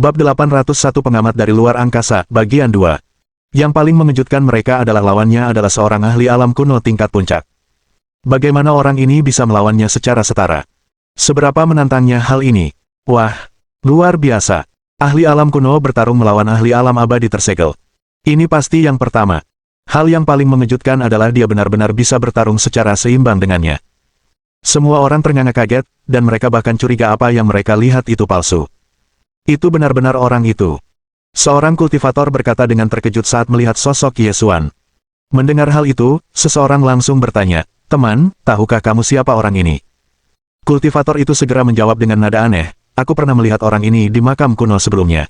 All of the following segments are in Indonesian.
Bab 801 Pengamat dari Luar Angkasa, Bagian 2. Yang paling mengejutkan mereka adalah lawannya adalah seorang ahli alam kuno tingkat puncak. Bagaimana orang ini bisa melawannya secara setara? Seberapa menantangnya hal ini? Wah, luar biasa. Ahli alam kuno bertarung melawan ahli alam abadi tersegel. Ini pasti yang pertama. Hal yang paling mengejutkan adalah dia benar-benar bisa bertarung secara seimbang dengannya. Semua orang ternganga kaget, dan mereka bahkan curiga apa yang mereka lihat itu palsu. Itu benar-benar orang itu. Seorang kultivator berkata dengan terkejut saat melihat sosok Yesuan. Mendengar hal itu, seseorang langsung bertanya, "Teman, tahukah kamu siapa orang ini?" Kultivator itu segera menjawab dengan nada aneh, "Aku pernah melihat orang ini di makam kuno sebelumnya.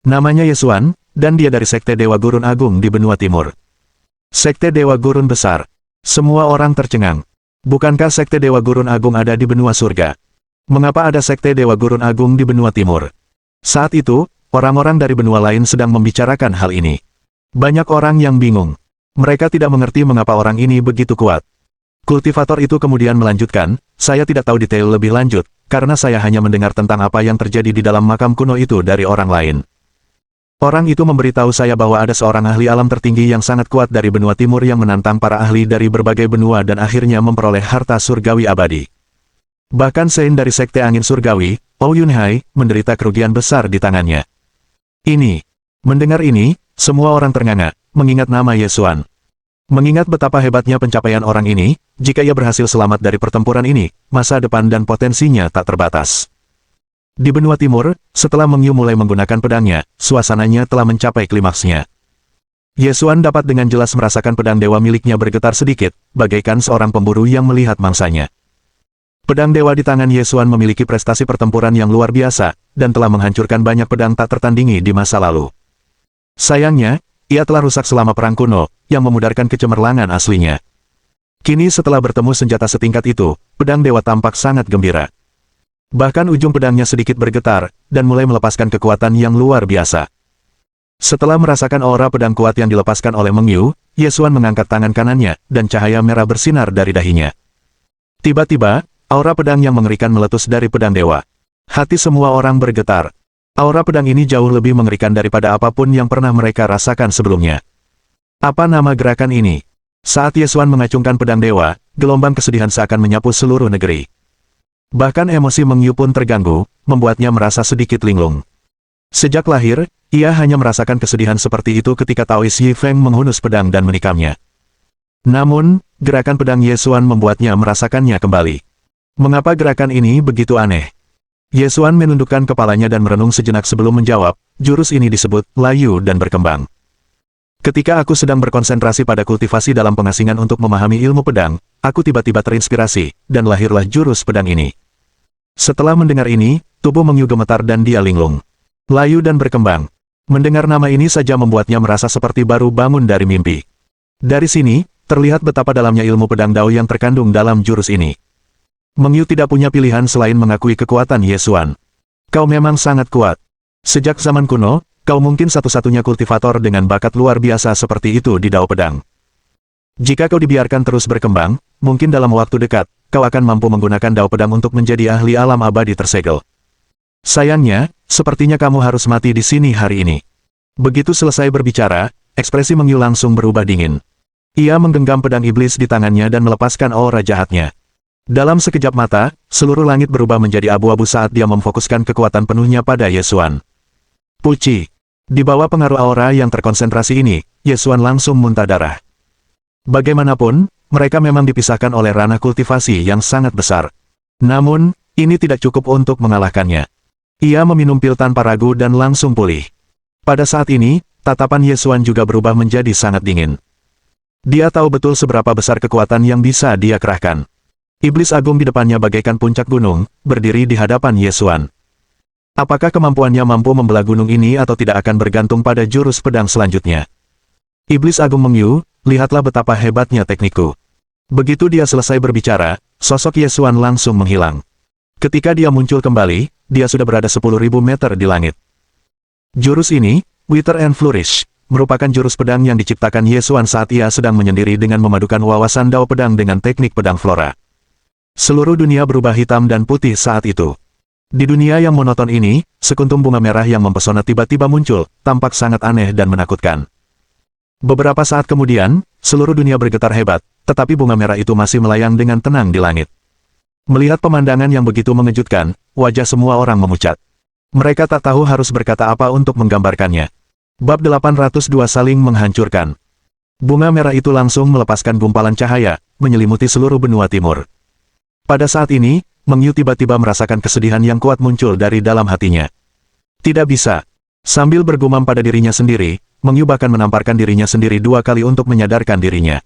Namanya Yesuan, dan dia dari Sekte Dewa Gurun Agung di benua timur." Sekte Dewa Gurun besar. Semua orang tercengang. Bukankah Sekte Dewa Gurun Agung ada di benua surga? Mengapa ada Sekte Dewa Gurun Agung di benua timur? Saat itu, orang-orang dari benua lain sedang membicarakan hal ini. Banyak orang yang bingung. Mereka tidak mengerti mengapa orang ini begitu kuat. Kultivator itu kemudian melanjutkan, "Saya tidak tahu detail lebih lanjut, karena saya hanya mendengar tentang apa yang terjadi di dalam makam kuno itu dari orang lain. Orang itu memberitahu saya bahwa ada seorang ahli alam tertinggi yang sangat kuat dari benua timur yang menantang para ahli dari berbagai benua dan akhirnya memperoleh harta surgawi abadi. Bahkan Sein dari Sekte Angin Surgawi, Oh Yunhai, menderita kerugian besar di tangannya." Mendengar ini, semua orang ternganga, mengingat nama Yesuan. Mengingat betapa hebatnya pencapaian orang ini, jika ia berhasil selamat dari pertempuran ini, masa depan dan potensinya tak terbatas. Di benua timur, setelah Meng Yu mulai menggunakan pedangnya, suasananya telah mencapai klimaksnya. Yesuan dapat dengan jelas merasakan pedang dewa miliknya bergetar sedikit, bagaikan seorang pemburu yang melihat mangsanya. Pedang dewa di tangan Yesuan memiliki prestasi pertempuran yang luar biasa, dan telah menghancurkan banyak pedang tak tertandingi di masa lalu. Sayangnya, ia telah rusak selama perang kuno, yang memudarkan kecemerlangan aslinya. Kini setelah bertemu senjata setingkat itu, pedang dewa tampak sangat gembira. Bahkan ujung pedangnya sedikit bergetar, dan mulai melepaskan kekuatan yang luar biasa. Setelah merasakan aura pedang kuat yang dilepaskan oleh Meng Yu, Yesuan mengangkat tangan kanannya, dan cahaya merah bersinar dari dahinya. Tiba-tiba, aura pedang yang mengerikan meletus dari pedang dewa. Hati semua orang bergetar. Aura pedang ini jauh lebih mengerikan daripada apapun yang pernah mereka rasakan sebelumnya. Apa nama gerakan ini? Saat Yesuan mengacungkan pedang dewa, gelombang kesedihan seakan menyapu seluruh negeri. Bahkan emosi Meng Yu pun terganggu, membuatnya merasa sedikit linglung. Sejak lahir, ia hanya merasakan kesedihan seperti itu ketika Taois Yi Feng menghunus pedang dan menikamnya. Namun, gerakan pedang Yesuan membuatnya merasakannya kembali. Mengapa gerakan ini begitu aneh? Yesuan menundukkan kepalanya dan merenung sejenak sebelum menjawab, "Jurus ini disebut layu dan berkembang. Ketika aku sedang berkonsentrasi pada kultivasi dalam pengasingan untuk memahami ilmu pedang, aku tiba-tiba terinspirasi, dan lahirlah jurus pedang ini." Setelah mendengar ini, tubuh Meng Yu gemetar dan dia linglung. Layu dan berkembang. Mendengar nama ini saja membuatnya merasa seperti baru bangun dari mimpi. Dari sini, terlihat betapa dalamnya ilmu pedang Dao yang terkandung dalam jurus ini. Meng Yu tidak punya pilihan selain mengakui kekuatan Yesuan. "Kau memang sangat kuat. Sejak zaman kuno, kau mungkin satu-satunya kultivator dengan bakat luar biasa seperti itu di Dao pedang. Jika kau dibiarkan terus berkembang, mungkin dalam waktu dekat, kau akan mampu menggunakan Dao pedang untuk menjadi ahli alam abadi tersegel. Sayangnya, sepertinya kamu harus mati di sini hari ini." Begitu selesai berbicara, ekspresi Meng Yu langsung berubah dingin. Ia menggenggam pedang iblis di tangannya dan melepaskan aura jahatnya. Dalam sekejap mata, seluruh langit berubah menjadi abu-abu saat dia memfokuskan kekuatan penuhnya pada Yesuan. Puci. Di bawah pengaruh aura yang terkonsentrasi ini, Yesuan langsung muntah darah. Bagaimanapun, mereka memang dipisahkan oleh ranah kultivasi yang sangat besar. Namun, ini tidak cukup untuk mengalahkannya. Ia meminum pil tanpa ragu dan langsung pulih. Pada saat ini, tatapan Yesuan juga berubah menjadi sangat dingin. Dia tahu betul seberapa besar kekuatan yang bisa dia kerahkan. Iblis agung di depannya bagaikan puncak gunung, berdiri di hadapan Yesuan. Apakah kemampuannya mampu membelah gunung ini atau tidak akan bergantung pada jurus pedang selanjutnya? Iblis agung Meng Yu, lihatlah betapa hebatnya teknikku. Begitu dia selesai berbicara, sosok Yesuan langsung menghilang. Ketika dia muncul kembali, dia sudah berada 10.000 meter di langit. Jurus ini, Wither and Flourish, merupakan jurus pedang yang diciptakan Yesuan saat ia sedang menyendiri dengan memadukan wawasan Dao pedang dengan teknik pedang flora. Seluruh dunia berubah hitam dan putih saat itu. Di dunia yang monoton ini, sekuntum bunga merah yang mempesona tiba-tiba muncul, tampak sangat aneh dan menakutkan. Beberapa saat kemudian, seluruh dunia bergetar hebat, tetapi bunga merah itu masih melayang dengan tenang di langit. Melihat pemandangan yang begitu mengejutkan, wajah semua orang memucat. Mereka tak tahu harus berkata apa untuk menggambarkannya. Bab 802 saling menghancurkan. Bunga merah itu langsung melepaskan gumpalan cahaya, menyelimuti seluruh benua timur. Pada saat ini, Meng Yu tiba-tiba merasakan kesedihan yang kuat muncul dari dalam hatinya. Tidak bisa. Sambil bergumam pada dirinya sendiri, Meng Yu bahkan menamparkan dirinya sendiri 2 kali untuk menyadarkan dirinya.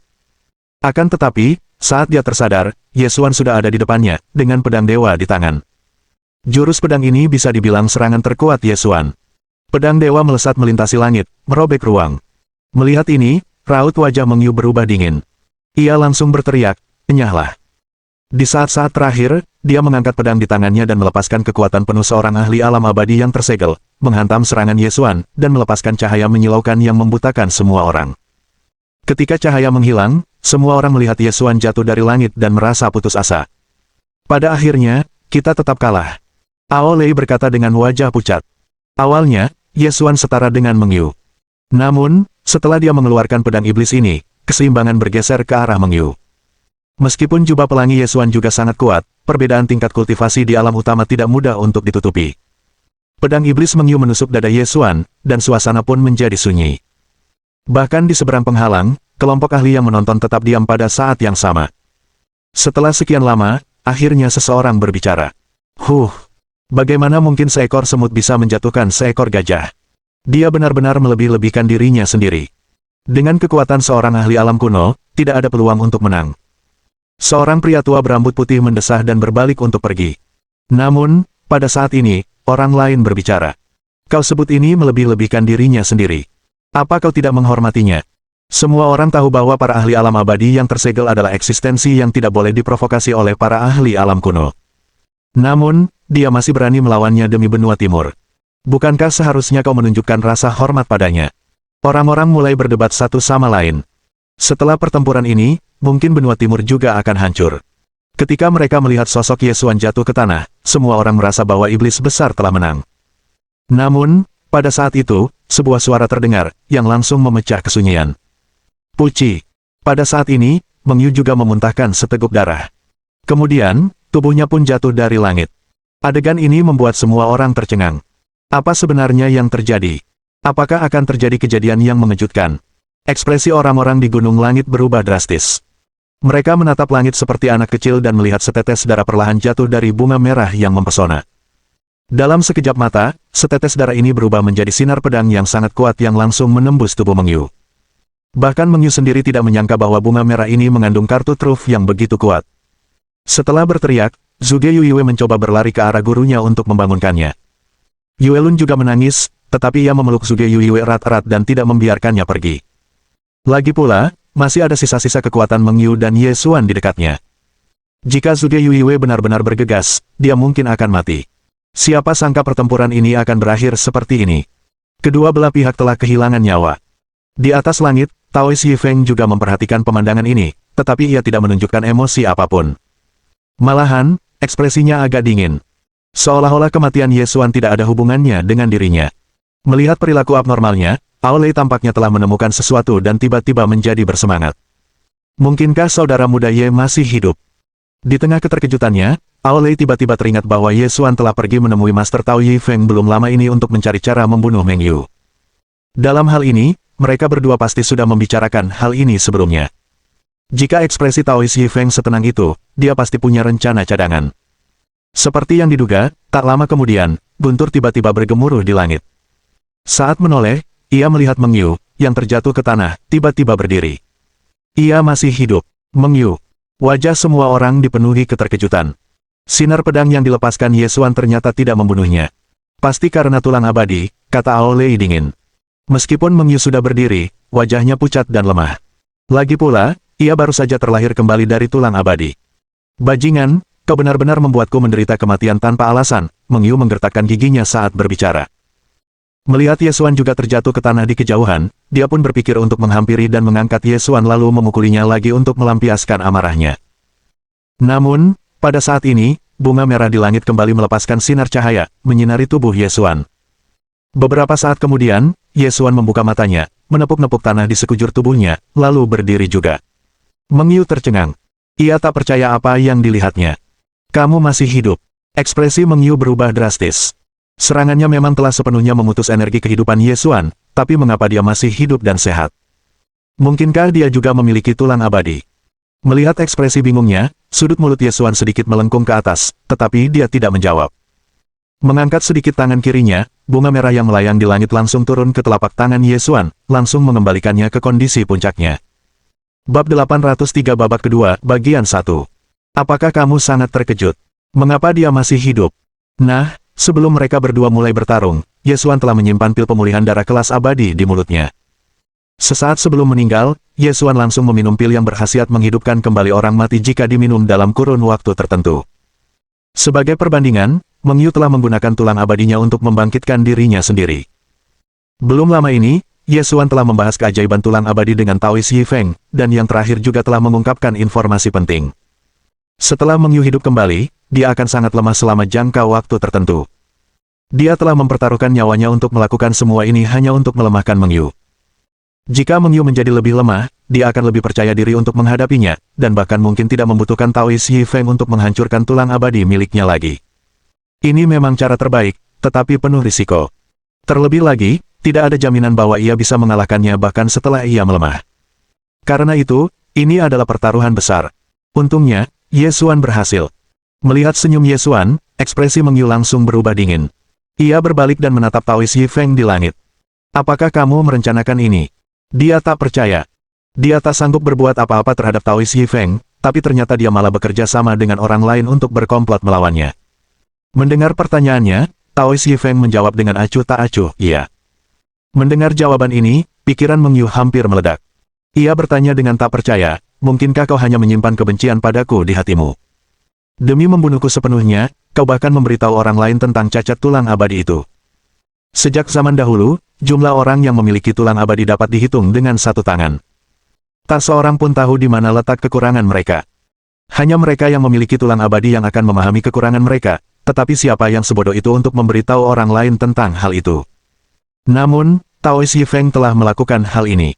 Akan tetapi, saat dia tersadar, Ye Xuan sudah ada di depannya, dengan pedang dewa di tangan. Jurus pedang ini bisa dibilang serangan terkuat Ye Xuan. Pedang dewa melesat melintasi langit, merobek ruang. Melihat ini, raut wajah Meng Yu berubah dingin. Ia langsung berteriak, "Enyahlah." Di saat-saat terakhir, dia mengangkat pedang di tangannya dan melepaskan kekuatan penuh seorang ahli alam abadi yang tersegel, menghantam serangan Ye Xuan, dan melepaskan cahaya menyilaukan yang membutakan semua orang. Ketika cahaya menghilang, semua orang melihat Ye Xuan jatuh dari langit dan merasa putus asa. Pada akhirnya, kita tetap kalah. Ao Lei berkata dengan wajah pucat. Awalnya, Ye Xuan setara dengan Meng Yu. Namun, setelah dia mengeluarkan pedang iblis ini, keseimbangan bergeser ke arah Meng Yu. Meskipun jubah pelangi Ye Xuan juga sangat kuat, perbedaan tingkat kultivasi di alam utama tidak mudah untuk ditutupi. Pedang iblis Meng Yu menusuk dada Ye Xuan, dan suasana pun menjadi sunyi. Bahkan di seberang penghalang, kelompok ahli yang menonton tetap diam pada saat yang sama. Setelah sekian lama, akhirnya seseorang berbicara. Bagaimana mungkin seekor semut bisa menjatuhkan seekor gajah? Dia benar-benar melebih-lebihkan dirinya sendiri. Dengan kekuatan seorang ahli alam kuno, tidak ada peluang untuk menang. Seorang pria tua berambut putih mendesah dan berbalik untuk pergi. Namun, pada saat ini, orang lain berbicara. Kau sebut ini melebih-lebihkan dirinya sendiri. Apa kau tidak menghormatinya? Semua orang tahu bahwa para ahli alam abadi yang tersegel adalah eksistensi yang tidak boleh diprovokasi oleh para ahli alam kuno. Namun, dia masih berani melawannya demi benua timur. Bukankah seharusnya kau menunjukkan rasa hormat padanya? Orang-orang mulai berdebat satu sama lain. Setelah pertempuran ini, mungkin benua timur juga akan hancur. Ketika mereka melihat sosok Ye Xuan jatuh ke tanah, semua orang merasa bahwa iblis besar telah menang. Namun, pada saat itu, sebuah suara terdengar, yang langsung memecah kesunyian. Puci. Pada saat ini, Meng Yu juga memuntahkan seteguk darah. Kemudian, tubuhnya pun jatuh dari langit. Adegan ini membuat semua orang tercengang. Apa sebenarnya yang terjadi? Apakah akan terjadi kejadian yang mengejutkan? Ekspresi orang-orang di Gunung Langit berubah drastis. Mereka menatap langit seperti anak kecil dan melihat setetes darah perlahan jatuh dari bunga merah yang mempesona. Dalam sekejap mata, setetes darah ini berubah menjadi sinar pedang yang sangat kuat yang langsung menembus tubuh Meng Yu. Bahkan Meng Yu sendiri tidak menyangka bahwa bunga merah ini mengandung kartu truf yang begitu kuat. Setelah berteriak, Zhuge Yuiwei mencoba berlari ke arah gurunya untuk membangunkannya. Yuelun juga menangis, tetapi ia memeluk Zhuge Yuiwei erat-erat dan tidak membiarkannya pergi. Lagi pula, masih ada sisa-sisa kekuatan Meng Yu dan Ye Xuan di dekatnya. Jika Zhuge Yuiwei benar-benar bergegas, dia mungkin akan mati. Siapa sangka pertempuran ini akan berakhir seperti ini. Kedua belah pihak telah kehilangan nyawa. Di atas langit, Taois Yifeng juga memperhatikan pemandangan ini, tetapi ia tidak menunjukkan emosi apapun. Malahan, ekspresinya agak dingin. Seolah-olah kematian Ye Xuan tidak ada hubungannya dengan dirinya. Melihat perilaku abnormalnya, Ao Lei tampaknya telah menemukan sesuatu dan tiba-tiba menjadi bersemangat. Mungkinkah saudara muda Ye masih hidup? Di tengah keterkejutannya, Ao Lei tiba-tiba teringat bahwa Ye Xuan telah pergi menemui Master Tao Yifeng belum lama ini untuk mencari cara membunuh Meng Yu. Dalam hal ini, mereka berdua pasti sudah membicarakan hal ini sebelumnya. Jika ekspresi Taois Yifeng setenang itu, dia pasti punya rencana cadangan. Seperti yang diduga, tak lama kemudian, guntur tiba-tiba bergemuruh di langit. Saat menoleh, ia melihat Meng Yu, yang terjatuh ke tanah, tiba-tiba berdiri. Ia masih hidup. Meng Yu. Wajah semua orang dipenuhi keterkejutan. Sinar pedang yang dilepaskan Ye Xuan ternyata tidak membunuhnya. Pasti karena tulang abadi, kata Ao Lei dingin. Meskipun Meng Yu sudah berdiri, wajahnya pucat dan lemah. Lagi pula, ia baru saja terlahir kembali dari tulang abadi. Bajingan, kau benar-benar membuatku menderita kematian tanpa alasan, Meng Yu menggertakkan giginya saat berbicara. Melihat Ye Xuan juga terjatuh ke tanah di kejauhan, dia pun berpikir untuk menghampiri dan mengangkat Ye Xuan lalu memukulinya lagi untuk melampiaskan amarahnya. Namun, pada saat ini, bunga merah di langit kembali melepaskan sinar cahaya, menyinari tubuh Ye Xuan. Beberapa saat kemudian, Ye Xuan membuka matanya, menepuk-nepuk tanah di sekujur tubuhnya, lalu berdiri juga. Meng Yu tercengang. Ia tak percaya apa yang dilihatnya. Kamu masih hidup. Ekspresi Meng Yu berubah drastis. Serangannya memang telah sepenuhnya memutus energi kehidupan Ye Xuan, tapi mengapa dia masih hidup dan sehat? Mungkinkah dia juga memiliki tulang abadi? Melihat ekspresi bingungnya, sudut mulut Ye Xuan sedikit melengkung ke atas, tetapi dia tidak menjawab. Mengangkat sedikit tangan kirinya, bunga merah yang melayang di langit langsung turun ke telapak tangan Ye Xuan, langsung mengembalikannya ke kondisi puncaknya. Bab 803 babak kedua, bagian 1. Apakah kamu sangat terkejut? Mengapa dia masih hidup? Nah, sebelum mereka berdua mulai bertarung, Ye Xuan telah menyimpan pil pemulihan darah kelas abadi di mulutnya. Sesaat sebelum meninggal, Ye Xuan langsung meminum pil yang berkhasiat menghidupkan kembali orang mati jika diminum dalam kurun waktu tertentu. Sebagai perbandingan, Meng Yu telah menggunakan tulang abadinya untuk membangkitkan dirinya sendiri. Belum lama ini, Ye Xuan telah membahas keajaiban tulang abadi dengan Taois Yi Feng, dan yang terakhir juga telah mengungkapkan informasi penting. Setelah Meng Yu hidup kembali, dia akan sangat lemah selama jangka waktu tertentu. Dia telah mempertaruhkan nyawanya untuk melakukan semua ini hanya untuk melemahkan Meng Yu. Jika Meng Yu menjadi lebih lemah, dia akan lebih percaya diri untuk menghadapinya, dan bahkan mungkin tidak membutuhkan Taois Yi Feng untuk menghancurkan tulang abadi miliknya lagi. Ini memang cara terbaik, tetapi penuh risiko. Terlebih lagi, tidak ada jaminan bahwa ia bisa mengalahkannya bahkan setelah ia melemah. Karena itu, ini adalah pertaruhan besar. Untungnya, Ye Xuan berhasil. Melihat senyum Ye Xuan, ekspresi Meng Yu langsung berubah dingin. Ia berbalik dan menatap Taois Yi Feng di langit. Apakah kamu merencanakan ini? Dia tak percaya. Dia tak sanggup berbuat apa-apa terhadap Taois Yi Feng, tapi ternyata dia malah bekerja sama dengan orang lain untuk berkomplot melawannya. Mendengar pertanyaannya, Taois Yi Feng menjawab dengan acuh tak acuh, iya. Mendengar jawaban ini, pikiran Meng Yu hampir meledak. Ia bertanya dengan tak percaya, mungkinkah kau hanya menyimpan kebencian padaku di hatimu? Demi membunuhku sepenuhnya, kau bahkan memberitahu orang lain tentang cacat tulang abadi itu. Sejak zaman dahulu, jumlah orang yang memiliki tulang abadi dapat dihitung dengan satu tangan. Tak seorang pun tahu di mana letak kekurangan mereka. Hanya mereka yang memiliki tulang abadi yang akan memahami kekurangan mereka, tetapi siapa yang sebodoh itu untuk memberitahu orang lain tentang hal itu? Namun, Taois Yi Feng telah melakukan hal ini.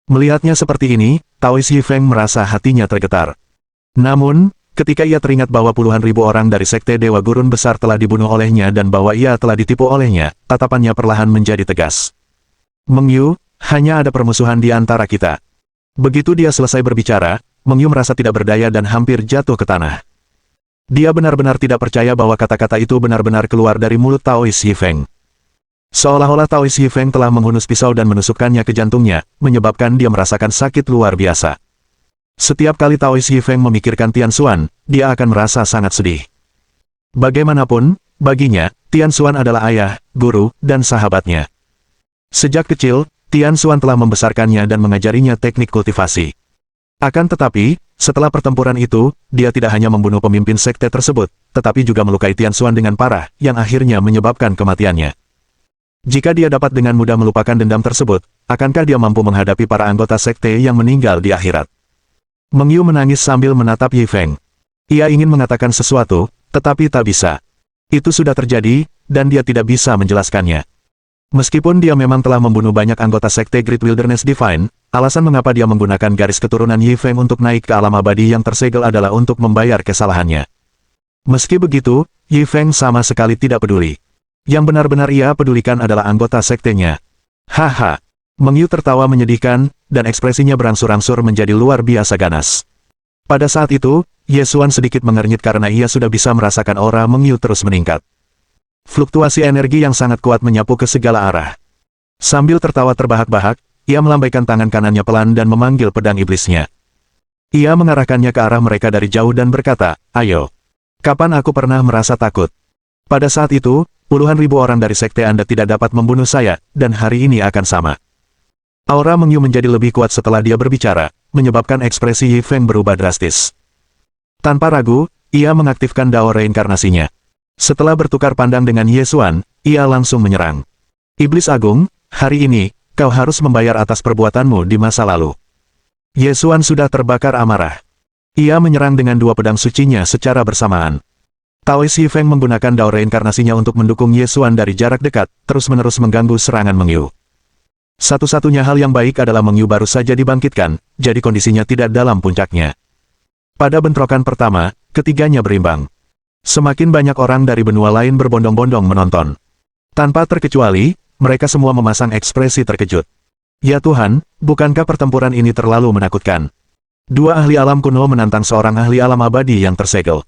Melihatnya seperti ini, Taois Yi Feng merasa hatinya tergetar. Namun, ketika ia teringat bahwa puluhan ribu orang dari Sekte Dewa Gurun Besar telah dibunuh olehnya dan bahwa ia telah ditipu olehnya, tatapannya perlahan menjadi tegas. Meng Yu, hanya ada permusuhan di antara kita. Begitu dia selesai berbicara, Meng Yu merasa tidak berdaya dan hampir jatuh ke tanah. Dia benar-benar tidak percaya bahwa kata-kata itu benar-benar keluar dari mulut Taois Yi Feng. Seolah-olah Taois Yi Feng telah menghunus pisau dan menusukkannya ke jantungnya, menyebabkan dia merasakan sakit luar biasa. Setiap kali Taois Yi Feng memikirkan Tian Xuan, dia akan merasa sangat sedih. Bagaimanapun, baginya, Tian Xuan adalah ayah, guru, dan sahabatnya. Sejak kecil, Tian Xuan telah membesarkannya dan mengajarinya teknik kultivasi. Akan tetapi, setelah pertempuran itu, dia tidak hanya membunuh pemimpin sekte tersebut, tetapi juga melukai Tian Xuan dengan parah, yang akhirnya menyebabkan kematiannya. Jika dia dapat dengan mudah melupakan dendam tersebut, akankah dia mampu menghadapi para anggota sekte yang meninggal di akhirat? Meng Yu menangis sambil menatap Yi Feng. Ia ingin mengatakan sesuatu, tetapi tak bisa. Itu sudah terjadi, dan dia tidak bisa menjelaskannya. Meskipun dia memang telah membunuh banyak anggota sekte Great Wilderness Divine, alasan mengapa dia menggunakan garis keturunan Yi Feng untuk naik ke alam abadi yang tersegel adalah untuk membayar kesalahannya. Meski begitu, Yi Feng sama sekali tidak peduli. Yang benar-benar ia pedulikan adalah anggota sektenya. Haha. Meng Yu tertawa menyedihkan, dan ekspresinya berangsur-angsur menjadi luar biasa ganas. Pada saat itu, Ye Xuan sedikit mengernyit karena ia sudah bisa merasakan aura Meng Yu terus meningkat. Fluktuasi energi yang sangat kuat menyapu ke segala arah. Sambil tertawa terbahak-bahak, ia melambaikan tangan kanannya pelan dan memanggil pedang iblisnya. Ia mengarahkannya ke arah mereka dari jauh dan berkata, "Ayo. Kapan aku pernah merasa takut?" Pada saat itu, puluhan ribu orang dari sekte Anda tidak dapat membunuh saya, dan hari ini akan sama. Aura Meng Yu menjadi lebih kuat setelah dia berbicara, menyebabkan ekspresi Yi Feng berubah drastis. Tanpa ragu, ia mengaktifkan dao reinkarnasinya. Setelah bertukar pandang dengan Ye Xuan, ia langsung menyerang. Iblis Agung, hari ini, kau harus membayar atas perbuatanmu di masa lalu. Ye Xuan sudah terbakar amarah. Ia menyerang dengan dua pedang sucinya secara bersamaan. Tao Xi Feng menggunakan dao reinkarnasinya untuk mendukung Ye Xuan dari jarak dekat, terus-menerus mengganggu serangan Meng Yu. Satu-satunya hal yang baik adalah Meng Yu baru saja dibangkitkan, jadi kondisinya tidak dalam puncaknya. Pada bentrokan pertama, ketiganya berimbang. Semakin banyak orang dari benua lain berbondong-bondong menonton. Tanpa terkecuali, mereka semua memasang ekspresi terkejut. Ya Tuhan, bukankah pertempuran ini terlalu menakutkan? Dua ahli alam kuno menantang seorang ahli alam abadi yang tersegel.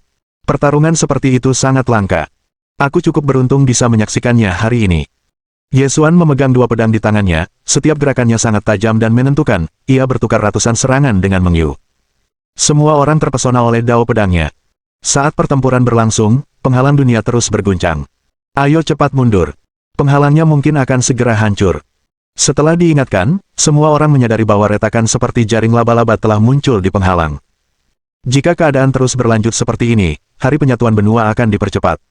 Pertarungan seperti itu sangat langka. Aku cukup beruntung bisa menyaksikannya hari ini. Ye Xuan memegang dua pedang di tangannya, setiap gerakannya sangat tajam dan menentukan, ia bertukar ratusan serangan dengan Meng Yu. Semua orang terpesona oleh dao pedangnya. Saat pertempuran berlangsung, penghalang dunia terus berguncang. Ayo cepat mundur. Penghalangnya mungkin akan segera hancur. Setelah diingatkan, semua orang menyadari bahwa retakan seperti jaring laba-laba telah muncul di penghalang. Jika keadaan terus berlanjut seperti ini, hari penyatuan benua akan dipercepat.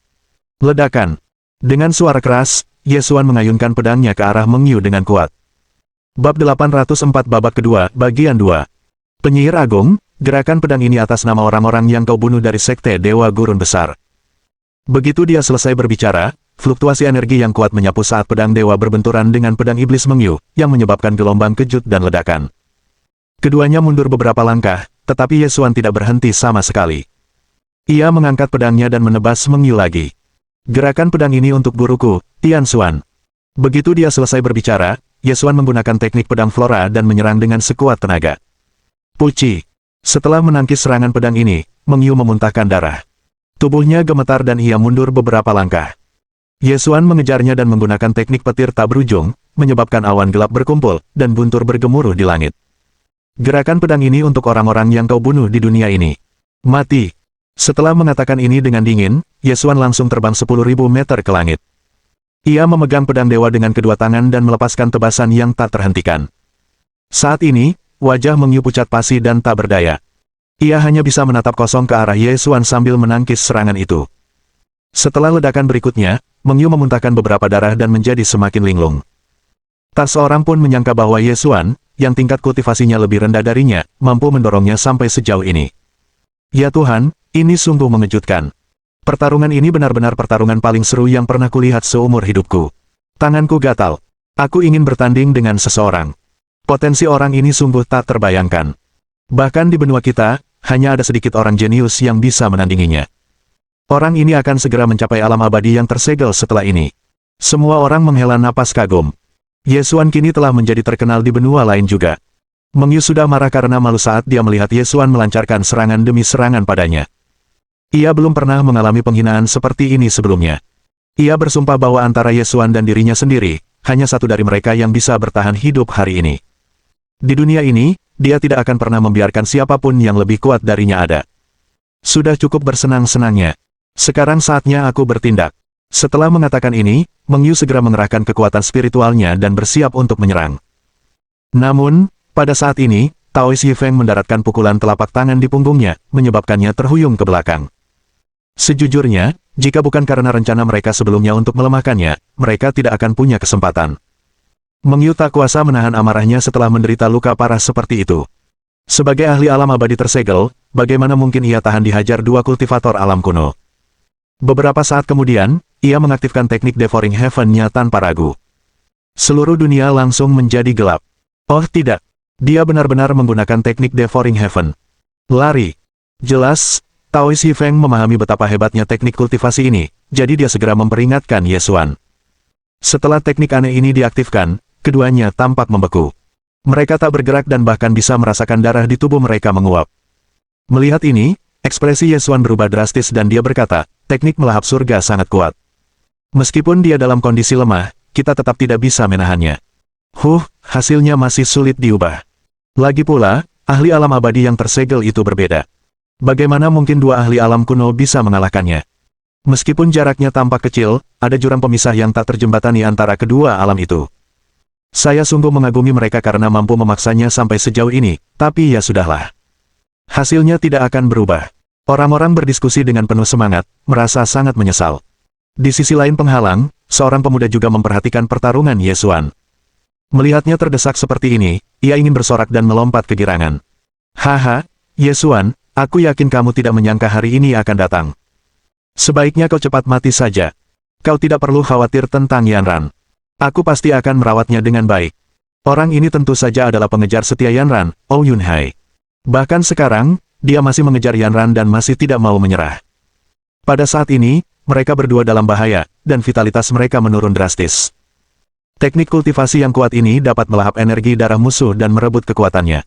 Ledakan. Dengan suara keras, Ye Xuan mengayunkan pedangnya ke arah Meng Yu dengan kuat. Bab 804 babak kedua, bagian 2. Penyihir Agung, gerakan pedang ini atas nama orang-orang yang kau bunuh dari sekte Dewa Gurun Besar. Begitu dia selesai berbicara, fluktuasi energi yang kuat menyapu saat pedang dewa berbenturan dengan pedang iblis Meng Yu, yang menyebabkan gelombang kejut dan ledakan. Keduanya mundur beberapa langkah, tetapi Ye Xuan tidak berhenti sama sekali. Ia mengangkat pedangnya dan menebas Meng Yu lagi. Gerakan pedang ini untuk guruku, Tian Xuan. Begitu dia selesai berbicara, Ye Xuan menggunakan teknik pedang flora dan menyerang dengan sekuat tenaga. Puci. Setelah menangkis serangan pedang ini, Meng Yu memuntahkan darah. Tubuhnya gemetar dan ia mundur beberapa langkah. Ye Xuan mengejarnya dan menggunakan teknik petir tak berujung, menyebabkan awan gelap berkumpul, dan guntur bergemuruh di langit. Gerakan pedang ini untuk orang-orang yang kau bunuh di dunia ini. Mati. Setelah mengatakan ini dengan dingin, Ye Xuan langsung terbang 10.000 meter ke langit. Ia memegang pedang dewa dengan kedua tangan dan melepaskan tebasan yang tak terhentikan. Saat ini, wajah Meng Yu pucat pasi dan tak berdaya. Ia hanya bisa menatap kosong ke arah Ye Xuan sambil menangkis serangan itu. Setelah ledakan berikutnya, Meng Yu memuntahkan beberapa darah dan menjadi semakin linglung. Tak seorang pun menyangka bahwa Ye Xuan, yang tingkat kultivasinya lebih rendah darinya, mampu mendorongnya sampai sejauh ini. Ya Tuhan, ini sungguh mengejutkan. Pertarungan ini benar-benar pertarungan paling seru yang pernah kulihat seumur hidupku. Tanganku gatal. Aku ingin bertanding dengan seseorang. Potensi orang ini sungguh tak terbayangkan. Bahkan di benua kita, hanya ada sedikit orang jenius yang bisa menandinginya. Orang ini akan segera mencapai alam abadi yang tersegel setelah ini. Semua orang menghela napas kagum. Ye Xuan kini telah menjadi terkenal di benua lain juga. Meng Yu sudah marah karena malu saat dia melihat Ye Xuan melancarkan serangan demi serangan padanya. Ia belum pernah mengalami penghinaan seperti ini sebelumnya. Ia bersumpah bahwa antara Ye Xuan dan dirinya sendiri, hanya satu dari mereka yang bisa bertahan hidup hari ini. Di dunia ini, dia tidak akan pernah membiarkan siapapun yang lebih kuat darinya ada. Sudah cukup bersenang-senangnya. Sekarang saatnya aku bertindak. Setelah mengatakan ini, Meng Yu segera mengerahkan kekuatan spiritualnya dan bersiap untuk menyerang. Namun, pada saat ini, Tao Xi Feng mendaratkan pukulan telapak tangan di punggungnya, menyebabkannya terhuyung ke belakang. Sejujurnya, jika bukan karena rencana mereka sebelumnya untuk melemahkannya, mereka tidak akan punya kesempatan. Meng Yu tak kuasa menahan amarahnya setelah menderita luka parah seperti itu. Sebagai ahli alam abadi tersegel, bagaimana mungkin ia tahan dihajar dua kultivator alam kuno? Beberapa saat kemudian, ia mengaktifkan teknik Devouring Heaven-nya tanpa ragu. Seluruh dunia langsung menjadi gelap. Oh tidak, dia benar-benar menggunakan teknik Devouring Heaven. Lari. Jelas, Tao Xi Feng memahami betapa hebatnya teknik kultivasi ini, jadi dia segera memperingatkan Ye Xuan. Setelah teknik aneh ini diaktifkan, keduanya tampak membeku. Mereka tak bergerak dan bahkan bisa merasakan darah di tubuh mereka menguap. Melihat ini, ekspresi Ye Xuan berubah drastis dan dia berkata, teknik melahap surga sangat kuat. Meskipun dia dalam kondisi lemah, kita tetap tidak bisa menahannya. Hasilnya masih sulit diubah. Lagi pula, ahli alam abadi yang tersegel itu berbeda. Bagaimana mungkin dua ahli alam kuno bisa mengalahkannya? Meskipun jaraknya tampak kecil, ada jurang pemisah yang tak terjembatani antara kedua alam itu. Saya sungguh mengagumi mereka karena mampu memaksanya sampai sejauh ini, tapi ya sudahlah. Hasilnya tidak akan berubah. Orang-orang berdiskusi dengan penuh semangat, merasa sangat menyesal. Di sisi lain penghalang, seorang pemuda juga memperhatikan pertarungan Ye Xuan. Melihatnya terdesak seperti ini, ia ingin bersorak dan melompat kegirangan. Haha, Ye Xuan, aku yakin kamu tidak menyangka hari ini akan datang. Sebaiknya kau cepat mati saja. Kau tidak perlu khawatir tentang Yanran. Aku pasti akan merawatnya dengan baik. Orang ini tentu saja adalah pengejar setia Yanran, Oh Yunhai. Bahkan sekarang, dia masih mengejar Yanran dan masih tidak mau menyerah. Pada saat ini, mereka berdua dalam bahaya, dan vitalitas mereka menurun drastis. Teknik kultivasi yang kuat ini dapat melahap energi darah musuh dan merebut kekuatannya.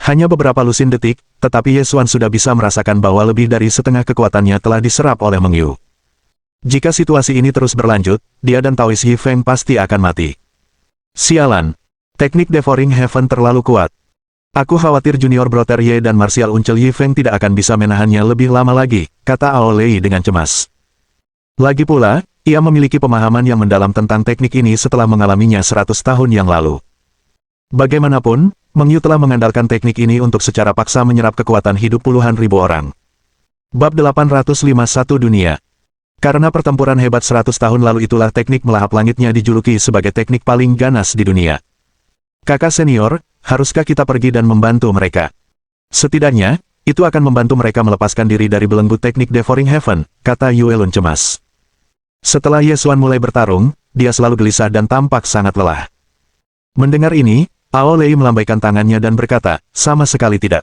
Hanya beberapa lusin detik, tetapi Ye Xuan sudah bisa merasakan bahwa lebih dari setengah kekuatannya telah diserap oleh Meng Yu. Jika situasi ini terus berlanjut, dia dan Taoist Yi Feng pasti akan mati. Sialan. Teknik Devouring Heaven terlalu kuat. Aku khawatir Junior Brother Ye dan Martial Uncel Yi Feng tidak akan bisa menahannya lebih lama lagi, kata Ao Lei dengan cemas. Lagi pula, ia memiliki pemahaman yang mendalam tentang teknik ini setelah mengalaminya 100 tahun yang lalu. Bagaimanapun, Meng Yu telah mengandalkan teknik ini untuk secara paksa menyerap kekuatan hidup puluhan ribu orang. Bab 851 Dunia. Karena pertempuran hebat 100 tahun lalu itulah teknik melahap langitnya dijuluki sebagai teknik paling ganas di dunia. Kakak senior, haruskah kita pergi dan membantu mereka? Setidaknya, itu akan membantu mereka melepaskan diri dari belenggu teknik Devouring Heaven, kata Yue Lun cemas. Setelah Ye Xuan mulai bertarung, dia selalu gelisah dan tampak sangat lelah. Mendengar ini, Ao Lei melambaikan tangannya dan berkata, sama sekali tidak.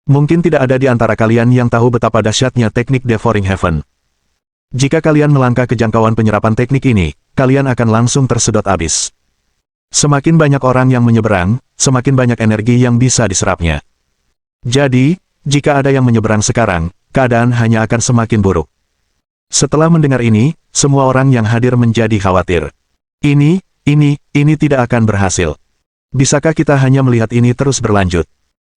Mungkin tidak ada di antara kalian yang tahu betapa dahsyatnya teknik Devouring Heaven. Jika kalian melangkah ke jangkauan penyerapan teknik ini, kalian akan langsung tersedot habis. Semakin banyak orang yang menyeberang, semakin banyak energi yang bisa diserapnya. Jadi, jika ada yang menyeberang sekarang, keadaan hanya akan semakin buruk. Setelah mendengar ini, semua orang yang hadir menjadi khawatir. Ini tidak akan berhasil. Bisakah kita hanya melihat ini terus berlanjut?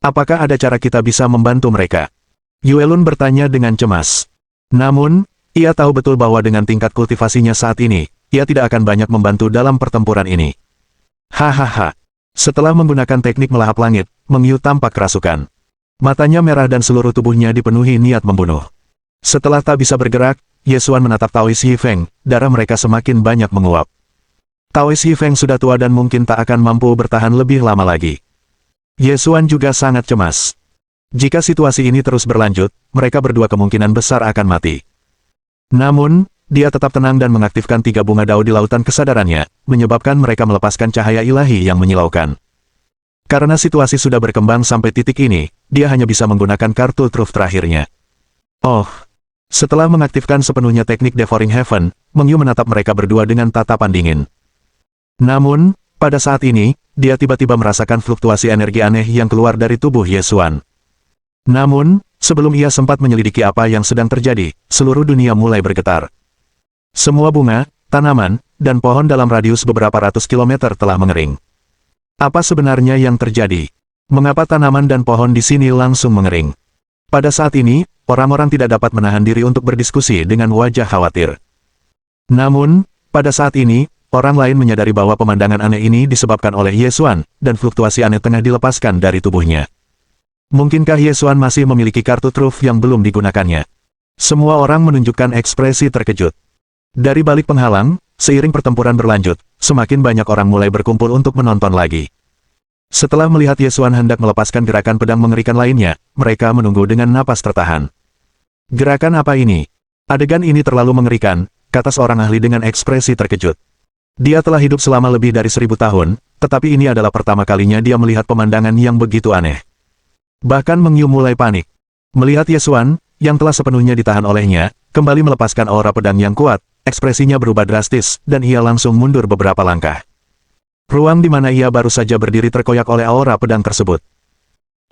Apakah ada cara kita bisa membantu mereka? Yue Lun bertanya dengan cemas. Namun, ia tahu betul bahwa dengan tingkat kultivasinya saat ini, ia tidak akan banyak membantu dalam pertempuran ini. Hahaha. Setelah menggunakan teknik melahap langit, Meng Yu tampak kerasukan. Matanya merah dan seluruh tubuhnya dipenuhi niat membunuh. Setelah tak bisa bergerak, Ye Xuan menatap Taoist Yi Feng, darah mereka semakin banyak menguap. Taoist Yi Feng sudah tua dan mungkin tak akan mampu bertahan lebih lama lagi. Ye Xuan juga sangat cemas. Jika situasi ini terus berlanjut, mereka berdua kemungkinan besar akan mati. Namun, dia tetap tenang dan mengaktifkan 3 bunga dao di lautan kesadarannya, menyebabkan mereka melepaskan cahaya ilahi yang menyilaukan. Karena situasi sudah berkembang sampai titik ini, dia hanya bisa menggunakan kartu truf terakhirnya. Oh! Setelah mengaktifkan sepenuhnya teknik Devouring Heaven, Meng Yu menatap mereka berdua dengan tatapan dingin. Namun, pada saat ini, dia tiba-tiba merasakan fluktuasi energi aneh yang keluar dari tubuh Ye Xuan. Namun, sebelum ia sempat menyelidiki apa yang sedang terjadi, seluruh dunia mulai bergetar. Semua bunga, tanaman, dan pohon dalam radius beberapa ratus kilometer telah mengering. Apa sebenarnya yang terjadi? Mengapa tanaman dan pohon di sini langsung mengering? Pada saat ini, orang-orang tidak dapat menahan diri untuk berdiskusi dengan wajah khawatir. Namun, pada saat ini, orang lain menyadari bahwa pemandangan aneh ini disebabkan oleh Ye Xuan, dan fluktuasi aneh tengah dilepaskan dari tubuhnya. Mungkinkah Ye Xuan masih memiliki kartu truf yang belum digunakannya? Semua orang menunjukkan ekspresi terkejut. Dari balik penghalang, seiring pertempuran berlanjut, semakin banyak orang mulai berkumpul untuk menonton lagi. Setelah melihat Ye Xuan hendak melepaskan gerakan pedang mengerikan lainnya, mereka menunggu dengan napas tertahan. Gerakan apa ini? Adegan ini terlalu mengerikan, kata seorang ahli dengan ekspresi terkejut. Dia telah hidup selama lebih dari 1000 tahun, tetapi ini adalah pertama kalinya dia melihat pemandangan yang begitu aneh. Bahkan Meng Yu mulai panik. Melihat Ye Xuan, yang telah sepenuhnya ditahan olehnya, kembali melepaskan aura pedang yang kuat, ekspresinya berubah drastis, dan ia langsung mundur beberapa langkah. Ruang di mana ia baru saja berdiri terkoyak oleh aura pedang tersebut.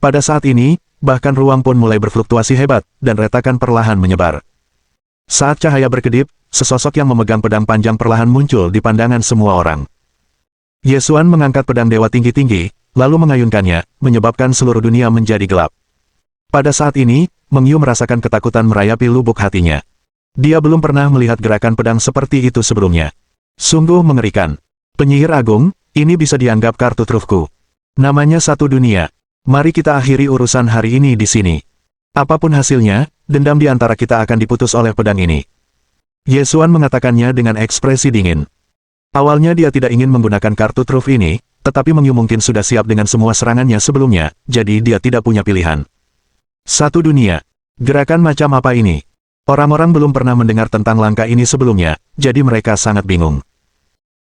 Pada saat ini, bahkan ruang pun mulai berfluktuasi hebat, dan retakan perlahan menyebar. Saat cahaya berkedip, sesosok yang memegang pedang panjang perlahan muncul di pandangan semua orang. Ye Xuan mengangkat pedang dewa tinggi-tinggi, lalu mengayunkannya, menyebabkan seluruh dunia menjadi gelap. Pada saat ini, Meng Yu merasakan ketakutan merayapi lubuk hatinya. Dia belum pernah melihat gerakan pedang seperti itu sebelumnya. Sungguh mengerikan. Penyihir Agung, ini bisa dianggap kartu trufku. Namanya satu dunia. Mari kita akhiri urusan hari ini di sini. Apapun hasilnya, dendam di antara kita akan diputus oleh pedang ini. Ye Xuan mengatakannya dengan ekspresi dingin. Awalnya dia tidak ingin menggunakan kartu truf ini, tetapi Meng Yu mungkin sudah siap dengan semua serangannya sebelumnya, jadi dia tidak punya pilihan. Satu dunia. Gerakan macam apa ini? Orang-orang belum pernah mendengar tentang langkah ini sebelumnya, jadi mereka sangat bingung.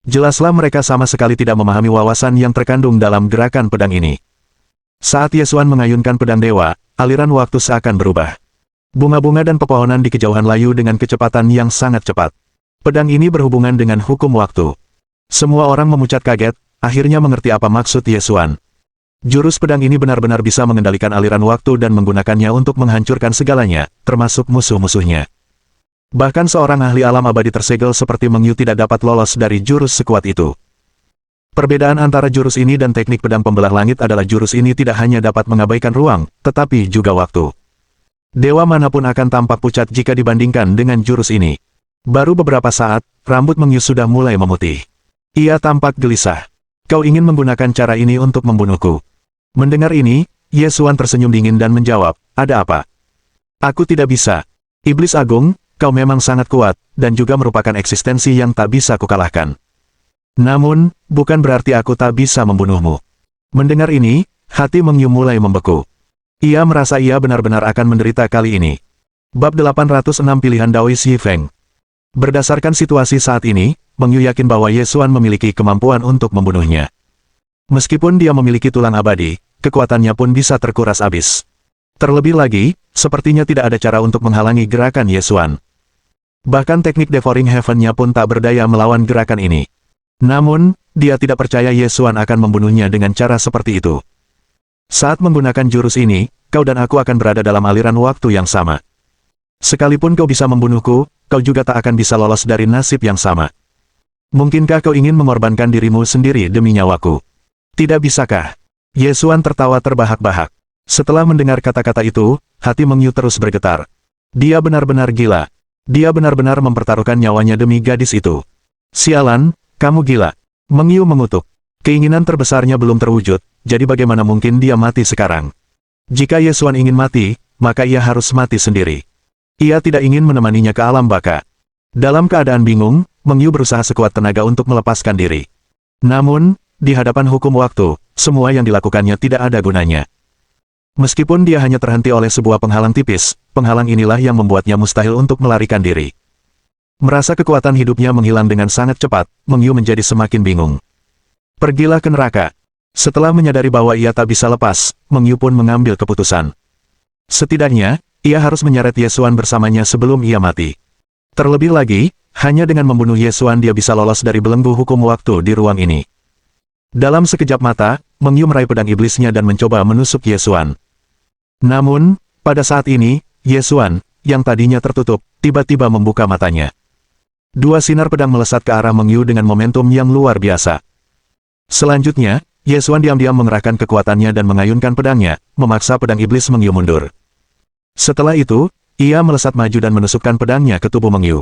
Jelaslah mereka sama sekali tidak memahami wawasan yang terkandung dalam gerakan pedang ini. Saat Yesuan mengayunkan pedang dewa, aliran waktu seakan berubah. Bunga-bunga dan pepohonan di kejauhan layu dengan kecepatan yang sangat cepat. Pedang ini berhubungan dengan hukum waktu. Semua orang memucat kaget, akhirnya mengerti apa maksud Yesuan. Jurus pedang ini benar-benar bisa mengendalikan aliran waktu dan menggunakannya untuk menghancurkan segalanya, termasuk musuh-musuhnya. Bahkan seorang ahli alam abadi tersegel seperti Meng Yu tidak dapat lolos dari jurus sekuat itu. Perbedaan antara jurus ini dan teknik pedang pembelah langit adalah jurus ini tidak hanya dapat mengabaikan ruang, tetapi juga waktu. Dewa manapun akan tampak pucat jika dibandingkan dengan jurus ini. Baru beberapa saat, rambut Meng Yu sudah mulai memutih. Ia tampak gelisah. Kau ingin menggunakan cara ini untuk membunuhku. Mendengar ini, Yesuan tersenyum dingin dan menjawab, ada apa? Aku tidak bisa. Iblis Agung, kau memang sangat kuat, dan juga merupakan eksistensi yang tak bisa kukalahkan. Namun, bukan berarti aku tak bisa membunuhmu. Mendengar ini, hati Meng Yu mulai membeku. Ia merasa ia benar-benar akan menderita kali ini. Bab 806 Pilihan Daois Yi Feng. Berdasarkan situasi saat ini, Meng Yu yakin bahwa Yesuan memiliki kemampuan untuk membunuhnya. Meskipun dia memiliki tulang abadi, kekuatannya pun bisa terkuras habis. Terlebih lagi, sepertinya tidak ada cara untuk menghalangi gerakan Yesuan. Bahkan teknik Devouring Heaven-nya pun tak berdaya melawan gerakan ini. Namun, dia tidak percaya Yesuan akan membunuhnya dengan cara seperti itu. Saat menggunakan jurus ini, kau dan aku akan berada dalam aliran waktu yang sama. Sekalipun kau bisa membunuhku, kau juga tak akan bisa lolos dari nasib yang sama. Mungkinkah kau ingin mengorbankan dirimu sendiri demi nyawaku? Tidak bisakah? Yesuan tertawa terbahak-bahak. Setelah mendengar kata-kata itu, hati Meng Yu terus bergetar. Dia benar-benar gila. Dia benar-benar mempertaruhkan nyawanya demi gadis itu. Sialan, kamu gila. Meng Yu mengutuk. Keinginan terbesarnya belum terwujud, jadi bagaimana mungkin dia mati sekarang? Jika Yesuan ingin mati, maka ia harus mati sendiri. Ia tidak ingin menemaninya ke alam baka. Dalam keadaan bingung, Meng Yu berusaha sekuat tenaga untuk melepaskan diri. Namun, di hadapan hukum waktu, semua yang dilakukannya tidak ada gunanya. Meskipun dia hanya terhenti oleh sebuah penghalang tipis, penghalang inilah yang membuatnya mustahil untuk melarikan diri. Merasa kekuatan hidupnya menghilang dengan sangat cepat, Meng Yu menjadi semakin bingung. Pergilah ke neraka. Setelah menyadari bahwa ia tak bisa lepas, Meng Yu pun mengambil keputusan. Setidaknya, ia harus menyeret Yesuan bersamanya sebelum ia mati. Terlebih lagi, hanya dengan membunuh Yesuan dia bisa lolos dari belenggu hukum waktu di ruang ini. Dalam sekejap mata, Meng Yu meraih pedang iblisnya dan mencoba menusuk Yesuan. Namun, pada saat ini, Yesuan, yang tadinya tertutup, tiba-tiba membuka matanya. Dua sinar pedang melesat ke arah Meng Yu dengan momentum yang luar biasa. Selanjutnya, Yesuan diam-diam mengerahkan kekuatannya dan mengayunkan pedangnya, memaksa pedang iblis Meng Yu mundur. Setelah itu, ia melesat maju dan menusukkan pedangnya ke tubuh Meng Yu.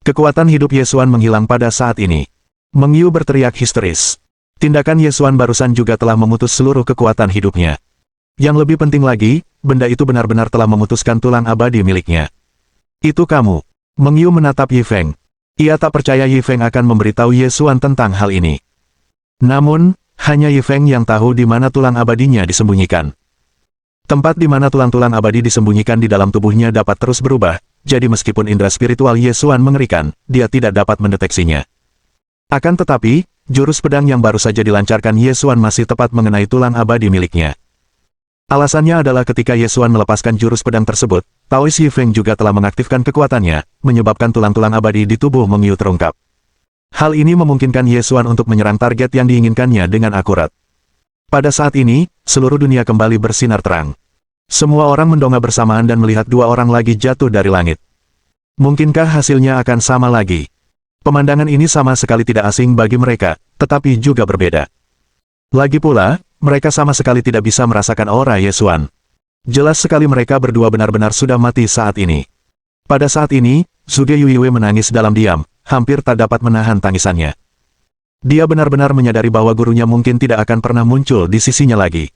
Kekuatan hidup Yesuan menghilang pada saat ini. Meng Yu berteriak histeris. Tindakan Yesuan barusan juga telah memutus seluruh kekuatan hidupnya. Yang lebih penting lagi, benda itu benar-benar telah memutuskan tulang abadi miliknya. Itu kamu. Meng Yu menatap Yi Feng. Ia tak percaya Yi Feng akan memberitahu Yesuan tentang hal ini. Namun, hanya Yi Feng yang tahu di mana tulang abadinya disembunyikan. Tempat di mana tulang-tulang abadi disembunyikan di dalam tubuhnya dapat terus berubah, jadi meskipun indera spiritual Yesuan mengerikan, dia tidak dapat mendeteksinya. Akan tetapi, jurus pedang yang baru saja dilancarkan Yesuan masih tepat mengenai tulang abadi miliknya. Alasannya adalah ketika Yesuan melepaskan jurus pedang tersebut, Taois Yi Feng juga telah mengaktifkan kekuatannya, menyebabkan tulang-tulang abadi di tubuh Meng Yu terungkap. Hal ini memungkinkan Yesuan untuk menyerang target yang diinginkannya dengan akurat. Pada saat ini, seluruh dunia kembali bersinar terang. Semua orang mendongak bersamaan dan melihat dua orang lagi jatuh dari langit. Mungkinkah hasilnya akan sama lagi? Pemandangan ini sama sekali tidak asing bagi mereka, tetapi juga berbeda. Lagi pula, mereka sama sekali tidak bisa merasakan aura Yesuan. Jelas sekali mereka berdua benar-benar sudah mati saat ini. Pada saat ini, Zhuge Yuiwei menangis dalam diam, hampir tak dapat menahan tangisannya. Dia benar-benar menyadari bahwa gurunya mungkin tidak akan pernah muncul di sisinya lagi.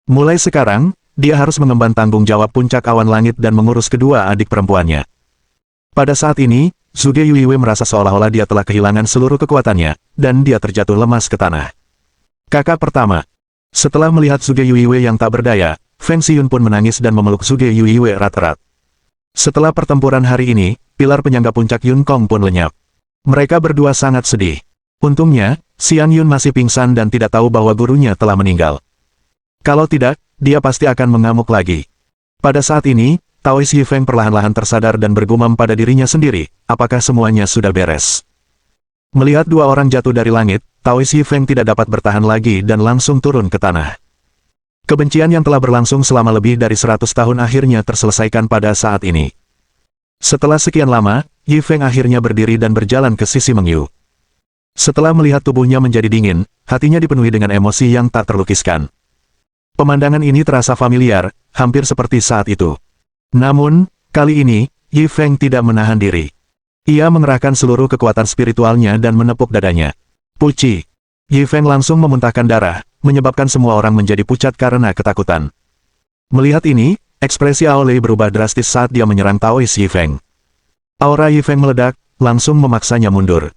Mulai sekarang, dia harus mengemban tanggung jawab puncak awan langit dan mengurus kedua adik perempuannya. Pada saat ini, Zhuge Yuiwei merasa seolah-olah dia telah kehilangan seluruh kekuatannya, dan dia terjatuh lemas ke tanah. Kakak pertama. Setelah melihat Zhuge Yuiwei yang tak berdaya, Feng Xiyun pun menangis dan memeluk Zhuge Yuiwei erat-erat. Setelah pertempuran hari ini, pilar penyangga puncak Yun Kong pun lenyap. Mereka berdua sangat sedih. Untungnya, Xian Yun masih pingsan dan tidak tahu bahwa gurunya telah meninggal. Kalau tidak, dia pasti akan mengamuk lagi. Pada saat ini, Taois Yifeng perlahan-lahan tersadar dan bergumam pada dirinya sendiri, apakah semuanya sudah beres? Melihat dua orang jatuh dari langit, Taois Yifeng tidak dapat bertahan lagi dan langsung turun ke tanah. Kebencian yang telah berlangsung selama lebih dari 100 tahun akhirnya terselesaikan pada saat ini. Setelah sekian lama, Yifeng akhirnya berdiri dan berjalan ke sisi Meng Yu. Setelah melihat tubuhnya menjadi dingin, hatinya dipenuhi dengan emosi yang tak terlukiskan. Pemandangan ini terasa familiar, hampir seperti saat itu. Namun, kali ini, Yifeng tidak menahan diri. Ia mengerahkan seluruh kekuatan spiritualnya dan menepuk dadanya. Puci! Yifeng langsung memuntahkan darah, menyebabkan semua orang menjadi pucat karena ketakutan. Melihat ini, ekspresi Aolei berubah drastis saat dia menyerang Taois Yifeng. Aura Yifeng meledak, langsung memaksanya mundur.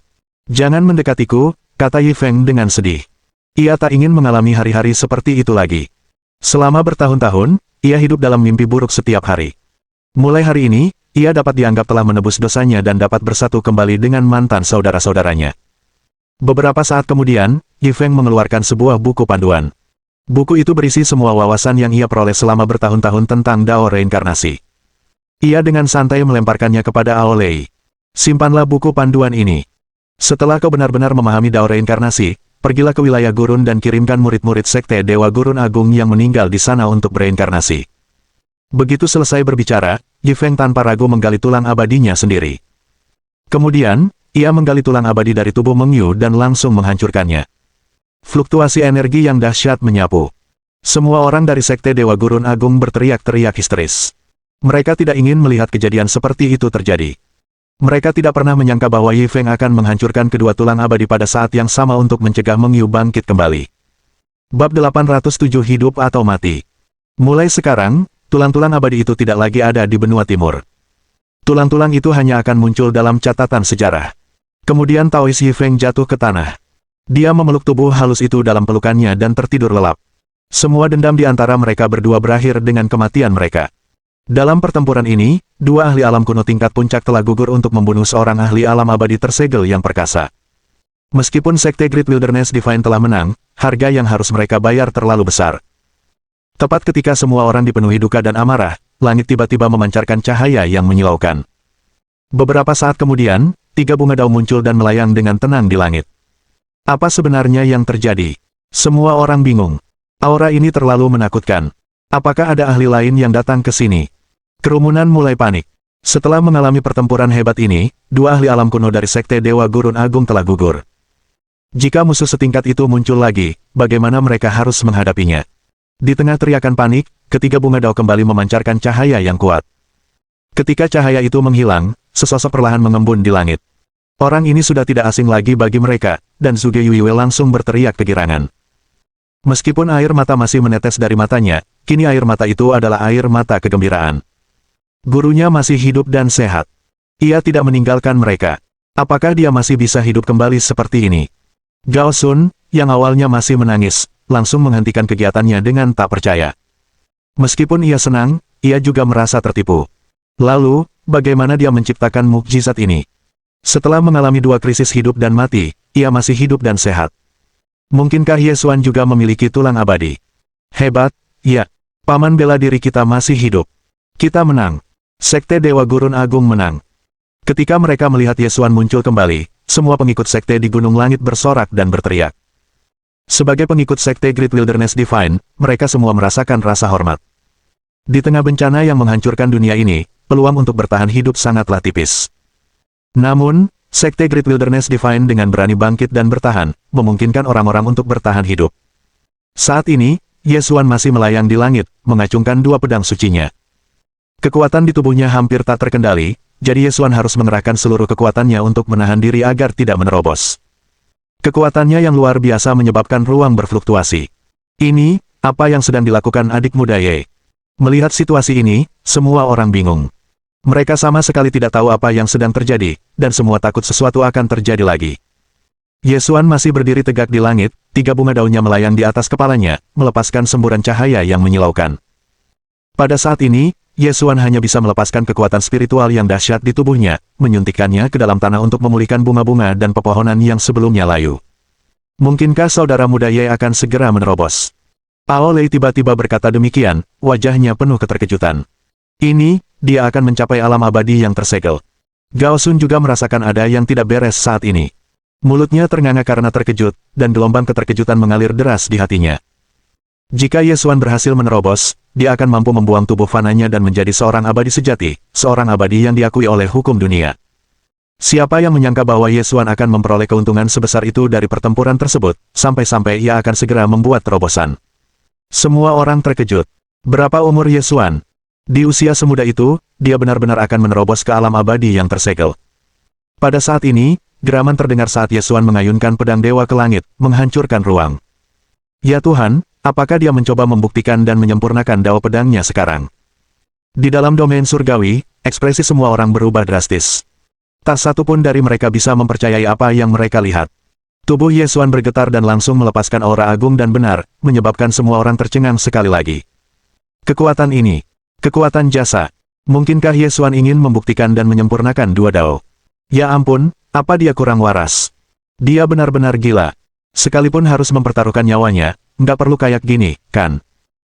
Jangan mendekatiku, kata Yifeng dengan sedih. Ia tak ingin mengalami hari-hari seperti itu lagi. Selama bertahun-tahun, ia hidup dalam mimpi buruk setiap hari. Mulai hari ini, ia dapat dianggap telah menebus dosanya dan dapat bersatu kembali dengan mantan saudara-saudaranya. Beberapa saat kemudian, Yifeng mengeluarkan sebuah buku panduan. Buku itu berisi semua wawasan yang ia peroleh selama bertahun-tahun tentang Dao reinkarnasi. Ia dengan santai melemparkannya kepada Aolei. Simpanlah buku panduan ini. Setelah kau benar-benar memahami Dao reinkarnasi, pergilah ke wilayah Gurun dan kirimkan murid-murid Sekte Dewa Gurun Agung yang meninggal di sana untuk bereinkarnasi. Begitu selesai berbicara, Yifeng tanpa ragu menggali tulang abadinya sendiri. Kemudian, ia menggali tulang abadi dari tubuh Meng Yu dan langsung menghancurkannya. Fluktuasi energi yang dahsyat menyapu. Semua orang dari Sekte Dewa Gurun Agung berteriak-teriak histeris. Mereka tidak ingin melihat kejadian seperti itu terjadi. Mereka tidak pernah menyangka bahwa Yifeng akan menghancurkan kedua tulang abadi pada saat yang sama untuk mencegah Meng Yu bangkit kembali. Bab 807 Hidup atau Mati. Mulai sekarang, tulang-tulang abadi itu tidak lagi ada di benua timur. Tulang-tulang itu hanya akan muncul dalam catatan sejarah. Kemudian Taois Yifeng jatuh ke tanah. Dia memeluk tubuh halus itu dalam pelukannya dan tertidur lelap. Semua dendam di antara mereka berdua berakhir dengan kematian mereka. Dalam pertempuran ini, dua ahli alam kuno tingkat puncak telah gugur untuk membunuh seorang ahli alam abadi tersegel yang perkasa. Meskipun Sekte Great Wilderness Divine telah menang, harga yang harus mereka bayar terlalu besar. Tepat ketika semua orang dipenuhi duka dan amarah, langit tiba-tiba memancarkan cahaya yang menyilaukan. Beberapa saat kemudian, 3 bunga dao muncul dan melayang dengan tenang di langit. Apa sebenarnya yang terjadi? Semua orang bingung. Aura ini terlalu menakutkan. Apakah ada ahli lain yang datang ke sini? Kerumunan mulai panik. Setelah mengalami pertempuran hebat ini, 2 ahli alam kuno dari Sekte Dewa Gurun Agung telah gugur. Jika musuh setingkat itu muncul lagi, bagaimana mereka harus menghadapinya? Di tengah teriakan panik, ketiga bunga dao kembali memancarkan cahaya yang kuat. Ketika cahaya itu menghilang, sesosok perlahan mengembun di langit. Orang ini sudah tidak asing lagi bagi mereka, dan Zhuge Yuiwei langsung berteriak kegirangan. Meskipun air mata masih menetes dari matanya, kini air mata itu adalah air mata kegembiraan. Gurunya masih hidup dan sehat. Ia tidak meninggalkan mereka. Apakah dia masih bisa hidup kembali seperti ini? Gao Sun, yang awalnya masih menangis, langsung menghentikan kegiatannya dengan tak percaya. Meskipun ia senang, ia juga merasa tertipu. Lalu, bagaimana dia menciptakan mukjizat ini? Setelah mengalami 2 krisis hidup dan mati, ia masih hidup dan sehat. Mungkinkah Ye Xuan juga memiliki tulang abadi? Hebat, ya. Paman bela diri kita masih hidup. Kita menang. Sekte Dewa Gurun Agung menang. Ketika mereka melihat Ye Xuan muncul kembali, semua pengikut sekte di Gunung Langit bersorak dan berteriak. Sebagai pengikut Sekte Great Wilderness Divine, mereka semua merasakan rasa hormat. Di tengah bencana yang menghancurkan dunia ini, peluang untuk bertahan hidup sangatlah tipis. Namun, Sekte Great Wilderness Divine dengan berani bangkit dan bertahan, memungkinkan orang-orang untuk bertahan hidup. Saat ini, Ye Xuan masih melayang di langit, mengacungkan 2 pedang sucinya. Kekuatan di tubuhnya hampir tak terkendali, jadi Ye Xuan harus mengerahkan seluruh kekuatannya untuk menahan diri agar tidak menerobos. Kekuatannya yang luar biasa menyebabkan ruang berfluktuasi. Ini, apa yang sedang dilakukan adik muda Ye? Melihat situasi ini, semua orang bingung. Mereka sama sekali tidak tahu apa yang sedang terjadi, dan semua takut sesuatu akan terjadi lagi. Ye Xuan masih berdiri tegak di langit, 3 bunga daunnya melayang di atas kepalanya, melepaskan semburan cahaya yang menyilaukan. Pada saat ini, Yesuan hanya bisa melepaskan kekuatan spiritual yang dahsyat di tubuhnya, menyuntikkannya ke dalam tanah untuk memulihkan bunga-bunga dan pepohonan yang sebelumnya layu. Mungkinkah saudara muda Ye akan segera menerobos? Ao Lei tiba-tiba berkata demikian, wajahnya penuh keterkejutan. Ini, dia akan mencapai alam abadi yang tersegel. Gao Sun juga merasakan ada yang tidak beres saat ini. Mulutnya ternganga karena terkejut, dan gelombang keterkejutan mengalir deras di hatinya. Jika Yesuan berhasil menerobos, dia akan mampu membuang tubuh fananya dan menjadi seorang abadi sejati, seorang abadi yang diakui oleh hukum dunia. Siapa yang menyangka bahwa Yesuan akan memperoleh keuntungan sebesar itu dari pertempuran tersebut, sampai-sampai ia akan segera membuat terobosan. Semua orang terkejut. Berapa umur Yesuan? Di usia semuda itu, dia benar-benar akan menerobos ke alam abadi yang tersegel. Pada saat ini, geraman terdengar saat Yesuan mengayunkan pedang dewa ke langit, menghancurkan ruang. Ya Tuhan, apakah dia mencoba membuktikan dan menyempurnakan dao pedangnya sekarang? Di dalam domain surgawi, ekspresi semua orang berubah drastis. Tak satu pun dari mereka bisa mempercayai apa yang mereka lihat. Tubuh Yesuan bergetar dan langsung melepaskan aura agung dan benar, menyebabkan semua orang tercengang sekali lagi. Kekuatan ini, kekuatan jasa. Mungkinkah Yesuan ingin membuktikan dan menyempurnakan dua dao? Ya ampun, apa dia kurang waras? Dia benar-benar gila. Sekalipun harus mempertaruhkan nyawanya, nggak perlu kayak gini, kan?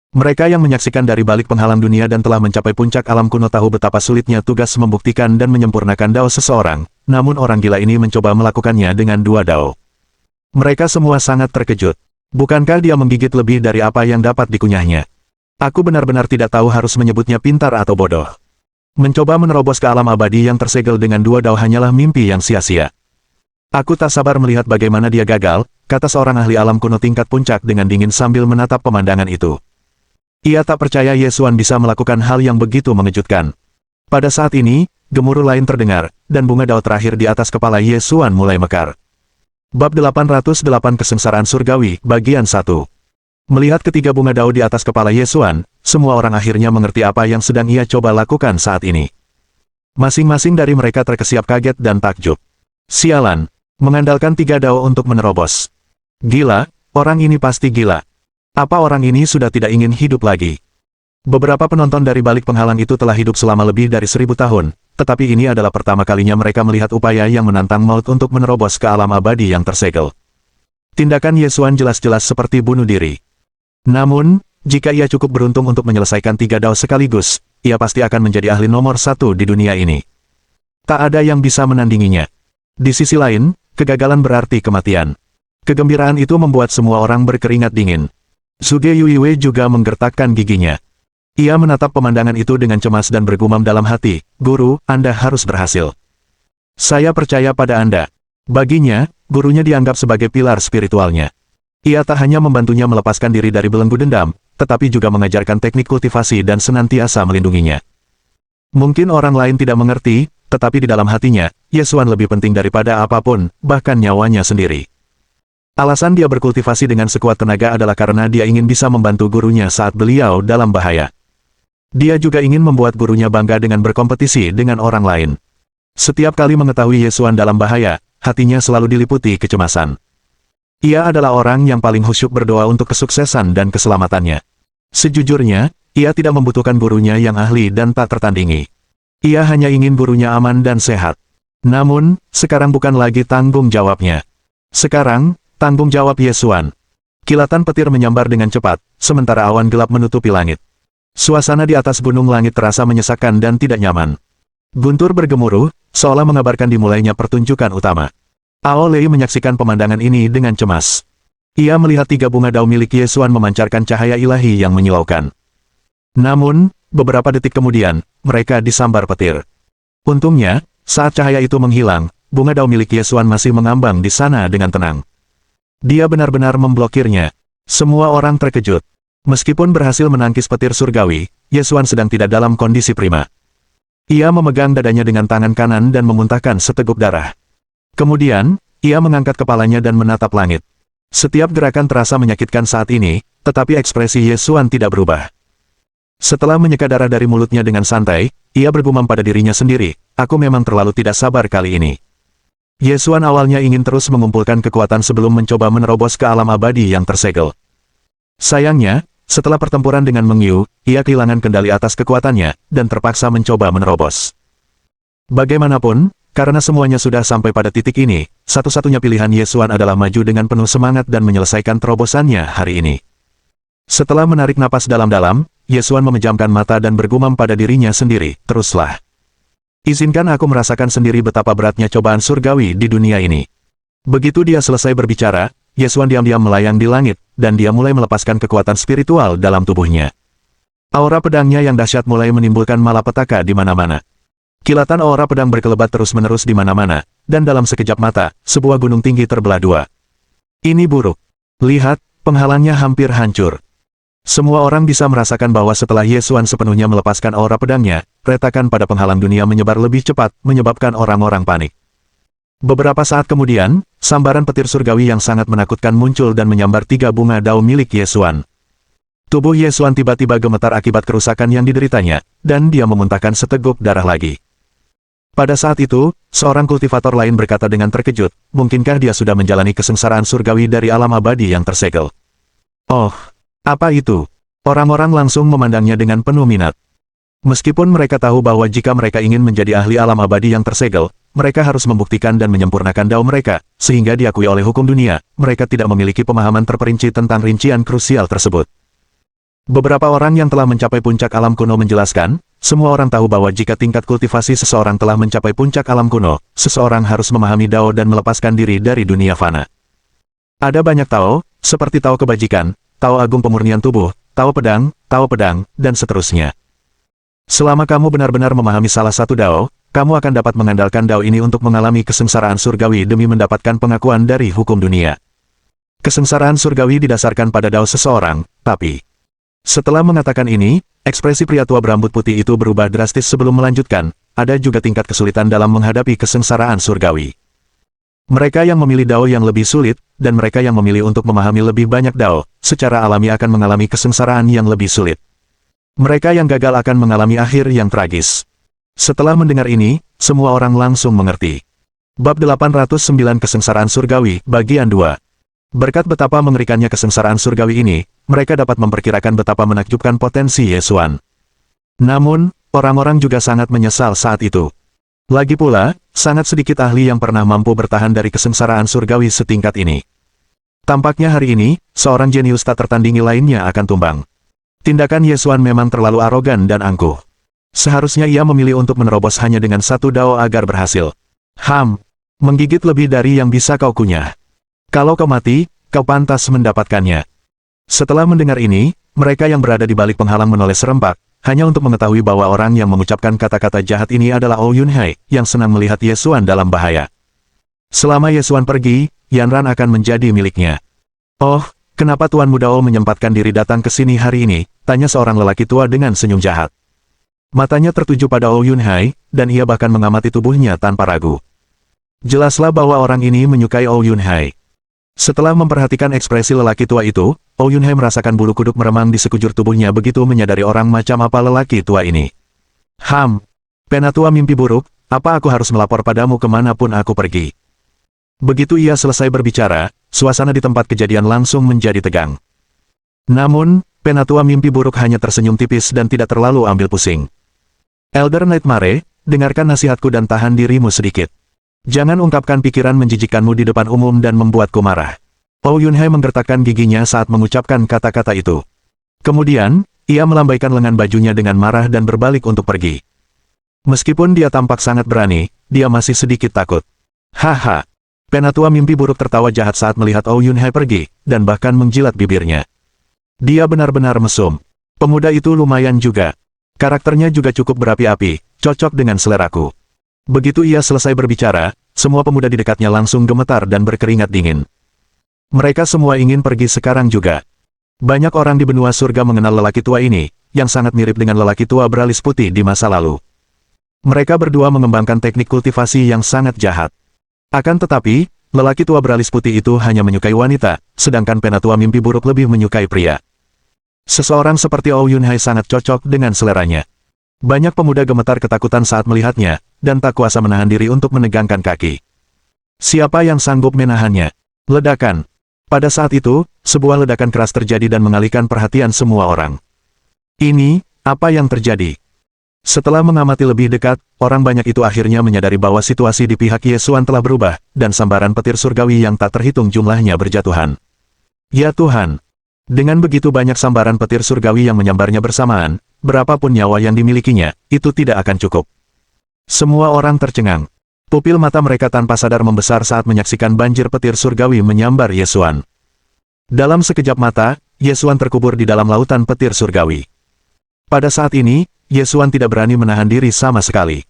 Mereka yang menyaksikan dari balik penghalang dunia dan telah mencapai puncak alam kuno tahu betapa sulitnya tugas membuktikan dan menyempurnakan dao seseorang, namun orang gila ini mencoba melakukannya dengan dua dao. Mereka semua sangat terkejut. Bukankah dia menggigit lebih dari apa yang dapat dikunyahnya? Aku benar-benar tidak tahu harus menyebutnya pintar atau bodoh. Mencoba menerobos ke alam abadi yang tersegel dengan dua dao hanyalah mimpi yang sia-sia. Aku tak sabar melihat bagaimana dia gagal, kata seorang ahli alam kuno tingkat puncak dengan dingin sambil menatap pemandangan itu. Ia tak percaya Yesuan bisa melakukan hal yang begitu mengejutkan. Pada saat ini, gemuruh lain terdengar, dan bunga dao terakhir di atas kepala Yesuan mulai mekar. Bab 808 Kesengsaraan Surgawi, Bagian 1. Melihat ketiga bunga dao di atas kepala Yesuan, semua orang akhirnya mengerti apa yang sedang ia coba lakukan saat ini. Masing-masing dari mereka terkesiap kaget dan takjub. Sialan, mengandalkan tiga dao untuk menerobos. Gila, orang ini pasti gila. Apa orang ini sudah tidak ingin hidup lagi? Beberapa penonton dari balik penghalang itu telah hidup selama lebih dari 1000 tahun, tetapi ini adalah pertama kalinya mereka melihat upaya yang menantang maut untuk menerobos ke alam abadi yang tersegel. Tindakan Yesuan jelas-jelas seperti bunuh diri. Namun, jika ia cukup beruntung untuk menyelesaikan tiga dao sekaligus, ia pasti akan menjadi ahli nomor 1 di dunia ini. Tak ada yang bisa menandinginya. Di sisi lain, kegagalan berarti kematian. Kegembiraan itu membuat semua orang berkeringat dingin. Zhuge Yuiwei juga menggertakkan giginya. Ia menatap pemandangan itu dengan cemas dan bergumam dalam hati, "Guru, Anda harus berhasil. Saya percaya pada Anda." Baginya, gurunya dianggap sebagai pilar spiritualnya. Ia tak hanya membantunya melepaskan diri dari belenggu dendam, tetapi juga mengajarkan teknik kultivasi dan senantiasa melindunginya. Mungkin orang lain tidak mengerti, tetapi di dalam hatinya, Yesuan lebih penting daripada apapun, bahkan nyawanya sendiri. Alasan dia berkultivasi dengan sekuat tenaga adalah karena dia ingin bisa membantu gurunya saat beliau dalam bahaya. Dia juga ingin membuat gurunya bangga dengan berkompetisi dengan orang lain. Setiap kali mengetahui Yesuan dalam bahaya, hatinya selalu diliputi kecemasan. Ia adalah orang yang paling khusyuk berdoa untuk kesuksesan dan keselamatannya. Sejujurnya, ia tidak membutuhkan gurunya yang ahli dan tak tertandingi. Ia hanya ingin gurunya aman dan sehat. Namun, sekarang bukan lagi tanggung jawabnya. Sekarang, tanggung jawab Yesuan. Kilatan petir menyambar dengan cepat, sementara awan gelap menutupi langit. Suasana di atas gunung langit terasa menyesakkan dan tidak nyaman. Guntur bergemuruh, seolah mengabarkan dimulainya pertunjukan utama. Ao Lei menyaksikan pemandangan ini dengan cemas. Ia melihat tiga bunga dao milik Yesuan memancarkan cahaya ilahi yang menyilaukan. Namun, beberapa detik kemudian, mereka disambar petir. Untungnya, saat cahaya itu menghilang, bunga dao milik Yesuan masih mengambang di sana dengan tenang. Dia benar-benar memblokirnya. Semua orang terkejut. Meskipun berhasil menangkis petir surgawi, Yesuan sedang tidak dalam kondisi prima. Ia memegang dadanya dengan tangan kanan dan memuntahkan seteguk darah. Kemudian, ia mengangkat kepalanya dan menatap langit. Setiap gerakan terasa menyakitkan saat ini, tetapi ekspresi Yesuan tidak berubah. Setelah menyeka darah dari mulutnya dengan santai, ia bergumam pada dirinya sendiri, "Aku memang terlalu tidak sabar kali ini." Yesuan awalnya ingin terus mengumpulkan kekuatan sebelum mencoba menerobos ke alam abadi yang tersegel. Sayangnya, Setelah pertempuran dengan Meng Yu, ia kehilangan kendali atas kekuatannya, dan terpaksa mencoba menerobos. Bagaimanapun, karena semuanya sudah sampai pada titik ini, satu-satunya pilihan Ye Xuan adalah maju dengan penuh semangat dan menyelesaikan terobosannya hari ini. Setelah menarik napas dalam-dalam, Ye Xuan memejamkan mata dan bergumam pada dirinya sendiri, teruslah. Izinkan aku merasakan sendiri betapa beratnya cobaan surgawi di dunia ini. Begitu dia selesai berbicara, Ye Xuan diam-diam melayang di langit, dan dia mulai melepaskan kekuatan spiritual dalam tubuhnya. Aura pedangnya yang dahsyat mulai menimbulkan malapetaka di mana-mana. Kilatan aura pedang berkelebat terus-menerus di mana-mana, dan dalam sekejap mata, sebuah gunung tinggi terbelah dua. Ini buruk. Lihat, penghalangnya hampir hancur. Semua orang bisa merasakan bahwa setelah Ye Xuan sepenuhnya melepaskan aura pedangnya, retakan pada penghalang dunia menyebar lebih cepat, menyebabkan orang-orang panik. Beberapa saat kemudian, sambaran petir surgawi yang sangat menakutkan muncul dan menyambar 3 bunga dao milik Ye Xuan. Tubuh Ye Xuan tiba-tiba gemetar akibat kerusakan yang dideritanya, dan dia memuntahkan seteguk darah lagi. Pada saat itu, seorang kultivator lain berkata dengan terkejut, mungkinkah dia sudah menjalani kesengsaraan surgawi dari alam abadi yang tersegel? Oh, apa itu? Orang-orang langsung memandangnya dengan penuh minat. Meskipun mereka tahu bahwa jika mereka ingin menjadi ahli alam abadi yang tersegel, mereka harus membuktikan dan menyempurnakan dao mereka, sehingga diakui oleh hukum dunia, mereka tidak memiliki pemahaman terperinci tentang rincian krusial tersebut. Beberapa orang yang telah mencapai puncak alam kuno menjelaskan, semua orang tahu bahwa jika tingkat kultivasi seseorang telah mencapai puncak alam kuno, seseorang harus memahami dao dan melepaskan diri dari dunia fana. Ada banyak tao, seperti tao kebajikan, tao agung pemurnian tubuh, tao pedang, dan seterusnya. Selama kamu benar-benar memahami salah satu dao, kamu akan dapat mengandalkan dao ini untuk mengalami kesengsaraan surgawi demi mendapatkan pengakuan dari hukum dunia. Kesengsaraan surgawi didasarkan pada dao seseorang, tapi... Setelah mengatakan ini, ekspresi pria tua berambut putih itu berubah drastis sebelum melanjutkan, ada juga tingkat kesulitan dalam menghadapi kesengsaraan surgawi. Mereka yang memilih dao yang lebih sulit, dan mereka yang memilih untuk memahami lebih banyak dao, secara alami akan mengalami kesengsaraan yang lebih sulit. Mereka yang gagal akan mengalami akhir yang tragis. Setelah mendengar ini, semua orang langsung mengerti. Bab 809 Kesengsaraan Surgawi, Bagian 2. Berkat betapa mengerikannya kesengsaraan surgawi ini, mereka dapat memperkirakan betapa menakjubkan potensi Ye Xuan. Namun, orang-orang juga sangat menyesal saat itu. Lagi pula, sangat sedikit ahli yang pernah mampu bertahan dari kesengsaraan surgawi setingkat ini. Tampaknya hari ini, seorang jenius tak tertandingi lainnya akan tumbang. Tindakan Ye Xuan memang terlalu arogan dan angkuh. Seharusnya ia memilih untuk menerobos hanya dengan satu dao agar berhasil. Menggigit lebih dari yang bisa kau kunyah. Kalau kau mati, kau pantas mendapatkannya. Setelah mendengar ini, mereka yang berada di balik penghalang menoleh serempak, hanya untuk mengetahui bahwa orang yang mengucapkan kata-kata jahat ini adalah Oh Yunhai, yang senang melihat Ye Xuan dalam bahaya. Selama Ye Xuan pergi, Yanran akan menjadi miliknya. Oh, kenapa Tuan Muda Oh menyempatkan diri datang ke sini hari ini? Tanya seorang lelaki tua dengan senyum jahat. Matanya tertuju pada Oh Yunhai, dan ia bahkan mengamati tubuhnya tanpa ragu. Jelaslah bahwa orang ini menyukai Oh Yunhai. Setelah memperhatikan ekspresi lelaki tua itu, Oh Yunhai merasakan bulu kuduk meremang di sekujur tubuhnya begitu menyadari orang macam apa lelaki tua ini. Penatua mimpi buruk, apa aku harus melapor padamu kemanapun aku pergi? Begitu ia selesai berbicara, suasana di tempat kejadian langsung menjadi tegang. Namun, penatua mimpi buruk hanya tersenyum tipis dan tidak terlalu ambil pusing. Elder Nightmare, dengarkan nasihatku dan tahan dirimu sedikit. Jangan ungkapkan pikiran menjijikkanmu di depan umum dan membuatku marah. Oh Yunhai menggertakkan giginya saat mengucapkan kata-kata itu. Kemudian, ia melambaikan lengan bajunya dengan marah dan berbalik untuk pergi. Meskipun dia tampak sangat berani, dia masih sedikit takut. Haha. Penatua mimpi buruk tertawa jahat saat melihat Oh Yunhai pergi, dan bahkan menjilat bibirnya. Dia benar-benar mesum. Pemuda itu lumayan juga. Karakternya juga cukup berapi-api, cocok dengan seleraku. Begitu ia selesai berbicara, semua pemuda di dekatnya langsung gemetar dan berkeringat dingin. Mereka semua ingin pergi sekarang juga. Banyak orang di benua surga mengenal lelaki tua ini, yang sangat mirip dengan lelaki tua beralis putih di masa lalu. Mereka berdua mengembangkan teknik kultivasi yang sangat jahat. Akan tetapi, lelaki tua beralis putih itu hanya menyukai wanita, sedangkan penatua mimpi buruk lebih menyukai pria. Seseorang seperti Oh Yunhai sangat cocok dengan seleranya. Banyak pemuda gemetar ketakutan saat melihatnya, dan tak kuasa menahan diri untuk menegangkan kaki. Siapa yang sanggup menahannya? Ledakan. Pada saat itu, sebuah ledakan keras terjadi dan mengalihkan perhatian semua orang. Ini, apa yang terjadi? Setelah mengamati lebih dekat, orang banyak itu akhirnya menyadari bahwa situasi di pihak Yesuan telah berubah, dan sambaran petir surgawi yang tak terhitung jumlahnya berjatuhan. Ya Tuhan! Dengan begitu banyak sambaran petir surgawi yang menyambarnya bersamaan, berapapun nyawa yang dimilikinya, itu tidak akan cukup. Semua orang tercengang. Pupil mata mereka tanpa sadar membesar saat menyaksikan banjir petir surgawi menyambar Yesuan. Dalam sekejap mata, Yesuan terkubur di dalam lautan petir surgawi. Pada saat ini, Yesuan tidak berani menahan diri sama sekali.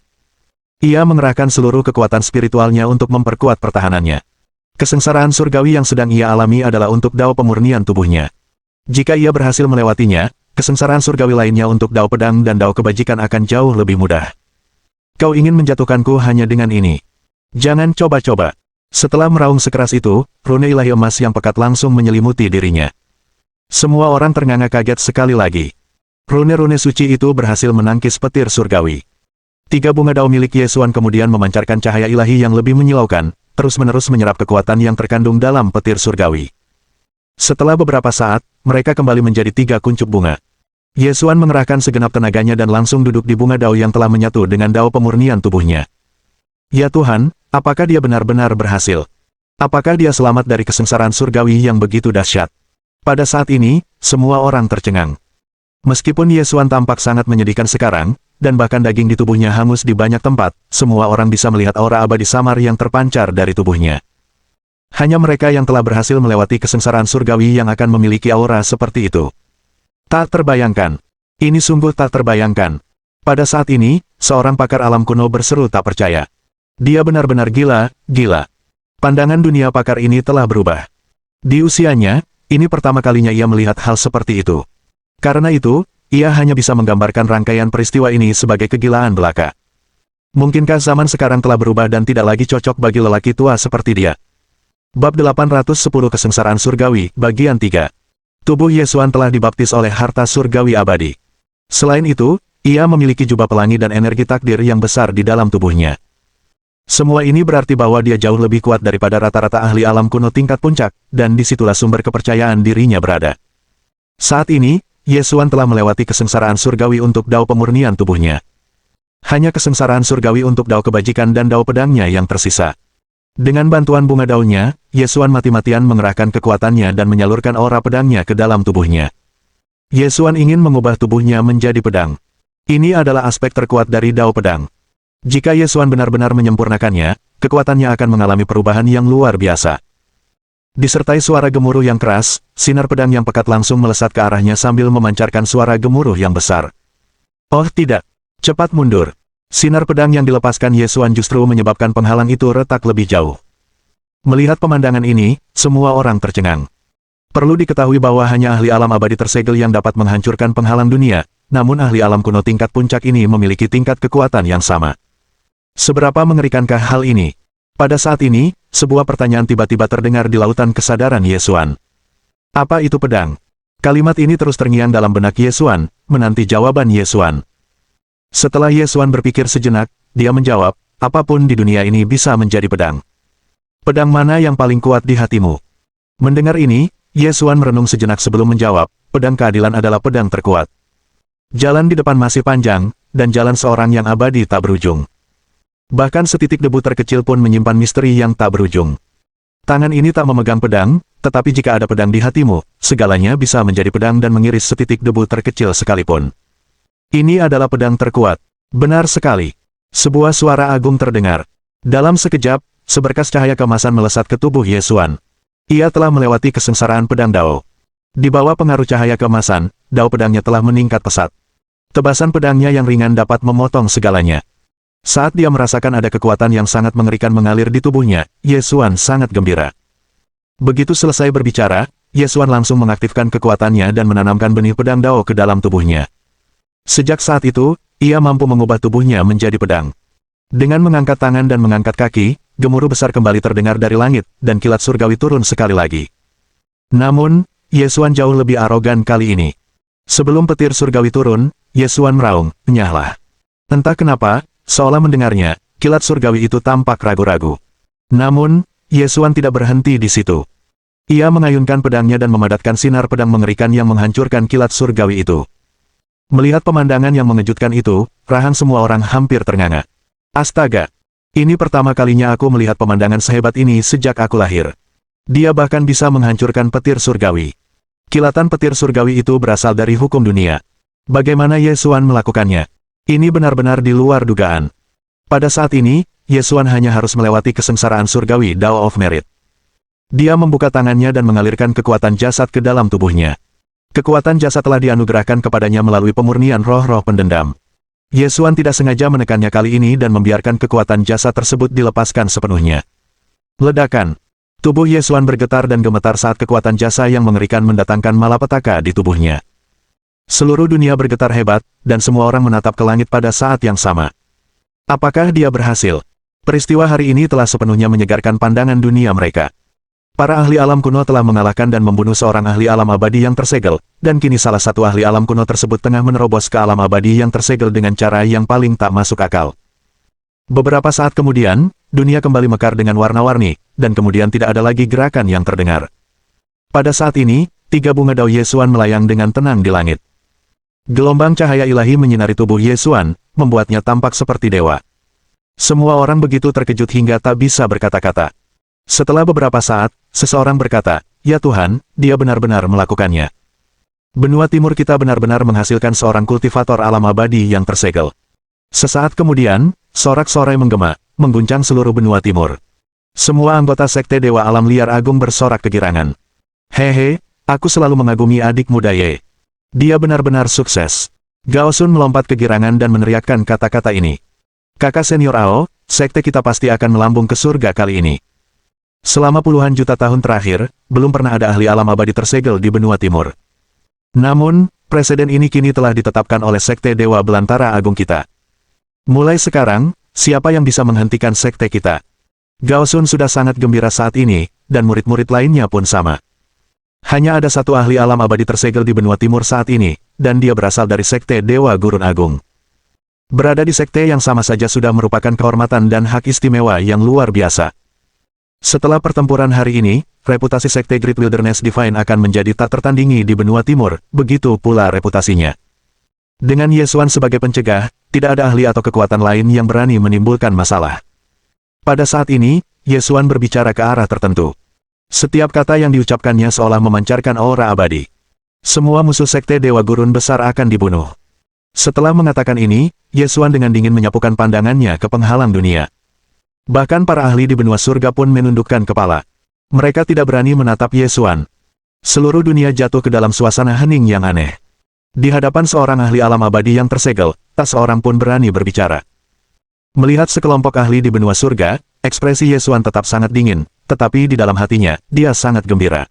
Ia mengerahkan seluruh kekuatan spiritualnya untuk memperkuat pertahanannya. Kesengsaraan surgawi yang sedang ia alami adalah untuk dao pemurnian tubuhnya. Jika ia berhasil melewatinya, kesengsaraan surgawi lainnya untuk dao pedang dan dao kebajikan akan jauh lebih mudah. Kau ingin menjatuhkanku hanya dengan ini. Jangan coba-coba. Setelah meraung sekeras itu, rune ilahi emas yang pekat langsung menyelimuti dirinya. Semua orang ternganga kaget sekali lagi. Rune-rune suci itu berhasil menangkis petir surgawi. 3 bunga dao milik Yesuan kemudian memancarkan cahaya ilahi yang lebih menyilaukan, terus-menerus menyerap kekuatan yang terkandung dalam petir surgawi. Setelah beberapa saat, mereka kembali menjadi 3 kuncup bunga. Yesuan mengerahkan segenap tenaganya dan langsung duduk di bunga dao yang telah menyatu dengan dao pemurnian tubuhnya. Ya Tuhan, apakah dia benar-benar berhasil? Apakah dia selamat dari kesengsaraan surgawi yang begitu dahsyat? Pada saat ini, semua orang tercengang. Meskipun Yesuan tampak sangat menyedihkan sekarang, dan bahkan daging di tubuhnya hangus di banyak tempat, semua orang bisa melihat aura abadi samar yang terpancar dari tubuhnya. Hanya mereka yang telah berhasil melewati kesengsaraan surgawi yang akan memiliki aura seperti itu. Tak terbayangkan. Ini sungguh tak terbayangkan. Pada saat ini, seorang pakar alam kuno berseru tak percaya. Dia benar-benar gila. Pandangan dunia pakar ini telah berubah. Di usianya, ini pertama kalinya ia melihat hal seperti itu. Karena itu, ia hanya bisa menggambarkan rangkaian peristiwa ini sebagai kegilaan belaka. Mungkinkah zaman sekarang telah berubah dan tidak lagi cocok bagi lelaki tua seperti dia? Bab 810 Kesengsaraan Surgawi, Bagian 3. Tubuh Yesuan telah dibaptis oleh harta surgawi abadi. Selain itu, ia memiliki jubah pelangi dan energi takdir yang besar di dalam tubuhnya. Semua ini berarti bahwa dia jauh lebih kuat daripada rata-rata ahli alam kuno tingkat puncak, dan disitulah sumber kepercayaan dirinya berada. Saat ini, Yesuan telah melewati kesengsaraan surgawi untuk dao pemurnian tubuhnya. Hanya kesengsaraan surgawi untuk dao kebajikan dan dao pedangnya yang tersisa. Dengan bantuan bunga daunnya, Yesuan mati-matian mengerahkan kekuatannya dan menyalurkan aura pedangnya ke dalam tubuhnya. Yesuan ingin mengubah tubuhnya menjadi pedang. Ini adalah aspek terkuat dari dao pedang. Jika Yesuan benar-benar menyempurnakannya, kekuatannya akan mengalami perubahan yang luar biasa. Disertai suara gemuruh yang keras, sinar pedang yang pekat langsung melesat ke arahnya sambil memancarkan suara gemuruh yang besar. Oh tidak! Cepat mundur! Sinar pedang yang dilepaskan Yesuan justru menyebabkan penghalang itu retak lebih jauh. Melihat pemandangan ini, semua orang tercengang. Perlu diketahui bahwa hanya ahli alam abadi tersegel yang dapat menghancurkan penghalang dunia, namun ahli alam kuno tingkat puncak ini memiliki tingkat kekuatan yang sama. Seberapa mengerikankah hal ini? Pada saat ini, sebuah pertanyaan tiba-tiba terdengar di lautan kesadaran Yesuan. Apa itu pedang? Kalimat ini terus terngiang dalam benak Yesuan, menanti jawaban Yesuan. Setelah Yesuan berpikir sejenak, dia menjawab, apapun di dunia ini bisa menjadi pedang. Pedang mana yang paling kuat di hatimu? Mendengar ini, Yesuan merenung sejenak sebelum menjawab, pedang keadilan adalah pedang terkuat. Jalan di depan masih panjang, dan jalan seorang yang abadi tak berujung. Bahkan setitik debu terkecil pun menyimpan misteri yang tak berujung. Tangan ini tak memegang pedang, tetapi jika ada pedang di hatimu, segalanya bisa menjadi pedang dan mengiris setitik debu terkecil sekalipun. Ini adalah pedang terkuat. Benar sekali. Sebuah suara agung terdengar. Dalam sekejap, seberkas cahaya keemasan melesat ke tubuh Yesuan. Ia telah melewati kesengsaraan pedang dao. Di bawah pengaruh cahaya keemasan, dao pedangnya telah meningkat pesat. Tebasan pedangnya yang ringan dapat memotong segalanya. Saat dia merasakan ada kekuatan yang sangat mengerikan mengalir di tubuhnya, Yesuan sangat gembira. Begitu selesai berbicara, Yesuan langsung mengaktifkan kekuatannya dan menanamkan benih pedang dao ke dalam tubuhnya. Sejak saat itu, ia mampu mengubah tubuhnya menjadi pedang. Dengan mengangkat tangan dan mengangkat kaki, gemuruh besar kembali terdengar dari langit, dan kilat surgawi turun sekali lagi. Namun, Yesuan jauh lebih arogan kali ini. Sebelum petir surgawi turun, Yesuan meraung, "Nyahlah." Entah kenapa, seolah mendengarnya, kilat surgawi itu tampak ragu-ragu. Namun, Yesuan tidak berhenti di situ. Ia mengayunkan pedangnya dan memadatkan sinar pedang mengerikan yang menghancurkan kilat surgawi itu. Melihat pemandangan yang mengejutkan itu, rahang semua orang hampir ternganga. Astaga! Ini pertama kalinya aku melihat pemandangan sehebat ini sejak aku lahir. Dia bahkan bisa menghancurkan petir surgawi. Kilatan petir surgawi itu berasal dari hukum dunia. Bagaimana Ye Xuan melakukannya? Ini benar-benar di luar dugaan. Pada saat ini, Ye Xuan hanya harus melewati kesengsaraan surgawi Dao of Merit. Dia membuka tangannya dan mengalirkan kekuatan jasad ke dalam tubuhnya. Kekuatan jasad telah dianugerahkan kepadanya melalui pemurnian roh-roh pendendam. Ye Xuan tidak sengaja menekannya kali ini dan membiarkan kekuatan jasad tersebut dilepaskan sepenuhnya. Ledakan. Tubuh Ye Xuan bergetar dan gemetar saat kekuatan jasa yang mengerikan mendatangkan malapetaka di tubuhnya. Seluruh dunia bergetar hebat, dan semua orang menatap ke langit pada saat yang sama. Apakah dia berhasil? Peristiwa hari ini telah sepenuhnya menyegarkan pandangan dunia mereka. Para ahli alam kuno telah mengalahkan dan membunuh seorang ahli alam abadi yang tersegel, dan kini salah satu ahli alam kuno tersebut tengah menerobos ke alam abadi yang tersegel dengan cara yang paling tak masuk akal. Beberapa saat kemudian, dunia kembali mekar dengan warna-warni, dan kemudian tidak ada lagi gerakan yang terdengar. Pada saat ini, 3 bunga Dao Ye Xuan melayang dengan tenang di langit. Gelombang cahaya ilahi menyinari tubuh Ye Xuan, membuatnya tampak seperti dewa. Semua orang begitu terkejut hingga tak bisa berkata-kata. Setelah beberapa saat, seseorang berkata, "Ya Tuhan, dia benar-benar melakukannya. Benua timur kita benar-benar menghasilkan seorang kultivator alam abadi yang tersegel." Sesaat kemudian, sorak-sorai menggema, mengguncang seluruh benua timur. Semua anggota sekte Dewa Alam Liar Agung bersorak kegirangan. "Hehe, aku selalu mengagumi adik muda Ye. Dia benar-benar sukses." Gao Sun melompat kegirangan dan meneriakkan kata-kata ini. "Kakak senior Ao, sekte kita pasti akan melambung ke surga kali ini." Selama puluhan juta tahun terakhir, belum pernah ada ahli alam abadi tersegel di benua timur. Namun, presiden ini kini telah ditetapkan oleh sekte Dewa Belantara Agung kita. Mulai sekarang, siapa yang bisa menghentikan sekte kita? Gao Sun sudah sangat gembira saat ini, dan murid-murid lainnya pun sama. Hanya ada satu ahli alam abadi tersegel di benua timur saat ini, dan dia berasal dari sekte Dewa Gurun Agung. Berada di sekte yang sama saja sudah merupakan kehormatan dan hak istimewa yang luar biasa. Setelah pertempuran hari ini, reputasi sekte Great Wilderness Divine akan menjadi tak tertandingi di benua timur, begitu pula reputasinya. Dengan Ye Xuan sebagai pencegah, tidak ada ahli atau kekuatan lain yang berani menimbulkan masalah. Pada saat ini, Ye Xuan berbicara ke arah tertentu. Setiap kata yang diucapkannya seolah memancarkan aura abadi. Semua musuh sekte Dewa Gurun besar akan dibunuh. Setelah mengatakan ini, Ye Xuan dengan dingin menyapukan pandangannya ke penghalang dunia. Bahkan para ahli di benua surga pun menundukkan kepala. Mereka tidak berani menatap Ye Xuan. Seluruh dunia jatuh ke dalam suasana hening yang aneh. Di hadapan seorang ahli alam abadi yang tersegel, tak seorang pun berani berbicara. Melihat sekelompok ahli di benua surga, ekspresi Ye Xuan tetap sangat dingin, tetapi di dalam hatinya, dia sangat gembira.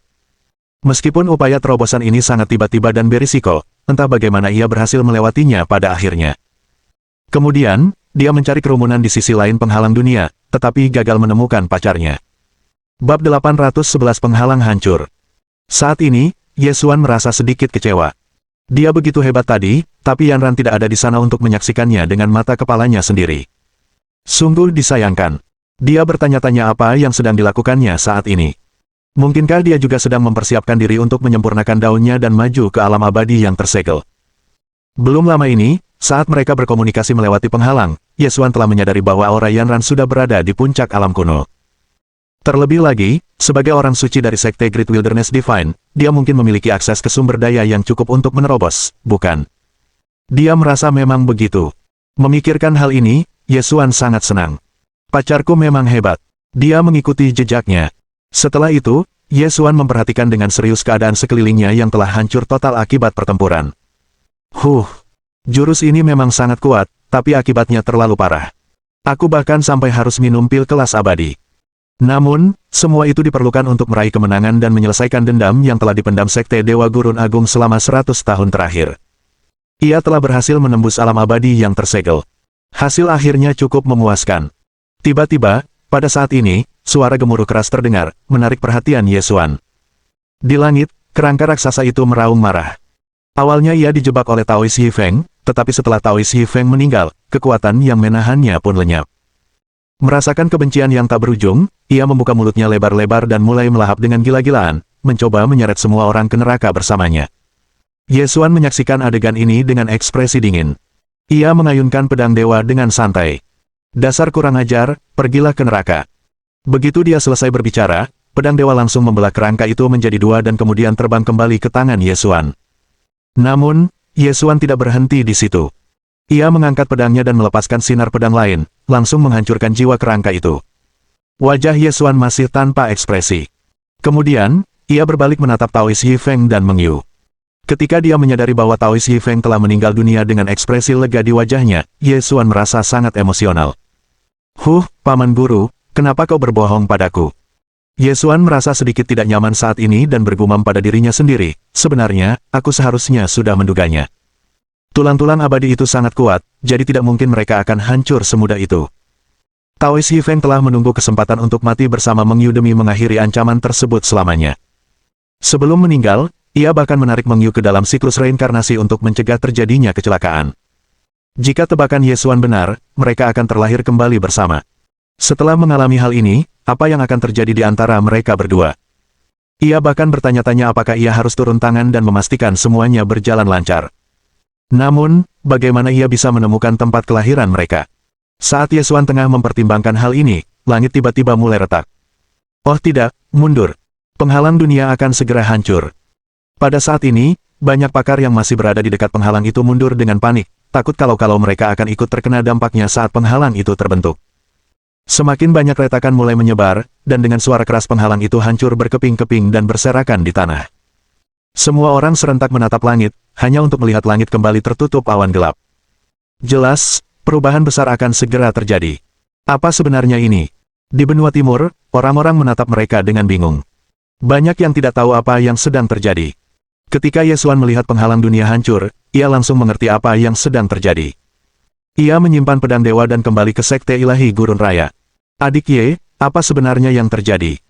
Meskipun upaya terobosan ini sangat tiba-tiba dan berisiko, entah bagaimana ia berhasil melewatinya pada akhirnya. Kemudian, dia mencari kerumunan di sisi lain penghalang dunia, tetapi gagal menemukan pacarnya. Bab 811 Penghalang Hancur. Saat ini, Ye Xuan merasa sedikit kecewa. Dia begitu hebat tadi, tapi Yan Ran tidak ada di sana untuk menyaksikannya dengan mata kepalanya sendiri. Sungguh disayangkan. Dia bertanya-tanya apa yang sedang dilakukannya saat ini. Mungkinkah dia juga sedang mempersiapkan diri untuk menyempurnakan daunnya dan maju ke alam abadi yang tersegel. Belum lama ini, saat mereka berkomunikasi melewati penghalang, Ye Xuan telah menyadari bahwa aura Yan Ran sudah berada di puncak alam kuno. Terlebih lagi, sebagai orang suci dari sekte Great Wilderness Divine, dia mungkin memiliki akses ke sumber daya yang cukup untuk menerobos, bukan? Dia merasa memang begitu. Memikirkan hal ini, Ye Xuan sangat senang. Pacarku memang hebat. Dia mengikuti jejaknya. Setelah itu, Ye Xuan memperhatikan dengan serius keadaan sekelilingnya yang telah hancur total akibat pertempuran. Jurus ini memang sangat kuat, tapi akibatnya terlalu parah. Aku bahkan sampai harus minum pil kelas abadi. Namun, semua itu diperlukan untuk meraih kemenangan dan menyelesaikan dendam yang telah dipendam sekte Dewa Gurun Agung selama 100 tahun terakhir. Ia telah berhasil menembus alam abadi yang tersegel. Hasil akhirnya cukup memuaskan. Tiba-tiba, pada saat ini, suara gemuruh keras terdengar, menarik perhatian Ye Xuan. Di langit, kerangka raksasa itu meraung marah. Awalnya ia dijebak oleh Taois Yi Feng, tetapi setelah Taois Yi Feng meninggal, kekuatan yang menahannya pun lenyap. Merasakan kebencian yang tak berujung, ia membuka mulutnya lebar-lebar dan mulai melahap dengan gila-gilaan, mencoba menyeret semua orang ke neraka bersamanya. Yesuan menyaksikan adegan ini dengan ekspresi dingin. Ia mengayunkan pedang dewa dengan santai. Dasar kurang ajar, pergilah ke neraka. Begitu dia selesai berbicara, pedang dewa langsung membelah kerangka itu menjadi dua dan kemudian terbang kembali ke tangan Yesuan. Namun, Yesuan tidak berhenti di situ. Ia mengangkat pedangnya dan melepaskan sinar pedang lain, langsung menghancurkan jiwa kerangka itu. Wajah Yesuan masih tanpa ekspresi. Kemudian, ia berbalik menatap Taois Yifeng dan Meng Yu. Ketika dia menyadari bahwa Taois Yifeng telah meninggal dunia dengan ekspresi lega di wajahnya, Yesuan merasa sangat emosional. Paman guru, kenapa kau berbohong padaku? Yesuan merasa sedikit tidak nyaman saat ini dan bergumam pada dirinya sendiri, sebenarnya, aku seharusnya sudah menduganya. Tulang-tulang abadi itu sangat kuat, jadi tidak mungkin mereka akan hancur semudah itu. Taois Yifeng telah menunggu kesempatan untuk mati bersama Meng Yu demi mengakhiri ancaman tersebut selamanya. Sebelum meninggal, ia bahkan menarik Meng Yu ke dalam siklus reinkarnasi untuk mencegah terjadinya kecelakaan. Jika tebakan Yesuan benar, mereka akan terlahir kembali bersama. Setelah mengalami hal ini, apa yang akan terjadi di antara mereka berdua? Ia bahkan bertanya-tanya apakah ia harus turun tangan dan memastikan semuanya berjalan lancar. Namun, bagaimana ia bisa menemukan tempat kelahiran mereka? Saat Yesuan tengah mempertimbangkan hal ini, langit tiba-tiba mulai retak. Oh tidak, mundur. Penghalang dunia akan segera hancur. Pada saat ini, banyak pakar yang masih berada di dekat penghalang itu mundur dengan panik, takut kalau mereka akan ikut terkena dampaknya saat penghalang itu terbentuk. Semakin banyak retakan mulai menyebar, dan dengan suara keras penghalang itu hancur berkeping-keping dan berserakan di tanah. Semua orang serentak menatap langit, hanya untuk melihat langit kembali tertutup awan gelap. Jelas, perubahan besar akan segera terjadi. Apa sebenarnya ini? Di benua timur, orang-orang menatap mereka dengan bingung. Banyak yang tidak tahu apa yang sedang terjadi. Ketika Yesuan melihat penghalang dunia hancur, ia langsung mengerti apa yang sedang terjadi. Ia menyimpan pedang dewa dan kembali ke Sekte Ilahi Gurun Raya. Adik Ye, apa sebenarnya yang terjadi?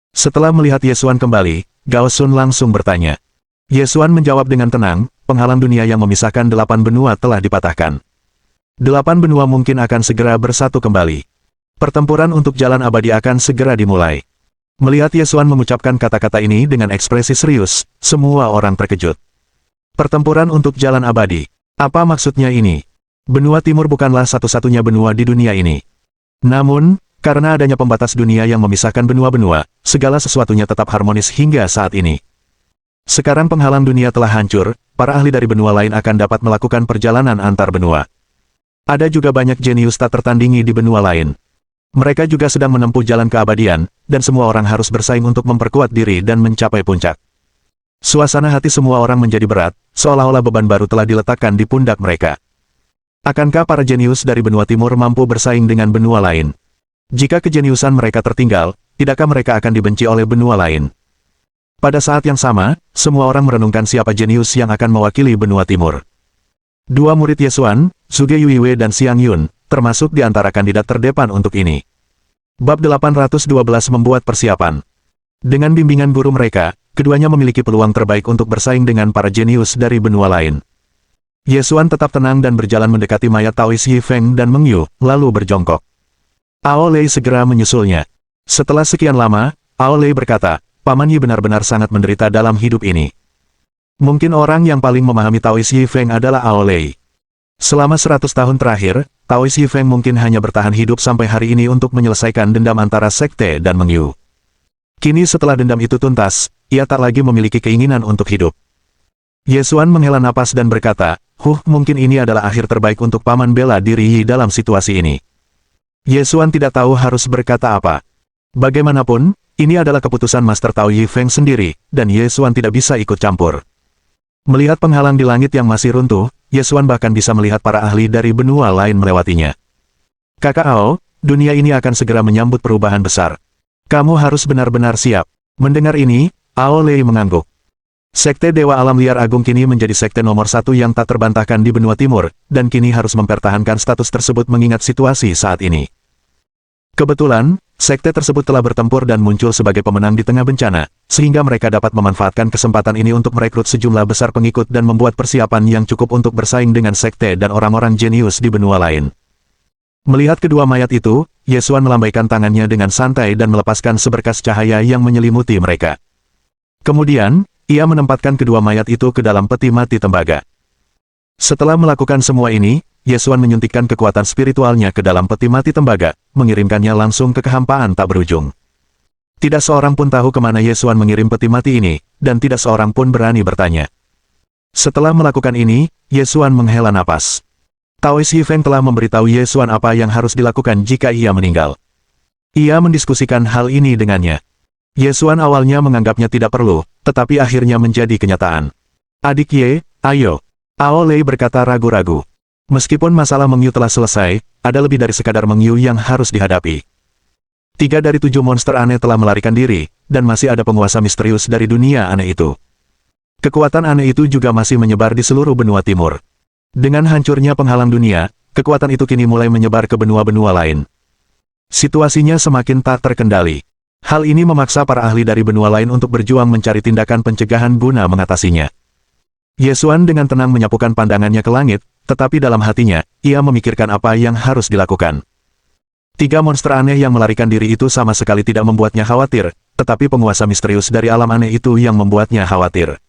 Setelah melihat Yesuan kembali, Gao Sun langsung bertanya. Yesuan menjawab dengan tenang, penghalang dunia yang memisahkan 8 benua telah dipatahkan. 8 benua mungkin akan segera bersatu kembali. Pertempuran untuk jalan abadi akan segera dimulai. Melihat Yesuan mengucapkan kata-kata ini dengan ekspresi serius, semua orang terkejut. Pertempuran untuk jalan abadi. Apa maksudnya ini? Benua timur bukanlah satu-satunya benua di dunia ini. Namun, karena adanya pembatas dunia yang memisahkan benua-benua, segala sesuatunya tetap harmonis hingga saat ini. Sekarang penghalang dunia telah hancur, para ahli dari benua lain akan dapat melakukan perjalanan antar benua. Ada juga banyak jenius tak tertandingi di benua lain. Mereka juga sedang menempuh jalan keabadian, dan semua orang harus bersaing untuk memperkuat diri dan mencapai puncak. Suasana hati semua orang menjadi berat, seolah-olah beban baru telah diletakkan di pundak mereka. Akankah para jenius dari benua timur mampu bersaing dengan benua lain? Jika kejeniusan mereka tertinggal, tidakkah mereka akan dibenci oleh benua lain? Pada saat yang sama, semua orang merenungkan siapa jenius yang akan mewakili benua timur. Dua murid Yesuan, Zhuge Yuiwei dan Xiang Yun, termasuk di antara kandidat terdepan untuk ini. Bab 812 membuat persiapan. Dengan bimbingan guru mereka, keduanya memiliki peluang terbaik untuk bersaing dengan para jenius dari benua lain. Yesuan tetap tenang dan berjalan mendekati mayat Taois Yifeng dan Meng Yu, lalu berjongkok. Ao Lei segera menyusulnya. Setelah sekian lama, Ao Lei berkata, Paman Yi benar-benar sangat menderita dalam hidup ini. Mungkin orang yang paling memahami Taois Yifeng adalah Ao Lei. Selama 100 tahun terakhir, Taois Yifeng mungkin hanya bertahan hidup sampai hari ini untuk menyelesaikan dendam antara Sekte dan Meng Yu. Kini setelah dendam itu tuntas, ia tak lagi memiliki keinginan untuk hidup. Yesuan menghela napas dan berkata, mungkin ini adalah akhir terbaik untuk Paman bela diri Yi dalam situasi ini. Yesuan tidak tahu harus berkata apa. Bagaimanapun, ini adalah keputusan Master Tao Yifeng sendiri, dan Yesuan tidak bisa ikut campur. Melihat penghalang di langit yang masih runtuh, Yesuan bahkan bisa melihat para ahli dari benua lain melewatinya. Kakak Ao, dunia ini akan segera menyambut perubahan besar. Kamu harus benar-benar siap. Mendengar ini, Ao Lei mengangguk. Sekte Dewa Alam Liar Agung kini menjadi sekte nomor 1 yang tak terbantahkan di benua timur, dan kini harus mempertahankan status tersebut mengingat situasi saat ini. Kebetulan, sekte tersebut telah bertempur dan muncul sebagai pemenang di tengah bencana, sehingga mereka dapat memanfaatkan kesempatan ini untuk merekrut sejumlah besar pengikut dan membuat persiapan yang cukup untuk bersaing dengan sekte dan orang-orang jenius di benua lain. Melihat kedua mayat itu, Yesuan melambaikan tangannya dengan santai dan melepaskan seberkas cahaya yang menyelimuti mereka. Kemudian, ia menempatkan kedua mayat itu ke dalam peti mati tembaga. Setelah melakukan semua ini, Yesuan menyuntikkan kekuatan spiritualnya ke dalam peti mati tembaga, mengirimkannya langsung ke kehampaan tak berujung. Tidak seorang pun tahu kemana Yesuan mengirim peti mati ini, dan tidak seorang pun berani bertanya. Setelah melakukan ini, Yesuan menghela napas. Taoist Yifeng telah memberitahu Yesuan apa yang harus dilakukan jika ia meninggal. Ia mendiskusikan hal ini dengannya. Yesuan awalnya menganggapnya tidak perlu, tetapi akhirnya menjadi kenyataan. Adik Ye, ayo. Ao Lei berkata ragu-ragu. Meskipun masalah Meng Yu telah selesai, ada lebih dari sekadar Meng Yu yang harus dihadapi. 3 dari 7 monster aneh telah melarikan diri, dan masih ada penguasa misterius dari dunia aneh itu. Kekuatan aneh itu juga masih menyebar di seluruh benua timur. Dengan hancurnya penghalang dunia, kekuatan itu kini mulai menyebar ke benua-benua lain. Situasinya semakin tak terkendali. Hal ini memaksa para ahli dari benua lain untuk berjuang mencari tindakan pencegahan guna mengatasinya. Yesuan dengan tenang menyapukan pandangannya ke langit, tetapi dalam hatinya, ia memikirkan apa yang harus dilakukan. 3 monster aneh yang melarikan diri itu sama sekali tidak membuatnya khawatir, tetapi penguasa misterius dari alam aneh itu yang membuatnya khawatir.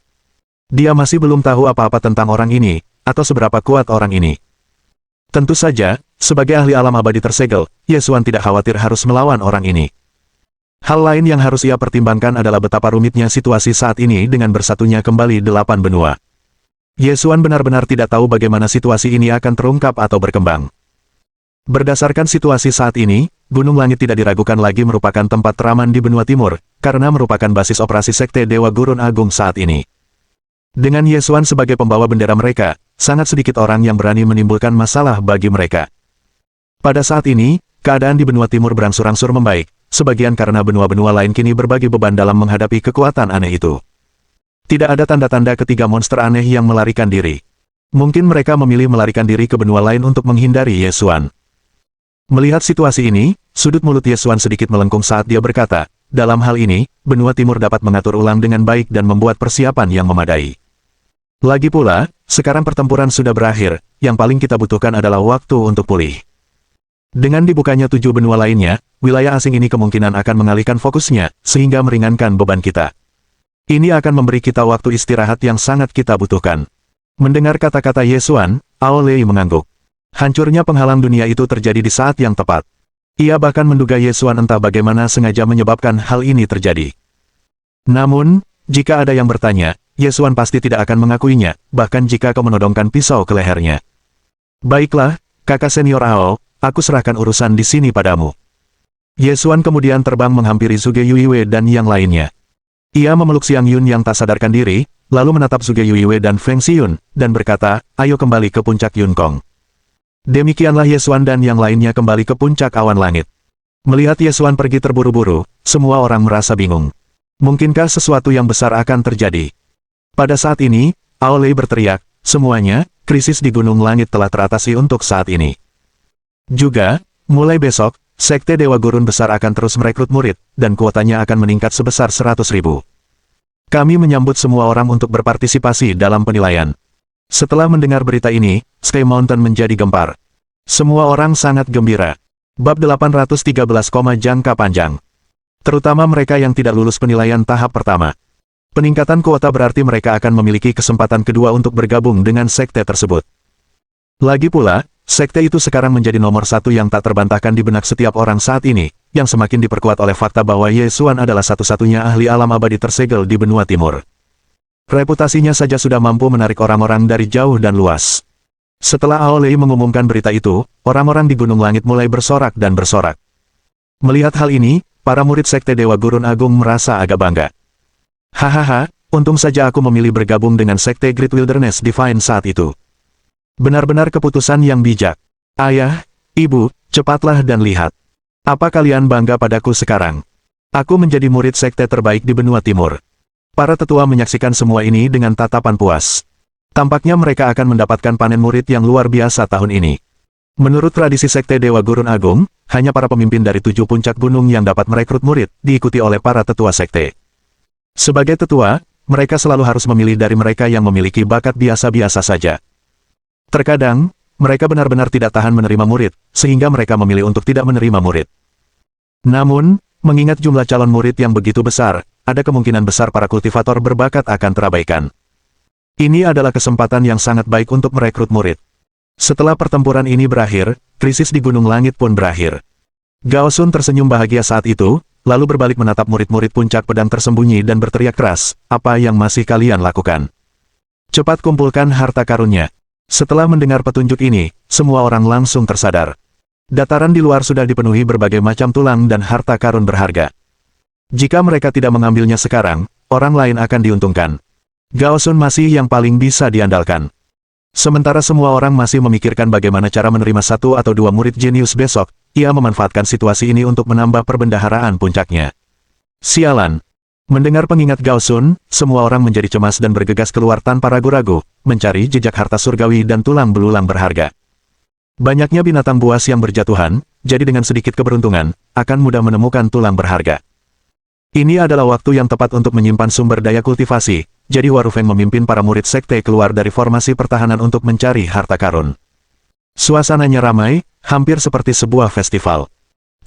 Dia masih belum tahu apa-apa tentang orang ini, atau seberapa kuat orang ini. Tentu saja, sebagai ahli alam abadi tersegel, Yesuan tidak khawatir harus melawan orang ini. Hal lain yang harus ia pertimbangkan adalah betapa rumitnya situasi saat ini dengan bersatunya kembali 8 benua. Yesuan benar-benar tidak tahu bagaimana situasi ini akan terungkap atau berkembang. Berdasarkan situasi saat ini, Gunung Langit tidak diragukan lagi merupakan tempat teraman di benua timur, karena merupakan basis operasi Sekte Dewa Gurun Agung saat ini. Dengan Yesuan sebagai pembawa bendera mereka, sangat sedikit orang yang berani menimbulkan masalah bagi mereka. Pada saat ini, keadaan di benua timur berangsur-angsur membaik, sebagian karena benua-benua lain kini berbagi beban dalam menghadapi kekuatan aneh itu. Tidak ada tanda-tanda ketiga monster aneh yang melarikan diri. Mungkin mereka memilih melarikan diri ke benua lain untuk menghindari Yesuan. Melihat situasi ini, sudut mulut Yesuan sedikit melengkung saat dia berkata, dalam hal ini, benua timur dapat mengatur ulang dengan baik dan membuat persiapan yang memadai. Lagi pula, sekarang pertempuran sudah berakhir, yang paling kita butuhkan adalah waktu untuk pulih. Dengan dibukanya 7 benua lainnya, wilayah asing ini kemungkinan akan mengalihkan fokusnya, sehingga meringankan beban kita. Ini akan memberi kita waktu istirahat yang sangat kita butuhkan. Mendengar kata-kata Yesuan, Ao Lei mengangguk. Hancurnya penghalang dunia itu terjadi di saat yang tepat. Ia bahkan menduga Yesuan entah bagaimana sengaja menyebabkan hal ini terjadi. Namun, jika ada yang bertanya, Yesuan pasti tidak akan mengakuinya, bahkan jika kau menodongkan pisau ke lehernya. Baiklah, kakak senior Ao, aku serahkan urusan di sini padamu. Yesuan kemudian terbang menghampiri Zhuge Yuiwei dan yang lainnya. Ia memeluk Xiang Yun yang tak sadarkan diri, lalu menatap Zhuge Yuiwei dan Feng Xiyun, dan berkata, ayo kembali ke puncak Yunkong. Demikianlah Yesuan dan yang lainnya kembali ke puncak awan langit. Melihat Yesuan pergi terburu-buru, semua orang merasa bingung. Mungkinkah sesuatu yang besar akan terjadi? Pada saat ini, Ao Lei berteriak, semuanya, krisis di Gunung Langit telah teratasi untuk saat ini. Juga, mulai besok, Sekte Dewa Gurun Besar akan terus merekrut murid, dan kuotanya akan meningkat sebesar 100.000. Kami menyambut semua orang untuk berpartisipasi dalam penilaian. Setelah mendengar berita ini, Sky Mountain menjadi gempar. Semua orang sangat gembira. Bab 813, jangka panjang. Terutama mereka yang tidak lulus penilaian tahap pertama. Peningkatan kuota berarti mereka akan memiliki kesempatan kedua untuk bergabung dengan sekte tersebut. Lagi pula, sekte itu sekarang menjadi nomor 1 yang tak terbantahkan di benak setiap orang saat ini, yang semakin diperkuat oleh fakta bahwa Yesuan adalah satu-satunya ahli alam abadi tersegel di benua timur. Reputasinya saja sudah mampu menarik orang-orang dari jauh dan luas. Setelah Ao Lei mengumumkan berita itu, orang-orang di Gunung Langit mulai bersorak dan bersorak. Melihat hal ini, para murid Sekte Dewa Gurun Agung merasa agak bangga. Hahaha, untung saja aku memilih bergabung dengan Sekte Great Wilderness Divine saat itu. Benar-benar keputusan yang bijak. Ayah, ibu, cepatlah dan lihat. Apa kalian bangga padaku sekarang? Aku menjadi murid sekte terbaik di benua timur. Para tetua menyaksikan semua ini dengan tatapan puas. Tampaknya mereka akan mendapatkan panen murid yang luar biasa tahun ini. Menurut tradisi Sekte Dewa Gurun Agung, hanya para pemimpin dari 7 puncak gunung yang dapat merekrut murid, diikuti oleh para tetua sekte. Sebagai tetua, mereka selalu harus memilih dari mereka yang memiliki bakat biasa-biasa saja. Terkadang, mereka benar-benar tidak tahan menerima murid, sehingga mereka memilih untuk tidak menerima murid. Namun, mengingat jumlah calon murid yang begitu besar, ada kemungkinan besar para kultivator berbakat akan terabaikan. Ini adalah kesempatan yang sangat baik untuk merekrut murid. Setelah pertempuran ini berakhir, krisis di Gunung Langit pun berakhir. Gao Sun tersenyum bahagia saat itu, lalu berbalik menatap murid-murid puncak pedang tersembunyi dan berteriak keras, "Apa yang masih kalian lakukan? Cepat kumpulkan harta karunnya." Setelah mendengar petunjuk ini, semua orang langsung tersadar. Dataran di luar sudah dipenuhi berbagai macam tulang dan harta karun berharga. Jika mereka tidak mengambilnya sekarang, orang lain akan diuntungkan. Gao Sun masih yang paling bisa diandalkan. Sementara semua orang masih memikirkan bagaimana cara menerima satu atau dua murid jenius besok, ia memanfaatkan situasi ini untuk menambah perbendaharaan puncaknya. Sialan! Mendengar pengingat Gao Sun, semua orang menjadi cemas dan bergegas keluar tanpa ragu-ragu, mencari jejak harta surgawi dan tulang belulang berharga. Banyaknya binatang buas yang berjatuhan, jadi dengan sedikit keberuntungan, akan mudah menemukan tulang berharga. Ini adalah waktu yang tepat untuk menyimpan sumber daya kultivasi, jadi Warufeng memimpin para murid sekte keluar dari formasi pertahanan untuk mencari harta karun. Suasananya ramai, hampir seperti sebuah festival.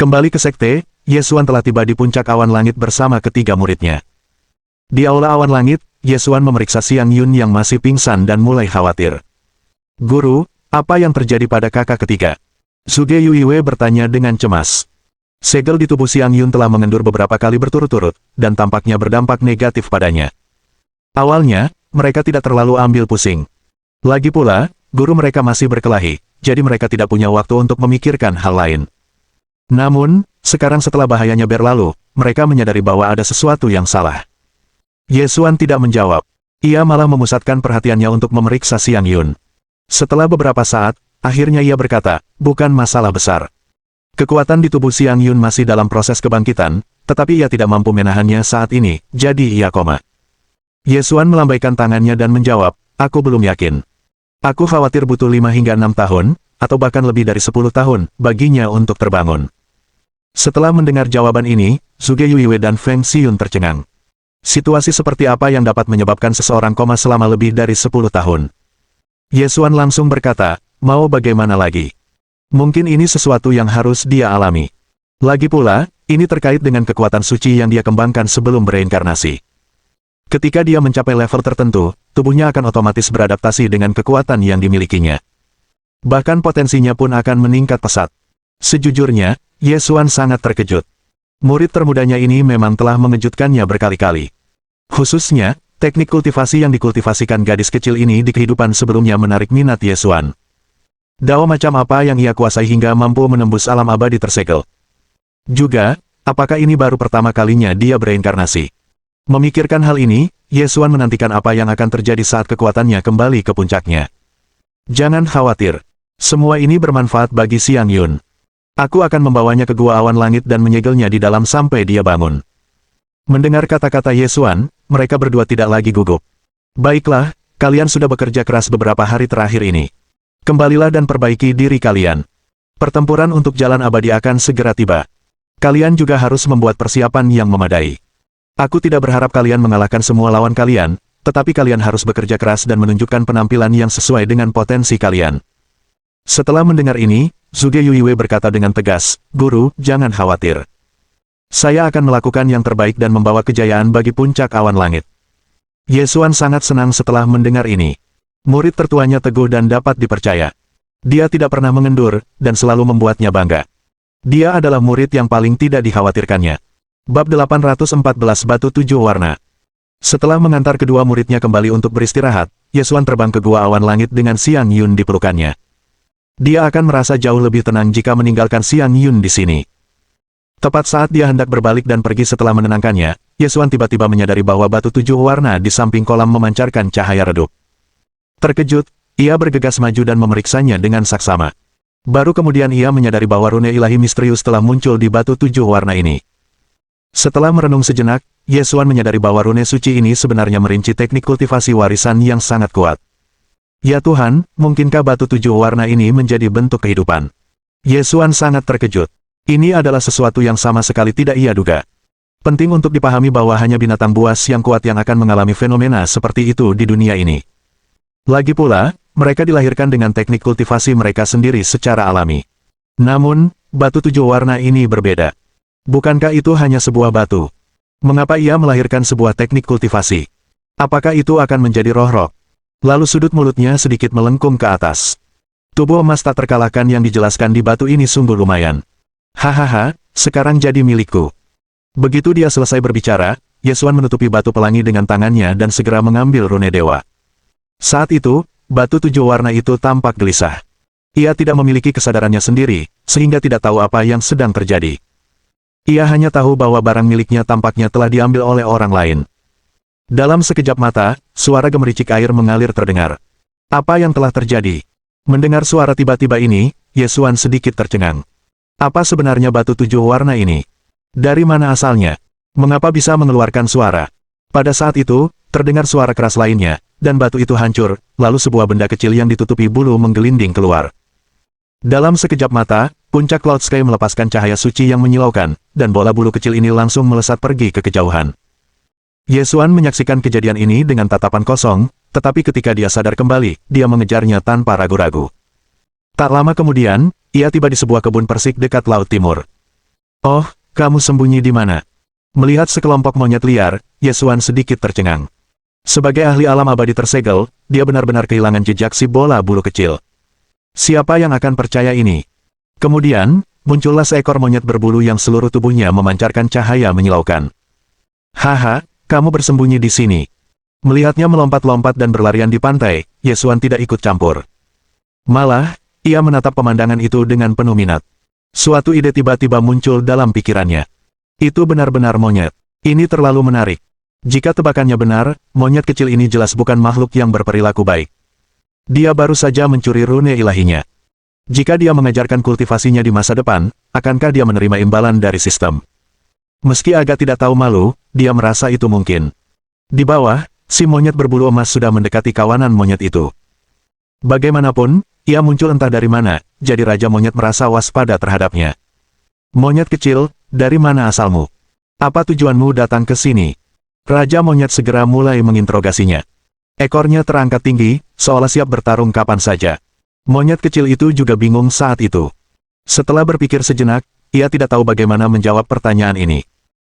Kembali ke sekte, Yesuan telah tiba di puncak awan langit bersama ketiga muridnya. Di aula awan langit, Yesuan memeriksa Xiang Yun yang masih pingsan dan mulai khawatir. "Guru, apa yang terjadi pada kakak ketiga?" Suge Yuiwe bertanya dengan cemas. Segel di tubuh Xiang Yun telah mengendur beberapa kali berturut-turut, dan tampaknya berdampak negatif padanya. Awalnya, mereka tidak terlalu ambil pusing. Lagi pula, guru mereka masih berkelahi, jadi mereka tidak punya waktu untuk memikirkan hal lain. Namun, sekarang setelah bahayanya berlalu, mereka menyadari bahwa ada sesuatu yang salah. Yesuan tidak menjawab. Ia malah memusatkan perhatiannya untuk memeriksa Xiang Yun. Setelah beberapa saat, akhirnya ia berkata, "Bukan masalah besar." Kekuatan di tubuh Xiang Yun masih dalam proses kebangkitan, tetapi ia tidak mampu menahannya saat ini, jadi ia koma. Yesuan melambaikan tangannya dan menjawab, "Aku belum yakin. Aku khawatir butuh 5 hingga 6 tahun, atau bahkan lebih dari 10 tahun, baginya untuk terbangun." Setelah mendengar jawaban ini, Suge Yuiwe dan Feng Xiyun tercengang. Situasi seperti apa yang dapat menyebabkan seseorang koma selama lebih dari 10 tahun? Yesuan langsung berkata, "Mau bagaimana lagi? Mungkin ini sesuatu yang harus dia alami. Lagi pula, ini terkait dengan kekuatan suci yang dia kembangkan sebelum bereinkarnasi. Ketika dia mencapai level tertentu, tubuhnya akan otomatis beradaptasi dengan kekuatan yang dimilikinya. Bahkan potensinya pun akan meningkat pesat." Sejujurnya, Yesuan sangat terkejut. Murid termudanya ini memang telah mengejutkannya berkali-kali. Khususnya, teknik kultivasi yang dikultivasikan gadis kecil ini di kehidupan sebelumnya menarik minat Yesuan. Dao macam apa yang ia kuasai hingga mampu menembus alam abadi tersegel? Juga, apakah ini baru pertama kalinya dia bereinkarnasi? Memikirkan hal ini, Yesuan menantikan apa yang akan terjadi saat kekuatannya kembali ke puncaknya. "Jangan khawatir. Semua ini bermanfaat bagi Xiang Yun. Aku akan membawanya ke gua awan langit dan menyegelnya di dalam sampai dia bangun." Mendengar kata-kata Yesuan, mereka berdua tidak lagi gugup. "Baiklah, kalian sudah bekerja keras beberapa hari terakhir ini. Kembalilah dan perbaiki diri kalian. Pertempuran untuk jalan abadi akan segera tiba. Kalian juga harus membuat persiapan yang memadai. Aku tidak berharap kalian mengalahkan semua lawan kalian, tetapi kalian harus bekerja keras dan menunjukkan penampilan yang sesuai dengan potensi kalian." Setelah mendengar ini, Suge Yuiwe berkata dengan tegas, "Guru, jangan khawatir. Saya akan melakukan yang terbaik dan membawa kejayaan bagi puncak awan langit." Yesuan sangat senang setelah mendengar ini. Murid tertuanya teguh dan dapat dipercaya. Dia tidak pernah mengendur, dan selalu membuatnya bangga. Dia adalah murid yang paling tidak dikhawatirkannya. Bab 814 Batu 7 Warna. Setelah mengantar kedua muridnya kembali untuk beristirahat, Yesuan terbang ke gua awan langit dengan Xiang Yun di pelukannya. Dia akan merasa jauh lebih tenang jika meninggalkan Xiang Yun di sini. Tepat saat dia hendak berbalik dan pergi setelah menenangkannya, Yesuan tiba-tiba menyadari bahwa batu 7 warna di samping kolam memancarkan cahaya redup. Terkejut, ia bergegas maju dan memeriksanya dengan saksama. Baru kemudian ia menyadari bahwa rune ilahi misterius telah muncul di batu 7 warna ini. Setelah merenung sejenak, Yesuan menyadari bahwa rune suci ini sebenarnya merinci teknik kultivasi warisan yang sangat kuat. Ya Tuhan, mungkinkah batu 7 warna ini menjadi bentuk kehidupan? Yesuan sangat terkejut. Ini adalah sesuatu yang sama sekali tidak ia duga. Penting untuk dipahami bahwa hanya binatang buas yang kuat yang akan mengalami fenomena seperti itu di dunia ini. Lagi pula, mereka dilahirkan dengan teknik kultivasi mereka sendiri secara alami. Namun, batu 7 warna ini berbeda. Bukankah itu hanya sebuah batu? Mengapa ia melahirkan sebuah teknik kultivasi? Apakah itu akan menjadi roh rock? Lalu sudut mulutnya sedikit melengkung ke atas. Tubuh emas tak terkalahkan yang dijelaskan di batu ini sungguh lumayan. Hahaha, sekarang jadi milikku. Begitu dia selesai berbicara, Yesuan menutupi batu pelangi dengan tangannya dan segera mengambil rune dewa. Saat itu, batu 7 warna itu tampak gelisah. Ia tidak memiliki kesadarannya sendiri, sehingga tidak tahu apa yang sedang terjadi. Ia hanya tahu bahwa barang miliknya tampaknya telah diambil oleh orang lain. Dalam sekejap mata, suara gemericik air mengalir terdengar. Apa yang telah terjadi? Mendengar suara tiba-tiba ini, Yesuan sedikit tercengang. Apa sebenarnya batu 7 warna ini? Dari mana asalnya? Mengapa bisa mengeluarkan suara? Pada saat itu, terdengar suara keras lainnya, dan batu itu hancur, lalu sebuah benda kecil yang ditutupi bulu menggelinding keluar. Dalam sekejap mata, puncak Cloud Sky melepaskan cahaya suci yang menyilaukan, dan bola bulu kecil ini langsung melesat pergi ke kejauhan. Yesuan menyaksikan kejadian ini dengan tatapan kosong, tetapi ketika dia sadar kembali, dia mengejarnya tanpa ragu-ragu. Tak lama kemudian, ia tiba di sebuah kebun persik dekat Laut Timur. Oh, kamu sembunyi di mana? Melihat sekelompok monyet liar, Yesuan sedikit tercengang. Sebagai ahli alam abadi tersegel, dia benar-benar kehilangan jejak si bola bulu kecil. Siapa yang akan percaya ini? Kemudian, muncullah seekor monyet berbulu yang seluruh tubuhnya memancarkan cahaya menyilaukan. Haha, kamu bersembunyi di sini. Melihatnya melompat-lompat dan berlarian di pantai, Yesuan tidak ikut campur. Malah, ia menatap pemandangan itu dengan penuh minat. Suatu ide tiba-tiba muncul dalam pikirannya. Itu benar-benar monyet. Ini terlalu menarik. Jika tebakannya benar, monyet kecil ini jelas bukan makhluk yang berperilaku baik. Dia baru saja mencuri rune ilahinya. Jika dia mengajarkan kultivasinya di masa depan, akankah dia menerima imbalan dari sistem? Meski agak tidak tahu malu, dia merasa itu mungkin. Di bawah, si monyet berbulu emas sudah mendekati kawanan monyet itu. Bagaimanapun, ia muncul entah dari mana, jadi Raja Monyet merasa waspada terhadapnya. Monyet kecil, dari mana asalmu? Apa tujuanmu datang ke sini? Raja Monyet segera mulai menginterogasinya. Ekornya terangkat tinggi, seolah siap bertarung kapan saja. Monyet kecil itu juga bingung saat itu. Setelah berpikir sejenak, ia tidak tahu bagaimana menjawab pertanyaan ini.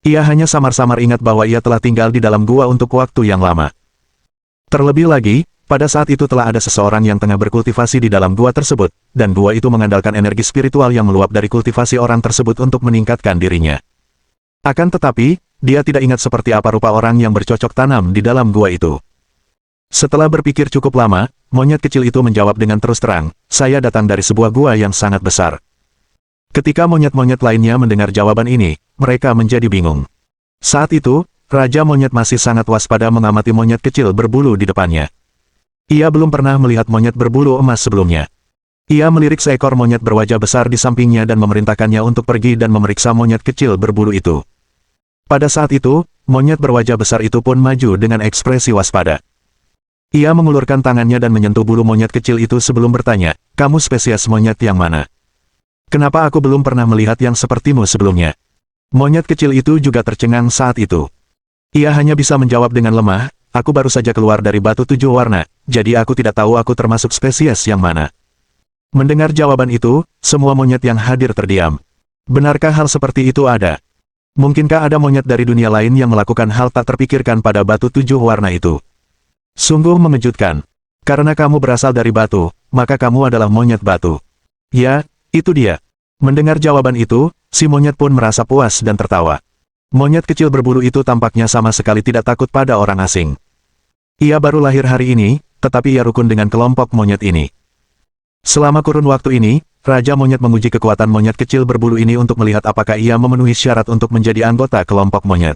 Ia hanya samar-samar ingat bahwa ia telah tinggal di dalam gua untuk waktu yang lama. Terlebih lagi, pada saat itu telah ada seseorang yang tengah berkultivasi di dalam gua tersebut, dan gua itu mengandalkan energi spiritual yang meluap dari kultivasi orang tersebut untuk meningkatkan dirinya. Akan tetapi, dia tidak ingat seperti apa rupa orang yang bercocok tanam di dalam gua itu. Setelah berpikir cukup lama, monyet kecil itu menjawab dengan terus terang, saya datang dari sebuah gua yang sangat besar. Ketika monyet-monyet lainnya mendengar jawaban ini, mereka menjadi bingung. Saat itu, Raja Monyet masih sangat waspada mengamati monyet kecil berbulu di depannya. Ia belum pernah melihat monyet berbulu emas sebelumnya. Ia melirik seekor monyet berwajah besar di sampingnya dan memerintahkannya untuk pergi dan memeriksa monyet kecil berbulu itu. Pada saat itu, monyet berwajah besar itu pun maju dengan ekspresi waspada. Ia mengulurkan tangannya dan menyentuh bulu monyet kecil itu sebelum bertanya, kamu spesies monyet yang mana? Kenapa aku belum pernah melihat yang sepertimu sebelumnya? Monyet kecil itu juga tercengang saat itu. Ia hanya bisa menjawab dengan lemah, aku baru saja keluar dari batu 7 warna, jadi aku tidak tahu aku termasuk spesies yang mana. Mendengar jawaban itu, semua monyet yang hadir terdiam. Benarkah hal seperti itu ada? Mungkinkah ada monyet dari dunia lain yang melakukan hal tak terpikirkan pada batu 7 warna itu? Sungguh mengejutkan. Karena kamu berasal dari batu, maka kamu adalah monyet batu. Ya, itu dia. Mendengar jawaban itu, si monyet pun merasa puas dan tertawa. Monyet kecil berbulu itu tampaknya sama sekali tidak takut pada orang asing. Ia baru lahir hari ini, tetapi ia rukun dengan kelompok monyet ini. Selama kurun waktu ini, Raja Monyet menguji kekuatan monyet kecil berbulu ini untuk melihat apakah ia memenuhi syarat untuk menjadi anggota kelompok monyet.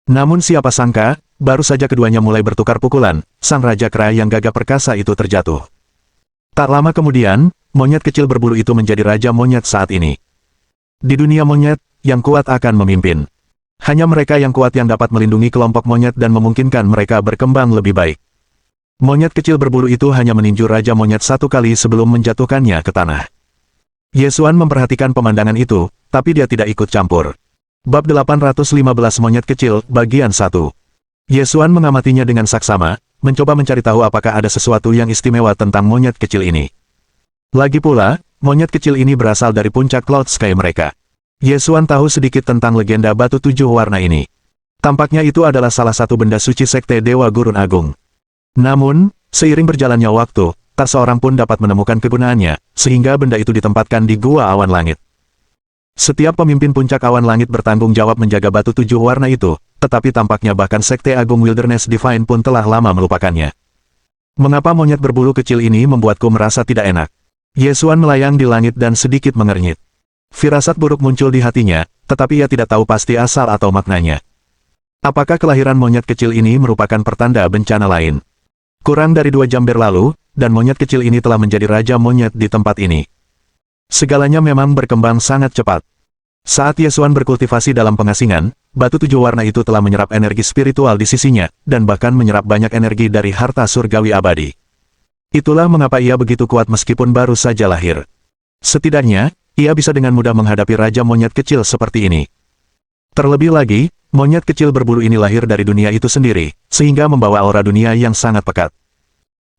Namun siapa sangka, baru saja keduanya mulai bertukar pukulan, sang Raja Kera yang gagah perkasa itu terjatuh. Tak lama kemudian, monyet kecil berbulu itu menjadi Raja Monyet saat ini. Di dunia monyet, yang kuat akan memimpin. Hanya mereka yang kuat yang dapat melindungi kelompok monyet dan memungkinkan mereka berkembang lebih baik. Monyet kecil berbulu itu hanya meninju Raja Monyet satu kali sebelum menjatuhkannya ke tanah. Yesuan memperhatikan pemandangan itu, tapi dia tidak ikut campur. Bab 815 Monyet Kecil, Bagian 1. Yesuan mengamatinya dengan saksama, mencoba mencari tahu apakah ada sesuatu yang istimewa tentang monyet kecil ini. Lagi pula, monyet kecil ini berasal dari puncak Cloud Sky mereka. Yesuan tahu sedikit tentang legenda batu 7 warna ini. Tampaknya itu adalah salah satu benda suci sekte Dewa Gurun Agung. Namun, seiring berjalannya waktu, tak seorang pun dapat menemukan kegunaannya, sehingga benda itu ditempatkan di Gua Awan Langit. Setiap pemimpin puncak awan langit bertanggung jawab menjaga batu 7 warna itu, tetapi tampaknya bahkan Sekte Agung Wilderness Divine pun telah lama melupakannya. Mengapa monyet berbulu kecil ini membuatku merasa tidak enak? Yesuan melayang di langit dan sedikit mengernyit. Firasat buruk muncul di hatinya, tetapi ia tidak tahu pasti asal atau maknanya. Apakah kelahiran monyet kecil ini merupakan pertanda bencana lain? Kurang dari 2 jam berlalu, dan monyet kecil ini telah menjadi raja monyet di tempat ini. Segalanya memang berkembang sangat cepat. Saat Yesuan berkultivasi dalam pengasingan, batu 7 warna itu telah menyerap energi spiritual di sisinya, dan bahkan menyerap banyak energi dari harta surgawi abadi. Itulah mengapa ia begitu kuat meskipun baru saja lahir. Setidaknya, ia bisa dengan mudah menghadapi raja monyet kecil seperti ini. Terlebih lagi, monyet kecil berbulu ini lahir dari dunia itu sendiri, sehingga membawa aura dunia yang sangat pekat.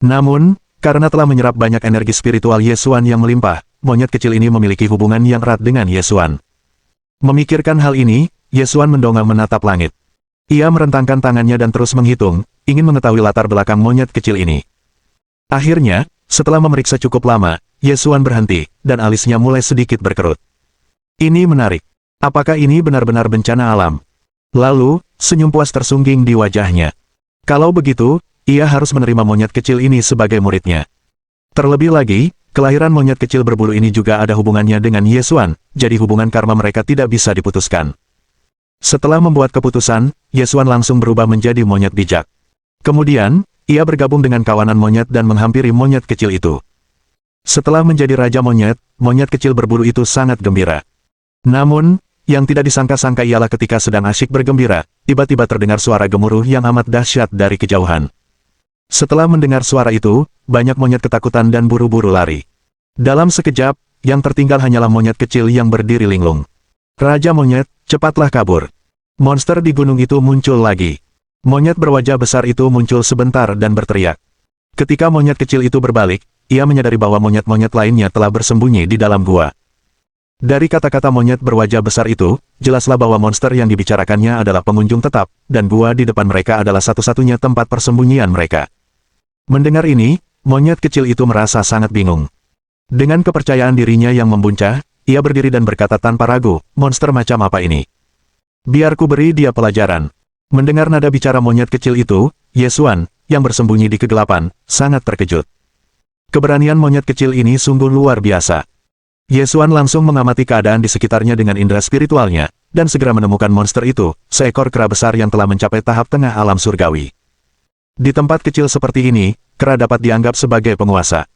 Namun, karena telah menyerap banyak energi spiritual Yesuan yang melimpah, monyet kecil ini memiliki hubungan yang erat dengan Yesuan. Memikirkan hal ini, Yesuan mendongak menatap langit. Ia merentangkan tangannya dan terus menghitung, ingin mengetahui latar belakang monyet kecil ini. Akhirnya, setelah memeriksa cukup lama, Yesuan berhenti, dan alisnya mulai sedikit berkerut. Ini menarik. Apakah ini benar-benar bencana alam? Lalu, senyum puas tersungging di wajahnya. Kalau begitu, ia harus menerima monyet kecil ini sebagai muridnya. Terlebih lagi, kelahiran monyet kecil berbulu ini juga ada hubungannya dengan Yesuan, jadi hubungan karma mereka tidak bisa diputuskan. Setelah membuat keputusan, Yesuan langsung berubah menjadi monyet bijak. Kemudian, ia bergabung dengan kawanan monyet dan menghampiri monyet kecil itu. Setelah menjadi raja monyet, monyet kecil berbulu itu sangat gembira. Namun, yang tidak disangka-sangka ialah ketika sedang asyik bergembira, tiba-tiba terdengar suara gemuruh yang amat dahsyat dari kejauhan. Setelah mendengar suara itu, banyak monyet ketakutan dan buru-buru lari. Dalam sekejap, yang tertinggal hanyalah monyet kecil yang berdiri linglung. Raja monyet, cepatlah kabur. Monster di gunung itu muncul lagi. Monyet berwajah besar itu muncul sebentar dan berteriak. Ketika monyet kecil itu berbalik, ia menyadari bahwa monyet-monyet lainnya telah bersembunyi di dalam gua. Dari kata-kata monyet berwajah besar itu, jelaslah bahwa monster yang dibicarakannya adalah pengunjung tetap, dan gua di depan mereka adalah satu-satunya tempat persembunyian mereka. Mendengar ini, monyet kecil itu merasa sangat bingung. Dengan kepercayaan dirinya yang membuncah, ia berdiri dan berkata tanpa ragu, monster macam apa ini? Biar ku beri dia pelajaran. Mendengar nada bicara monyet kecil itu, Yesuan, yang bersembunyi di kegelapan, sangat terkejut. Keberanian monyet kecil ini sungguh luar biasa. Yesuan langsung mengamati keadaan di sekitarnya dengan indera spiritualnya, dan segera menemukan monster itu, seekor kera besar yang telah mencapai tahap tengah alam surgawi. Di tempat kecil seperti ini, kera dapat dianggap sebagai penguasa.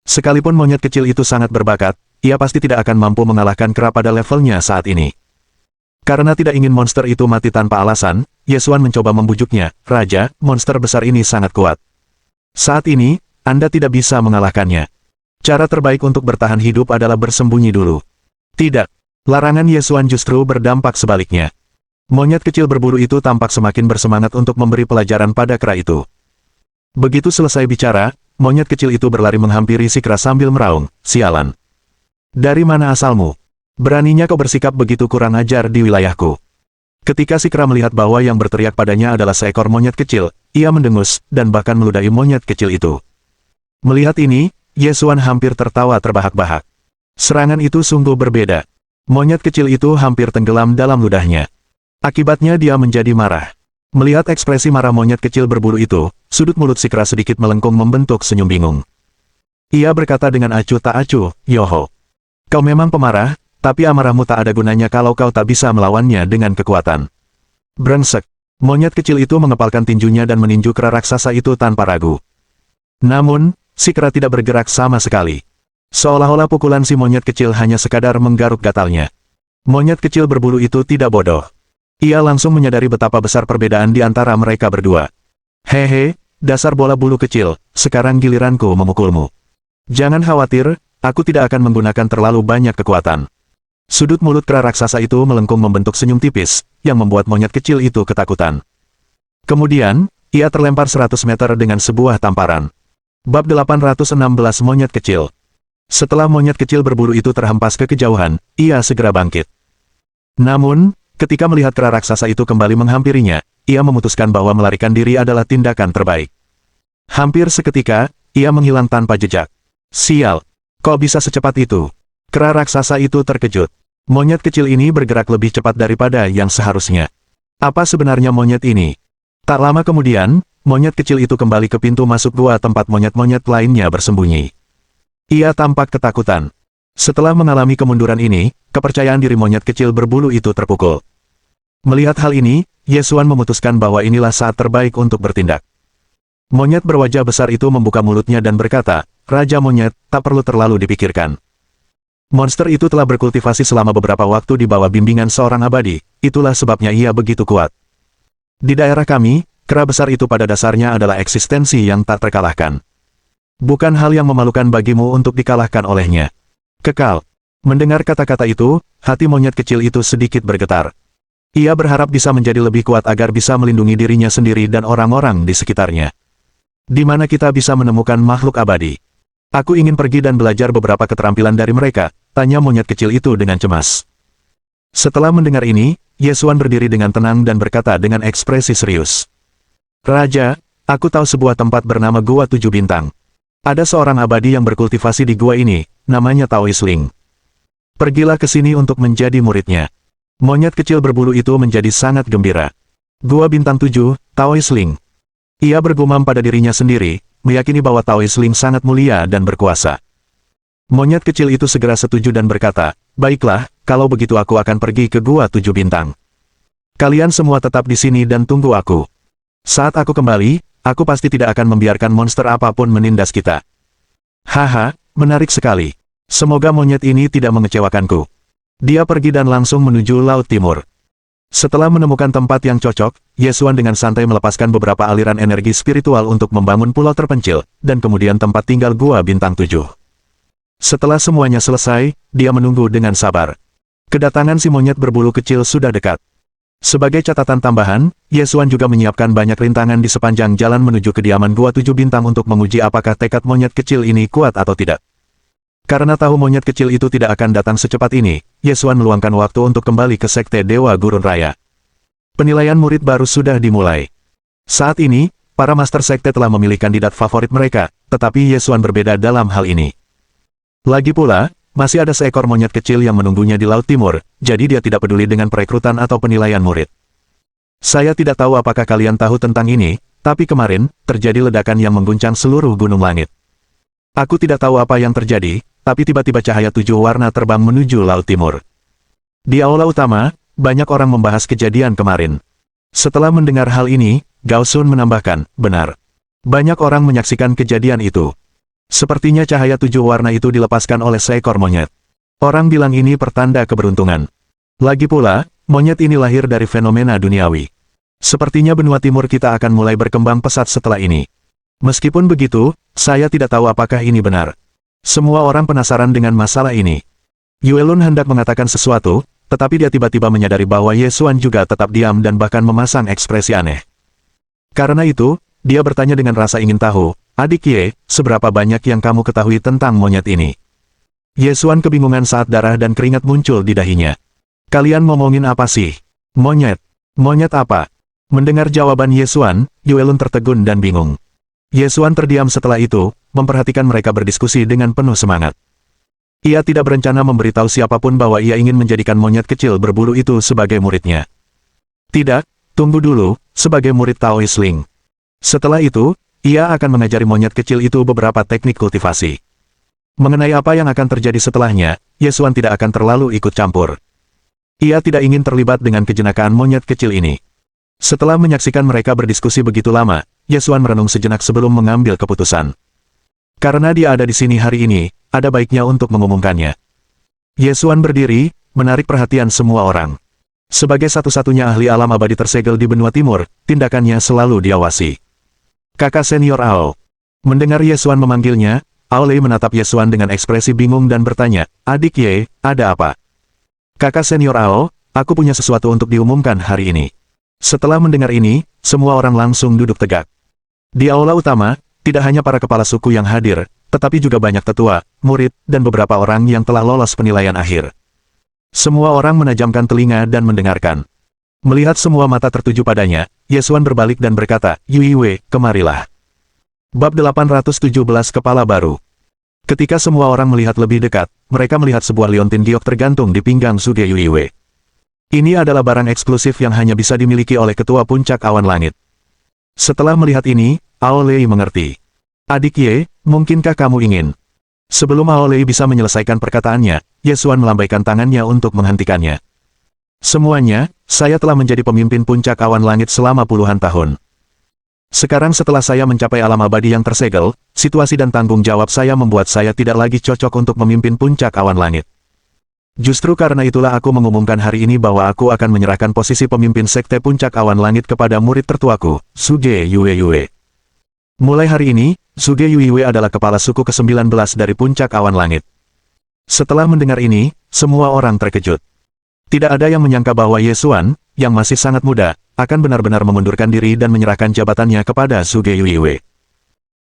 Sekalipun monyet kecil itu sangat berbakat, ia pasti tidak akan mampu mengalahkan kera pada levelnya saat ini. Karena tidak ingin monster itu mati tanpa alasan, Yesuan mencoba membujuknya, Raja, monster besar ini sangat kuat. Saat ini, Anda tidak bisa mengalahkannya. Cara terbaik untuk bertahan hidup adalah bersembunyi dulu. Tidak. Larangan Yesuan justru berdampak sebaliknya. Monyet kecil berbulu itu tampak semakin bersemangat untuk memberi pelajaran pada kera itu. Begitu selesai bicara, monyet kecil itu berlari menghampiri si kera sambil meraung, sialan. Dari mana asalmu? Beraninya kau bersikap begitu kurang ajar di wilayahku. Ketika si kera melihat bahwa yang berteriak padanya adalah seekor monyet kecil, ia mendengus, dan bahkan meludahi monyet kecil itu. Melihat ini, Yesuan hampir tertawa terbahak-bahak. Serangan itu sungguh berbeda. Monyet kecil itu hampir tenggelam dalam ludahnya. Akibatnya dia menjadi marah. Melihat ekspresi marah monyet kecil berbulu itu, sudut mulut si kera sedikit melengkung membentuk senyum bingung. Ia berkata dengan acuh tak acuh, Yoho. Kau memang pemarah, tapi amarahmu tak ada gunanya kalau kau tak bisa melawannya dengan kekuatan. Brengsek. Monyet kecil itu mengepalkan tinjunya dan meninju kera raksasa itu tanpa ragu. Namun, si kera tidak bergerak sama sekali. Seolah-olah pukulan si monyet kecil hanya sekadar menggaruk gatalnya. Monyet kecil berbulu itu tidak bodoh. Ia langsung menyadari betapa besar perbedaan di antara mereka berdua. Hehe, dasar bola bulu kecil, sekarang giliranku memukulmu. Jangan khawatir, aku tidak akan menggunakan terlalu banyak kekuatan. Sudut mulut kera raksasa itu melengkung membentuk senyum tipis, yang membuat monyet kecil itu ketakutan. Kemudian, ia terlempar 100 meter dengan sebuah tamparan. Bab 816 Monyet Kecil. Setelah monyet kecil berbulu itu terhempas ke kejauhan, ia segera bangkit. Namun, Ketika melihat kera raksasa itu kembali menghampirinya, ia memutuskan bahwa melarikan diri adalah tindakan terbaik. Hampir seketika, ia menghilang tanpa jejak. Sial! Kok bisa secepat itu? Kera raksasa itu terkejut. Monyet kecil ini bergerak lebih cepat daripada yang seharusnya. Apa sebenarnya monyet ini? Tak lama kemudian, monyet kecil itu kembali ke pintu masuk gua tempat monyet-monyet lainnya bersembunyi. Ia tampak ketakutan. Setelah mengalami kemunduran ini, kepercayaan diri monyet kecil berbulu itu terpukul. Melihat hal ini, Yesuan memutuskan bahwa inilah saat terbaik untuk bertindak. Monyet berwajah besar itu membuka mulutnya dan berkata, "Raja Monyet, tak perlu terlalu dipikirkan. Monster itu telah berkultivasi selama beberapa waktu di bawah bimbingan seorang abadi, itulah sebabnya ia begitu kuat. Di daerah kami, kera besar itu pada dasarnya adalah eksistensi yang tak terkalahkan. Bukan hal yang memalukan bagimu untuk dikalahkan olehnya." Kekal. Mendengar kata-kata itu, hati monyet kecil itu sedikit bergetar. Ia berharap bisa menjadi lebih kuat agar bisa melindungi dirinya sendiri dan orang-orang di sekitarnya. Di mana kita bisa menemukan makhluk abadi? Aku ingin pergi dan belajar beberapa keterampilan dari mereka, tanya monyet kecil itu dengan cemas. Setelah mendengar ini, Yesuan berdiri dengan tenang dan berkata dengan ekspresi serius. "Raja, aku tahu sebuah tempat bernama Gua 7 Bintang. Ada seorang abadi yang berkultivasi di gua ini, namanya Taoisling. Pergilah ke sini untuk menjadi muridnya." Monyet kecil berbulu itu menjadi sangat gembira. Gua Bintang 7, Taoisling. Ia bergumam pada dirinya sendiri, meyakini bahwa Taoisling sangat mulia dan berkuasa. Monyet kecil itu segera setuju dan berkata, "Baiklah, kalau begitu aku akan pergi ke Gua 7 Bintang. Kalian semua tetap di sini dan tunggu aku. Saat aku kembali, aku pasti tidak akan membiarkan monster apapun menindas kita." Haha, menarik sekali. Semoga monyet ini tidak mengecewakanku. Dia pergi dan langsung menuju Laut Timur. Setelah menemukan tempat yang cocok, Yesuan dengan santai melepaskan beberapa aliran energi spiritual untuk membangun pulau terpencil, dan kemudian tempat tinggal Gua Bintang 7. Setelah semuanya selesai, dia menunggu dengan sabar. Kedatangan si monyet berbulu kecil sudah dekat. Sebagai catatan tambahan, Yesuan juga menyiapkan banyak rintangan di sepanjang jalan menuju kediaman Gua 7 Bintang untuk menguji apakah tekad monyet kecil ini kuat atau tidak. Karena tahu monyet kecil itu tidak akan datang secepat ini, Yesuan meluangkan waktu untuk kembali ke Sekte Dewa Gurun Raya. Penilaian murid baru sudah dimulai. Saat ini, para master sekte telah memilih kandidat favorit mereka, tetapi Yesuan berbeda dalam hal ini. Lagi pula, masih ada seekor monyet kecil yang menunggunya di Laut Timur, jadi dia tidak peduli dengan perekrutan atau penilaian murid. Saya tidak tahu apakah kalian tahu tentang ini, tapi kemarin, terjadi ledakan yang mengguncang seluruh gunung langit. Aku tidak tahu apa yang terjadi, tapi tiba-tiba cahaya 7 warna terbang menuju Laut Timur. Di aula utama, banyak orang membahas kejadian kemarin. Setelah mendengar hal ini, Gao Sun menambahkan, "Benar. Banyak orang menyaksikan kejadian itu. Sepertinya cahaya 7 warna itu dilepaskan oleh seekor monyet. Orang bilang ini pertanda keberuntungan. Lagi pula, monyet ini lahir dari fenomena duniawi. Sepertinya benua timur kita akan mulai berkembang pesat setelah ini. Meskipun begitu, saya tidak tahu apakah ini benar." Semua orang penasaran dengan masalah ini. Yuelun hendak mengatakan sesuatu, tetapi dia tiba-tiba menyadari bahwa Yesuan juga tetap diam dan bahkan memasang ekspresi aneh. Karena itu, dia bertanya dengan rasa ingin tahu, "Adik Ye, seberapa banyak yang kamu ketahui tentang monyet ini?" Yesuan kebingungan saat darah dan keringat muncul di dahinya. "Kalian ngomongin apa sih? Monyet? Monyet apa?" Mendengar jawaban Yesuan, Yuelun tertegun dan bingung. Yesuan terdiam setelah itu, memperhatikan mereka berdiskusi dengan penuh semangat. Ia tidak berencana memberitahu siapapun bahwa ia ingin menjadikan monyet kecil berbulu itu sebagai muridnya. Tidak, tunggu dulu, sebagai murid Taoisling. Setelah itu, ia akan mengajari monyet kecil itu beberapa teknik kultivasi. Mengenai apa yang akan terjadi setelahnya, Yesuan tidak akan terlalu ikut campur. Ia tidak ingin terlibat dengan kejenakaan monyet kecil ini. Setelah menyaksikan mereka berdiskusi begitu lama, Yesuan merenung sejenak sebelum mengambil keputusan. Karena dia ada di sini hari ini, ada baiknya untuk mengumumkannya. Yesuan berdiri, menarik perhatian semua orang. Sebagai satu-satunya ahli alam abadi tersegel di benua timur, tindakannya selalu diawasi. "Kakak senior Ao." Mendengar Yesuan memanggilnya, Ao Lei menatap Yesuan dengan ekspresi bingung dan bertanya, "Adik Ye, ada apa?" "Kakak senior Ao, aku punya sesuatu untuk diumumkan hari ini." Setelah mendengar ini, semua orang langsung duduk tegak. Di aula utama, tidak hanya para kepala suku yang hadir, tetapi juga banyak tetua, murid, dan beberapa orang yang telah lolos penilaian akhir. Semua orang menajamkan telinga dan mendengarkan. Melihat semua mata tertuju padanya, Yesuan berbalik dan berkata, Yue Yue, kemarilah. Bab 817 Kepala Baru. Ketika semua orang melihat lebih dekat, mereka melihat sebuah liontin giok tergantung di pinggang Suge Yue Yue. Ini adalah barang eksklusif yang hanya bisa dimiliki oleh ketua puncak awan langit. Setelah melihat ini, Ao Lei mengerti. Adik Ye, mungkinkah kamu ingin? Sebelum Ao Lei bisa menyelesaikan perkataannya, Yesuan melambaikan tangannya untuk menghentikannya. Semuanya, saya telah menjadi pemimpin puncak awan langit selama puluhan tahun. Sekarang setelah saya mencapai alam abadi yang tersegel, situasi dan tanggung jawab saya membuat saya tidak lagi cocok untuk memimpin puncak awan langit. Justru karena itulah aku mengumumkan hari ini bahwa aku akan menyerahkan posisi pemimpin sekte puncak awan langit kepada murid tertuaku, Suge Yue Yue. Mulai hari ini, Suge Yue Yue adalah kepala suku ke-19 dari puncak awan langit. Setelah mendengar ini, semua orang terkejut. Tidak ada yang menyangka bahwa Yesuan, yang masih sangat muda, akan benar-benar mengundurkan diri dan menyerahkan jabatannya kepada Suge Yue Yue.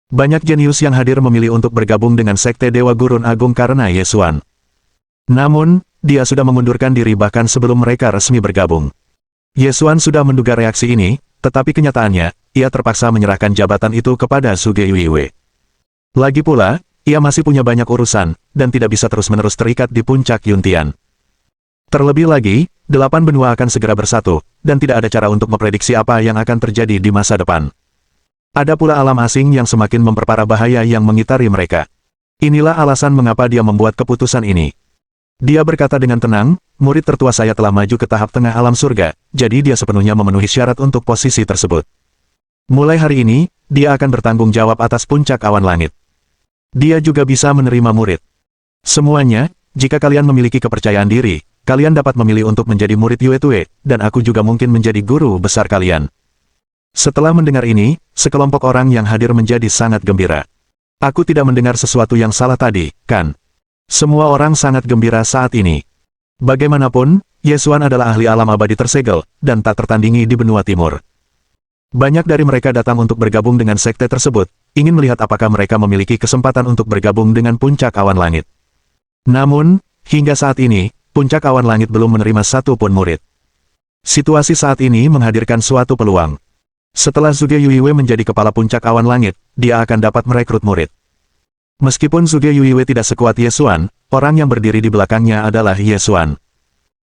Banyak jenius yang hadir memilih untuk bergabung dengan sekte Dewa Gurun Agung karena Yesuan. Namun, dia sudah mengundurkan diri bahkan sebelum mereka resmi bergabung. Yesuan sudah menduga reaksi ini, tetapi kenyataannya, ia terpaksa menyerahkan jabatan itu kepada Suge Yue Yue. Lagi pula, ia masih punya banyak urusan, dan tidak bisa terus-menerus terikat di puncak Yuntian. Terlebih lagi, 8 benua akan segera bersatu, dan tidak ada cara untuk memprediksi apa yang akan terjadi di masa depan. Ada pula alam asing yang semakin memperparah bahaya yang mengitari mereka. Inilah alasan mengapa dia membuat keputusan ini. Dia berkata dengan tenang, murid tertua saya telah maju ke tahap tengah alam surga, jadi dia sepenuhnya memenuhi syarat untuk posisi tersebut. Mulai hari ini, dia akan bertanggung jawab atas puncak awan langit. Dia juga bisa menerima murid. Semuanya, jika kalian memiliki kepercayaan diri, kalian dapat memilih untuk menjadi murid Yue Tue, dan aku juga mungkin menjadi guru besar kalian. Setelah mendengar ini, sekelompok orang yang hadir menjadi sangat gembira. Aku tidak mendengar sesuatu yang salah tadi, kan? Semua orang sangat gembira saat ini. Bagaimanapun, Yesuan adalah ahli alam abadi tersegel, dan tak tertandingi di benua timur. Banyak dari mereka datang untuk bergabung dengan sekte tersebut, ingin melihat apakah mereka memiliki kesempatan untuk bergabung dengan puncak awan langit. Namun, hingga saat ini, puncak awan langit belum menerima satu pun murid. Situasi saat ini menghadirkan suatu peluang. Setelah Suge Yue Yue menjadi kepala puncak awan langit, dia akan dapat merekrut murid. Meskipun Suge Yue Yue tidak sekuat Yesuan, orang yang berdiri di belakangnya adalah Yesuan.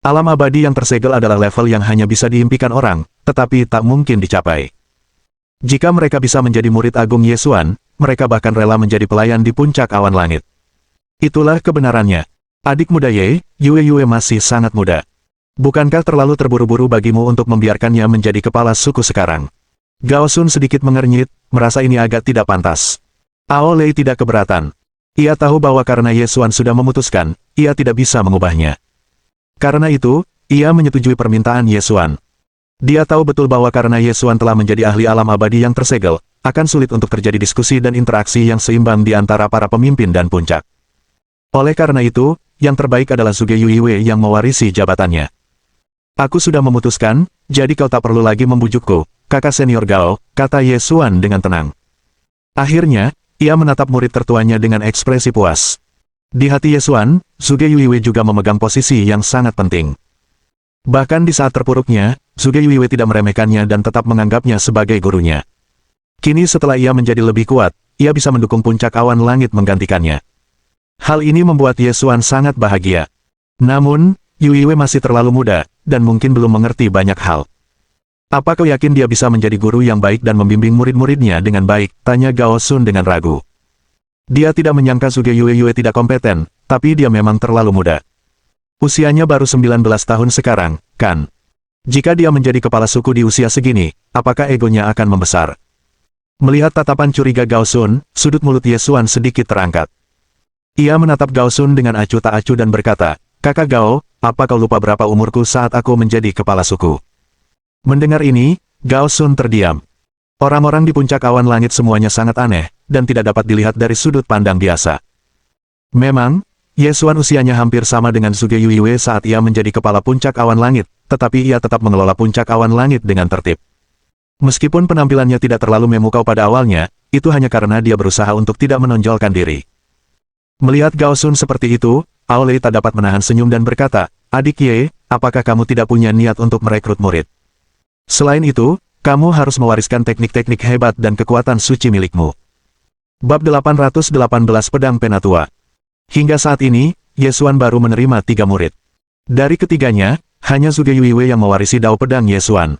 Alam abadi yang tersegel adalah level yang hanya bisa diimpikan orang, tetapi tak mungkin dicapai. Jika mereka bisa menjadi murid agung Yesuan, mereka bahkan rela menjadi pelayan di puncak awan langit. Itulah kebenarannya. Adik muda Ye, Yue Yue masih sangat muda. Bukankah terlalu terburu-buru bagimu untuk membiarkannya menjadi kepala suku sekarang? Gao Sun sedikit mengernyit, merasa ini agak tidak pantas. Ao Lei tidak keberatan. Ia tahu bahwa karena Yesuan sudah memutuskan, ia tidak bisa mengubahnya. Karena itu, ia menyetujui permintaan Yesuan. Dia tahu betul bahwa karena Yesuan telah menjadi ahli alam abadi yang tersegel, akan sulit untuk terjadi diskusi dan interaksi yang seimbang di antara para pemimpin dan puncak. Oleh karena itu, yang terbaik adalah Suge Yue Yue yang mewarisi jabatannya. Aku sudah memutuskan, jadi kau tak perlu lagi membujukku, kakak senior Gao, kata Yesuan dengan tenang. Akhirnya, ia menatap murid tertuanya dengan ekspresi puas. Di hati Yesuan, Suge Yue Yue juga memegang posisi yang sangat penting. Bahkan di saat terpuruknya, Suge Yue Yue tidak meremehkannya dan tetap menganggapnya sebagai gurunya. Kini setelah ia menjadi lebih kuat, ia bisa mendukung puncak awan langit menggantikannya. Hal ini membuat Yesuan sangat bahagia. Namun, Yue Yue masih terlalu muda, dan mungkin belum mengerti banyak hal. Apa kau yakin dia bisa menjadi guru yang baik dan membimbing murid-muridnya dengan baik? Tanya Gao Sun dengan ragu. Dia tidak menyangka Suge Yue Yue tidak kompeten, tapi dia memang terlalu muda. Usianya baru 19 tahun sekarang, kan? Jika dia menjadi kepala suku di usia segini, apakah egonya akan membesar? Melihat tatapan curiga Gao Sun, sudut mulut Yesuan sedikit terangkat. Ia menatap Gao Sun dengan acuh tak acuh dan berkata, Kakak Gao, apa kau lupa berapa umurku saat aku menjadi kepala suku? Mendengar ini, Gao Sun terdiam. Orang-orang di puncak awan langit semuanya sangat aneh, dan tidak dapat dilihat dari sudut pandang biasa. Memang, Yesuan usianya hampir sama dengan Suge Yue Yue saat ia menjadi kepala puncak awan langit, tetapi ia tetap mengelola puncak awan langit dengan tertib. Meskipun penampilannya tidak terlalu memukau pada awalnya, itu hanya karena dia berusaha untuk tidak menonjolkan diri. Melihat Gao Sun seperti itu, Ao Lei tak dapat menahan senyum dan berkata, Adik Ye, apakah kamu tidak punya niat untuk merekrut murid? Selain itu, kamu harus mewariskan teknik-teknik hebat dan kekuatan suci milikmu. Bab 818 Pedang Penatua. Hingga saat ini, Yesuan baru menerima 3 murid. Dari ketiganya, hanya Zhuge Yuiwei yang mewarisi dao pedang Yesuan.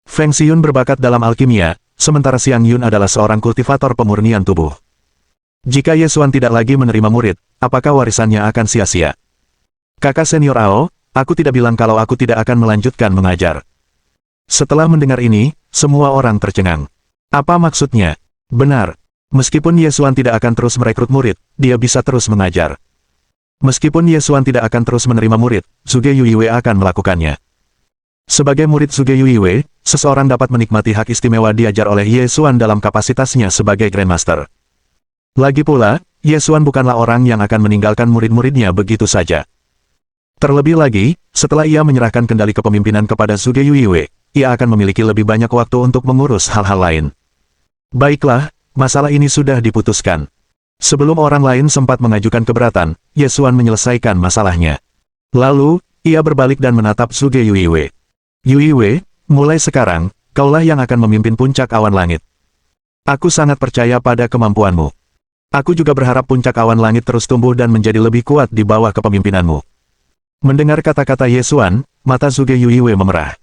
Feng Xiyun berbakat dalam alkimia, sementara Xiang Yun adalah seorang kultivator pemurnian tubuh. Jika Yesuan tidak lagi menerima murid, apakah warisannya akan sia-sia? Kakak senior Ao, aku tidak bilang kalau aku tidak akan melanjutkan mengajar. Setelah mendengar ini, semua orang tercengang. Apa maksudnya? Benar. Meskipun Yesuan tidak akan terus merekrut murid, dia bisa terus mengajar. Meskipun Yesuan tidak akan terus menerima murid, Zhuge Yuiwei akan melakukannya. Sebagai murid Zhuge Yuiwei, seseorang dapat menikmati hak istimewa diajar oleh Yesuan dalam kapasitasnya sebagai Grandmaster. Lagi pula, Yesuan bukanlah orang yang akan meninggalkan murid-muridnya begitu saja. Terlebih lagi, setelah ia menyerahkan kendali kepemimpinan kepada Zhuge Yuiwei, ia akan memiliki lebih banyak waktu untuk mengurus hal-hal lain. Baiklah, masalah ini sudah diputuskan. Sebelum orang lain sempat mengajukan keberatan, Yesuan menyelesaikan masalahnya. Lalu, ia berbalik dan menatap Zhuge Yuiwei. Yuiwei, mulai sekarang, kaulah yang akan memimpin puncak awan langit. Aku sangat percaya pada kemampuanmu. Aku juga berharap puncak awan langit terus tumbuh dan menjadi lebih kuat di bawah kepemimpinanmu. Mendengar kata-kata Yesuan, mata Zhuge Yuiwei memerah.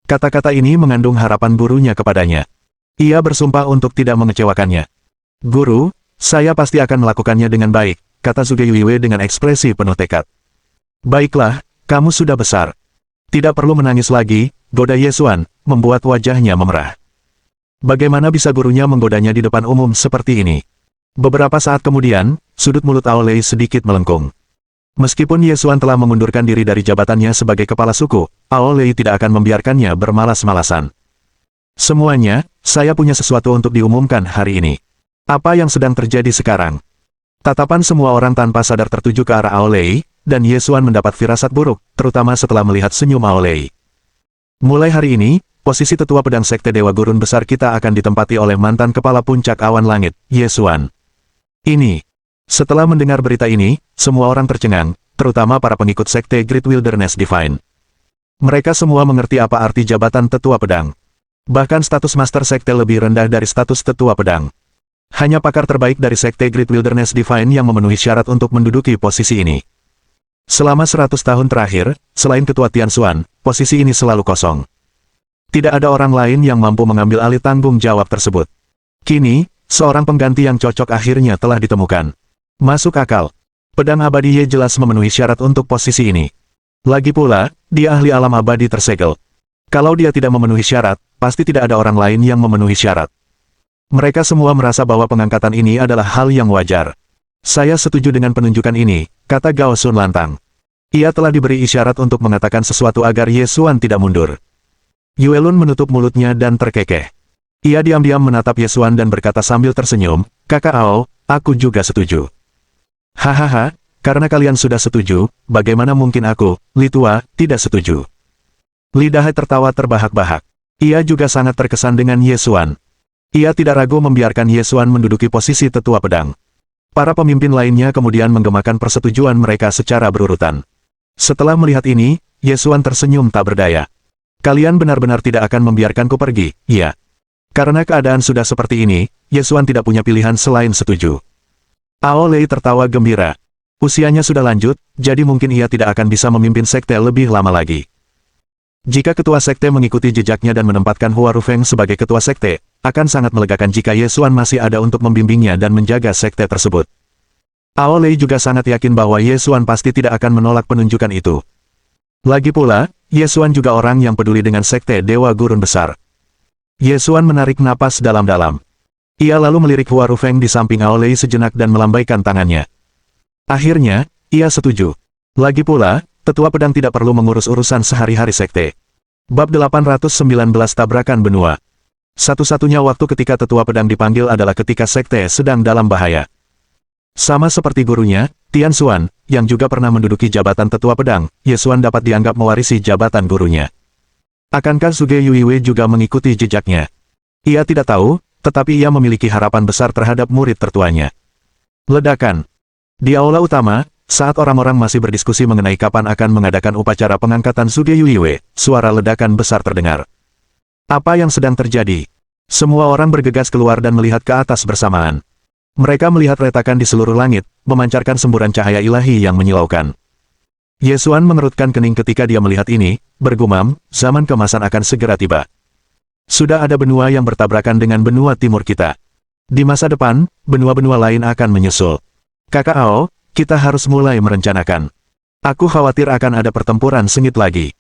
Kata-kata ini mengandung harapan gurunya kepadanya. Ia bersumpah untuk tidak mengecewakannya. Guru, saya pasti akan melakukannya dengan baik, kata Zhuge Yuiwei dengan ekspresi penuh tekad. Baiklah, kamu sudah besar. Tidak perlu menangis lagi, goda Yesuan, membuat wajahnya memerah. Bagaimana bisa gurunya menggodanya di depan umum seperti ini? Beberapa saat kemudian, sudut mulut Ao Lei sedikit melengkung. Meskipun Yesuan telah mengundurkan diri dari jabatannya sebagai kepala suku, Ao Lei tidak akan membiarkannya bermalas-malasan. Semuanya, saya punya sesuatu untuk diumumkan hari ini. Apa yang sedang terjadi sekarang? Tatapan semua orang tanpa sadar tertuju ke arah Ao Lei, dan Yesuan mendapat firasat buruk, terutama setelah melihat senyum Ao Lei. Mulai hari ini, posisi tetua pedang Sekte Dewa Gurun Besar kita akan ditempati oleh mantan kepala puncak awan langit, Yesuan. Ini. Setelah mendengar berita ini, semua orang tercengang, terutama para pengikut Sekte Great Wilderness Divine. Mereka semua mengerti apa arti jabatan tetua pedang. Bahkan status Master Sekte lebih rendah dari status tetua pedang. Hanya pakar terbaik dari Sekte Great Wilderness Divine yang memenuhi syarat untuk menduduki posisi ini. Selama 100 tahun terakhir, selain Ketua Tianxuan, posisi ini selalu kosong. Tidak ada orang lain yang mampu mengambil alih tanggung jawab tersebut. Kini, seorang pengganti yang cocok akhirnya telah ditemukan. Masuk akal. Pedang abadi Ye jelas memenuhi syarat untuk posisi ini. Lagi pula, dia ahli alam abadi tersegel. Kalau dia tidak memenuhi syarat, pasti tidak ada orang lain yang memenuhi syarat. Mereka semua merasa bahwa pengangkatan ini adalah hal yang wajar. Saya setuju dengan penunjukan ini, kata Gao Sun lantang. Ia telah diberi isyarat untuk mengatakan sesuatu agar Yesuan tidak mundur. Yuelun menutup mulutnya dan terkekeh. Ia diam-diam menatap Yesuan dan berkata sambil tersenyum, Kakak Ao, aku juga setuju. Hahaha, karena kalian sudah setuju, bagaimana mungkin aku, Li Tua, tidak setuju? Lidah tertawa terbahak-bahak. Ia juga sangat terkesan dengan Yesuan. Ia tidak ragu membiarkan Yesuan menduduki posisi tetua pedang. Para pemimpin lainnya kemudian menggemakan persetujuan mereka secara berurutan. Setelah melihat ini, Yesuan tersenyum tak berdaya. Kalian benar-benar tidak akan membiarkanku pergi, iya. Karena keadaan sudah seperti ini, Yesuan tidak punya pilihan selain setuju. Ao Lei tertawa gembira. Usianya sudah lanjut, jadi mungkin ia tidak akan bisa memimpin sekte lebih lama lagi. Jika ketua sekte mengikuti jejaknya dan menempatkan Hua Rufeng sebagai ketua sekte, akan sangat melegakan jika Yesuan masih ada untuk membimbingnya dan menjaga sekte tersebut. Ao Lei juga sangat yakin bahwa Yesuan pasti tidak akan menolak penunjukan itu. Lagi pula, Yesuan juga orang yang peduli dengan sekte Dewa Gurun Besar. Yesuan menarik napas dalam-dalam. Ia lalu melirik Hua Rufeng di samping Ao Lei sejenak dan melambaikan tangannya. Akhirnya, ia setuju. Lagi pula, tetua pedang tidak perlu mengurus urusan sehari-hari sekte. Bab 819 Tabrakan Benua. Satu-satunya waktu ketika tetua pedang dipanggil adalah ketika sekte sedang dalam bahaya. Sama seperti gurunya, Tianxuan, yang juga pernah menduduki jabatan tetua pedang, Yesuan dapat dianggap mewarisi jabatan gurunya. Akankah Zhuge Yuiwei juga mengikuti jejaknya? Ia tidak tahu, tetapi ia memiliki harapan besar terhadap murid tertuanya. Ledakan. Di aula utama, saat orang-orang masih berdiskusi mengenai kapan akan mengadakan upacara pengangkatan Zhuge Yuiwei, suara ledakan besar terdengar. Apa yang sedang terjadi? Semua orang bergegas keluar dan melihat ke atas bersamaan. Mereka melihat retakan di seluruh langit, memancarkan semburan cahaya ilahi yang menyilaukan. Ye Xuan mengerutkan kening ketika dia melihat ini, bergumam, zaman kemasan akan segera tiba. Sudah ada benua yang bertabrakan dengan benua timur kita. Di masa depan, benua-benua lain akan menyusul. Kakak Ao, kita harus mulai merencanakan. Aku khawatir akan ada pertempuran sengit lagi.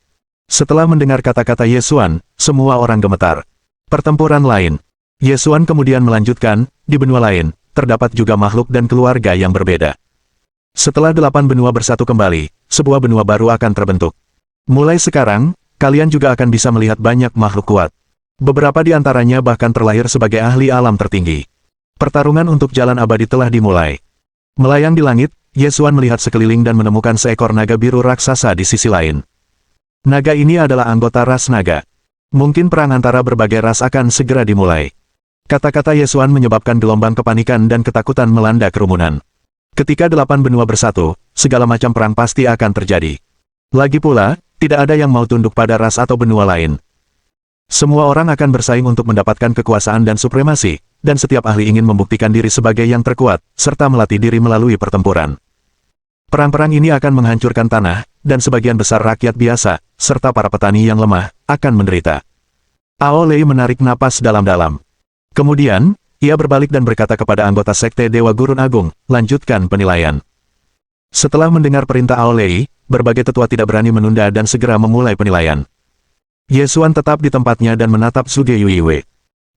Setelah mendengar kata-kata Ye Xuan, semua orang gemetar. Pertempuran lain. Ye Xuan kemudian melanjutkan, di benua lain, terdapat juga makhluk dan keluarga yang berbeda. Setelah 8 benua bersatu kembali, sebuah benua baru akan terbentuk. Mulai sekarang, kalian juga akan bisa melihat banyak makhluk kuat. Beberapa di antaranya bahkan terlahir sebagai ahli alam tertinggi. Pertarungan untuk jalan abadi telah dimulai. Melayang di langit, Ye Xuan melihat sekeliling dan menemukan seekor naga biru raksasa di sisi lain. Naga ini adalah anggota ras naga. Mungkin perang antara berbagai ras akan segera dimulai. Kata-kata Ye Xuan menyebabkan gelombang kepanikan dan ketakutan melanda kerumunan. Ketika 8 benua bersatu, segala macam perang pasti akan terjadi. Lagi pula, tidak ada yang mau tunduk pada ras atau benua lain. Semua orang akan bersaing untuk mendapatkan kekuasaan dan supremasi, dan setiap ahli ingin membuktikan diri sebagai yang terkuat, serta melatih diri melalui pertempuran. Perang-perang ini akan menghancurkan tanah, dan sebagian besar rakyat biasa, serta para petani yang lemah, akan menderita. Ao Lei menarik napas dalam-dalam. Kemudian, ia berbalik dan berkata kepada anggota Sekte Dewa Gurun Agung, lanjutkan penilaian. Setelah mendengar perintah Ao Lei, berbagai tetua tidak berani menunda dan segera memulai penilaian. Ye Xuan tetap di tempatnya dan menatap Zhuge Yuiwei.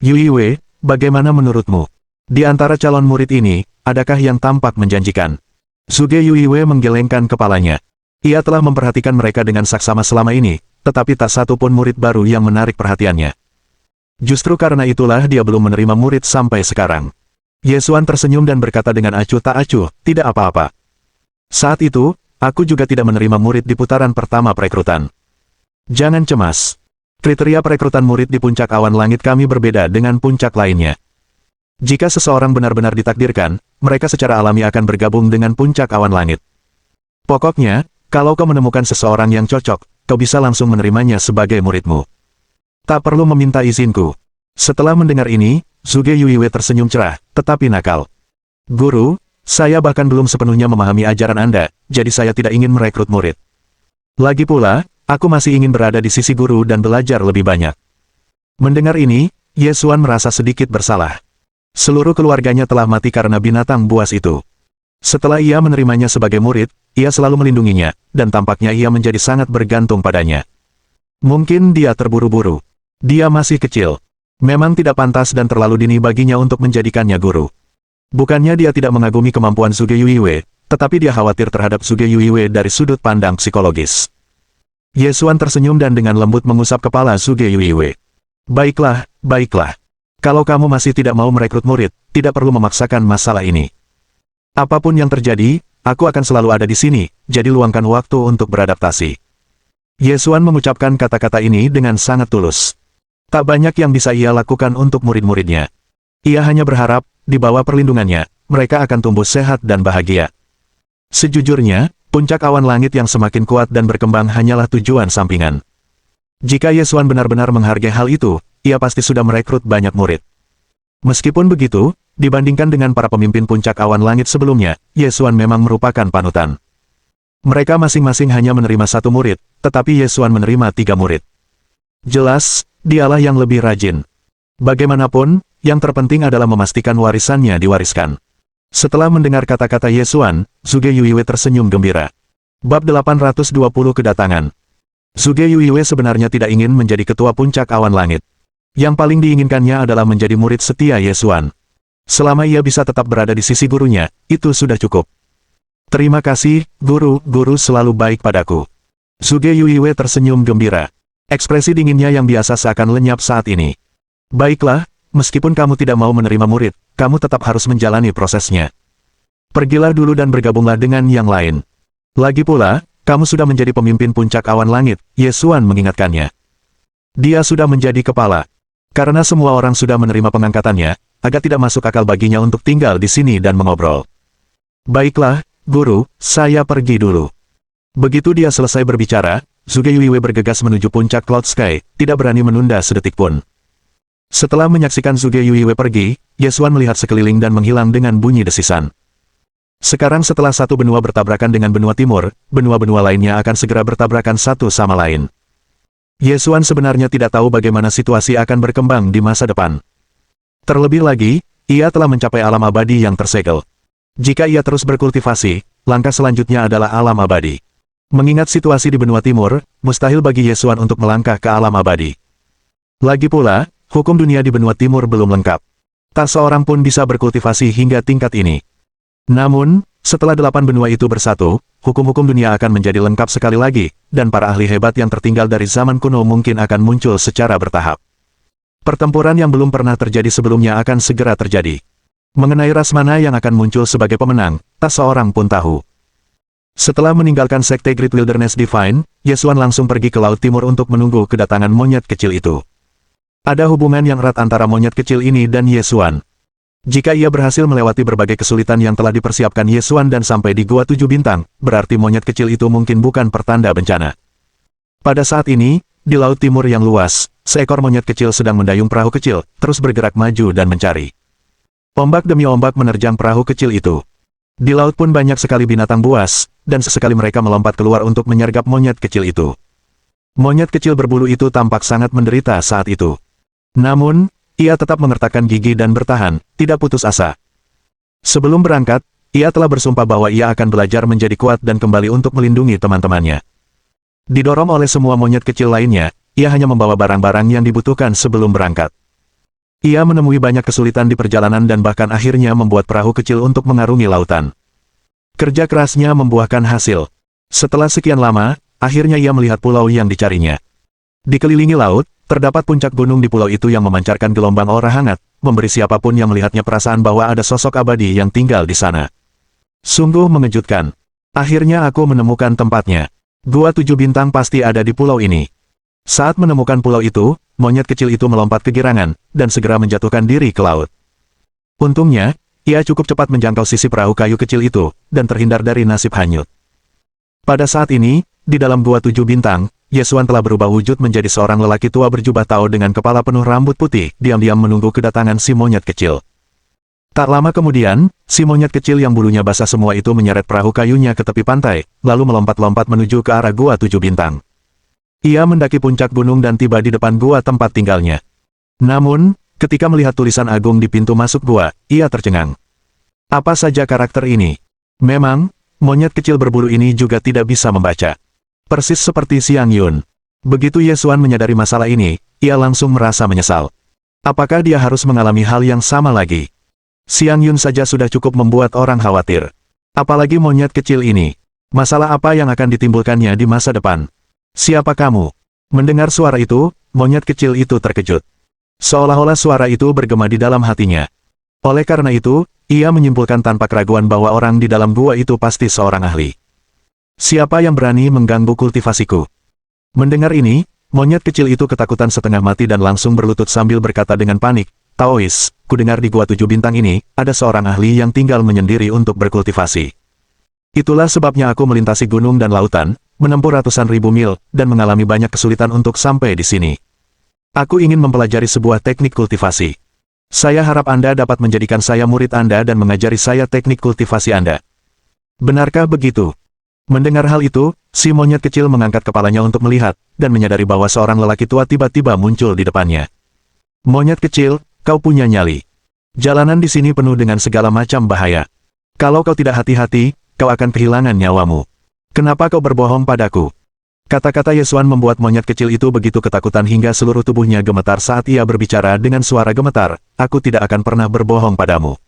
Yuiwei, bagaimana menurutmu? Di antara calon murid ini, adakah yang tampak menjanjikan? Zhuge Yuiwei menggelengkan kepalanya. Ia telah memperhatikan mereka dengan saksama selama ini, tetapi tak satu pun murid baru yang menarik perhatiannya. Justru karena itulah dia belum menerima murid sampai sekarang. Ye Xuan tersenyum dan berkata dengan acuh tak acuh, tidak apa-apa. Saat itu, aku juga tidak menerima murid di putaran pertama perekrutan. Jangan cemas. Kriteria perekrutan murid di puncak awan langit kami berbeda dengan puncak lainnya. Jika seseorang benar-benar ditakdirkan, mereka secara alami akan bergabung dengan puncak awan langit. Pokoknya, kalau kau menemukan seseorang yang cocok, kau bisa langsung menerimanya sebagai muridmu. Tak perlu meminta izinku. Setelah mendengar ini, Zhuge Yuiwei tersenyum cerah, tetapi nakal. Guru, saya bahkan belum sepenuhnya memahami ajaran Anda, jadi saya tidak ingin merekrut murid. Lagi pula, aku masih ingin berada di sisi guru dan belajar lebih banyak. Mendengar ini, Ye Xuan merasa sedikit bersalah. Seluruh keluarganya telah mati karena binatang buas itu. Setelah ia menerimanya sebagai murid, ia selalu melindunginya, dan tampaknya ia menjadi sangat bergantung padanya. Mungkin dia terburu-buru. Dia masih kecil. Memang tidak pantas dan terlalu dini baginya untuk menjadikannya guru. Bukannya dia tidak mengagumi kemampuan Zhuge Yuiwei, tetapi dia khawatir terhadap Zhuge Yuiwei dari sudut pandang psikologis. Ye Xuan tersenyum dan dengan lembut mengusap kepala Zhuge Yuiwei. Baiklah, baiklah. Kalau kamu masih tidak mau merekrut murid, tidak perlu memaksakan masalah ini. Apapun yang terjadi, aku akan selalu ada di sini, jadi luangkan waktu untuk beradaptasi. Ye Xuan mengucapkan kata-kata ini dengan sangat tulus. Tak banyak yang bisa ia lakukan untuk murid-muridnya. Ia hanya berharap, di bawah perlindungannya, mereka akan tumbuh sehat dan bahagia. Sejujurnya, puncak awan langit yang semakin kuat dan berkembang hanyalah tujuan sampingan. Jika Ye Xuan benar-benar menghargai hal itu, ia pasti sudah merekrut banyak murid. Meskipun begitu, dibandingkan dengan para pemimpin puncak awan langit sebelumnya, Ye Xuan memang merupakan panutan. Mereka masing-masing hanya menerima 1 murid, tetapi Ye Xuan menerima 3 murid. Jelas, dialah yang lebih rajin. Bagaimanapun, yang terpenting adalah memastikan warisannya diwariskan. Setelah mendengar kata-kata Ye Xuan, Zhuge Yuiwei tersenyum gembira. Bab 820 kedatangan. Zhuge Yuiwei sebenarnya tidak ingin menjadi ketua puncak awan langit. Yang paling diinginkannya adalah menjadi murid setia Ye Xuan. Selama ia bisa tetap berada di sisi gurunya, itu sudah cukup. Terima kasih, guru selalu baik padaku. Zhuge Yuiwei tersenyum gembira. Ekspresi dinginnya yang biasa seakan lenyap saat ini. Baiklah, meskipun kamu tidak mau menerima murid, kamu tetap harus menjalani prosesnya. Pergilah dulu dan bergabunglah dengan yang lain. Lagi pula, kamu sudah menjadi pemimpin puncak awan langit, Ye Xuan mengingatkannya. Dia sudah menjadi kepala. Karena semua orang sudah menerima pengangkatannya, agak tidak masuk akal baginya untuk tinggal di sini dan mengobrol. Baiklah, Guru, saya pergi dulu. Begitu dia selesai berbicara, Zhuge Yuiwei bergegas menuju puncak Cloud Sky, tidak berani menunda sedetik pun. Setelah menyaksikan Zhuge Yuiwei pergi, Ye Xuan melihat sekeliling dan menghilang dengan bunyi desisan. Sekarang setelah satu benua bertabrakan dengan benua timur, benua-benua lainnya akan segera bertabrakan satu sama lain. Ye Xuan sebenarnya tidak tahu bagaimana situasi akan berkembang di masa depan. Terlebih lagi, ia telah mencapai alam abadi yang tersegel. Jika ia terus berkultivasi, langkah selanjutnya adalah alam abadi. Mengingat situasi di benua timur, mustahil bagi Ye Xuan untuk melangkah ke alam abadi. Lagi pula, hukum dunia di benua timur belum lengkap. Tak seorang pun bisa berkultivasi hingga tingkat ini. Namun, setelah 8 benua itu bersatu, hukum-hukum dunia akan menjadi lengkap sekali lagi, dan para ahli hebat yang tertinggal dari zaman kuno mungkin akan muncul secara bertahap. Pertempuran yang belum pernah terjadi sebelumnya akan segera terjadi. Mengenai ras mana yang akan muncul sebagai pemenang, tak seorang pun tahu. Setelah meninggalkan Sekte Great Wilderness Divine, Ye Xuan langsung pergi ke Laut Timur untuk menunggu kedatangan monyet kecil itu. Ada hubungan yang erat antara monyet kecil ini dan Ye Xuan. Jika ia berhasil melewati berbagai kesulitan yang telah dipersiapkan Ye Xuan dan sampai di Gua 7 Bintang, berarti monyet kecil itu mungkin bukan pertanda bencana. Pada saat ini, di Laut Timur yang luas, seekor monyet kecil sedang mendayung perahu kecil, terus bergerak maju dan mencari. Ombak demi ombak menerjang perahu kecil itu. Di laut pun banyak sekali binatang buas, dan sesekali mereka melompat keluar untuk menyergap monyet kecil itu. Monyet kecil berbulu itu tampak sangat menderita saat itu. Namun, ia tetap mengertakkan gigi dan bertahan, tidak putus asa. Sebelum berangkat, ia telah bersumpah bahwa ia akan belajar menjadi kuat dan kembali untuk melindungi teman-temannya. Didorong oleh semua monyet kecil lainnya, ia hanya membawa barang-barang yang dibutuhkan sebelum berangkat. Ia menemui banyak kesulitan di perjalanan dan bahkan akhirnya membuat perahu kecil untuk mengarungi lautan. Kerja kerasnya membuahkan hasil. Setelah sekian lama, akhirnya ia melihat pulau yang dicarinya. Dikelilingi laut, terdapat puncak gunung di pulau itu yang memancarkan gelombang aura hangat, memberi siapapun yang melihatnya perasaan bahwa ada sosok abadi yang tinggal di sana. Sungguh mengejutkan. Akhirnya aku menemukan tempatnya. Gua 7 Bintang pasti ada di pulau ini. Saat menemukan pulau itu, monyet kecil itu melompat kegirangan, dan segera menjatuhkan diri ke laut. Untungnya, ia cukup cepat menjangkau sisi perahu kayu kecil itu, dan terhindar dari nasib hanyut. Pada saat ini, di dalam Gua 7 Bintang, Ye Xuan telah berubah wujud menjadi seorang lelaki tua berjubah Tao dengan kepala penuh rambut putih, diam-diam menunggu kedatangan si monyet kecil. Tak lama kemudian, si monyet kecil yang bulunya basah semua itu menyeret perahu kayunya ke tepi pantai, lalu melompat-lompat menuju ke arah Gua 7 Bintang. Ia mendaki puncak gunung dan tiba di depan gua tempat tinggalnya. Namun, ketika melihat tulisan agung di pintu masuk gua, ia tercengang. Apa saja karakter ini? Memang, monyet kecil berbulu ini juga tidak bisa membaca. Persis seperti Xiang Yun. Begitu Ye Xuan menyadari masalah ini, ia langsung merasa menyesal. Apakah dia harus mengalami hal yang sama lagi? Xiang Yun saja sudah cukup membuat orang khawatir. Apalagi monyet kecil ini. Masalah apa yang akan ditimbulkannya di masa depan? Siapa kamu? Mendengar suara itu, monyet kecil itu terkejut. Seolah-olah suara itu bergema di dalam hatinya. Oleh karena itu, ia menyimpulkan tanpa keraguan bahwa orang di dalam gua itu pasti seorang ahli. Siapa yang berani mengganggu kultivasiku? Mendengar ini, monyet kecil itu ketakutan setengah mati dan langsung berlutut sambil berkata dengan panik, Taois, kudengar di Gua 7 Bintang ini, ada seorang ahli yang tinggal menyendiri untuk berkultivasi. Itulah sebabnya aku melintasi gunung dan lautan, menempuh ratusan ribu mil, dan mengalami banyak kesulitan untuk sampai di sini. Aku ingin mempelajari sebuah teknik kultivasi. Saya harap Anda dapat menjadikan saya murid Anda dan mengajari saya teknik kultivasi Anda. Benarkah begitu? Mendengar hal itu, si monyet kecil mengangkat kepalanya untuk melihat, dan menyadari bahwa seorang lelaki tua tiba-tiba muncul di depannya. Monyet kecil, kau punya nyali. Jalanan di sini penuh dengan segala macam bahaya. Kalau kau tidak hati-hati, kau akan kehilangan nyawamu. Kenapa kau berbohong padaku? Kata-kata Ye Xuan membuat monyet kecil itu begitu ketakutan hingga seluruh tubuhnya gemetar saat ia berbicara dengan suara gemetar, aku tidak akan pernah berbohong padamu.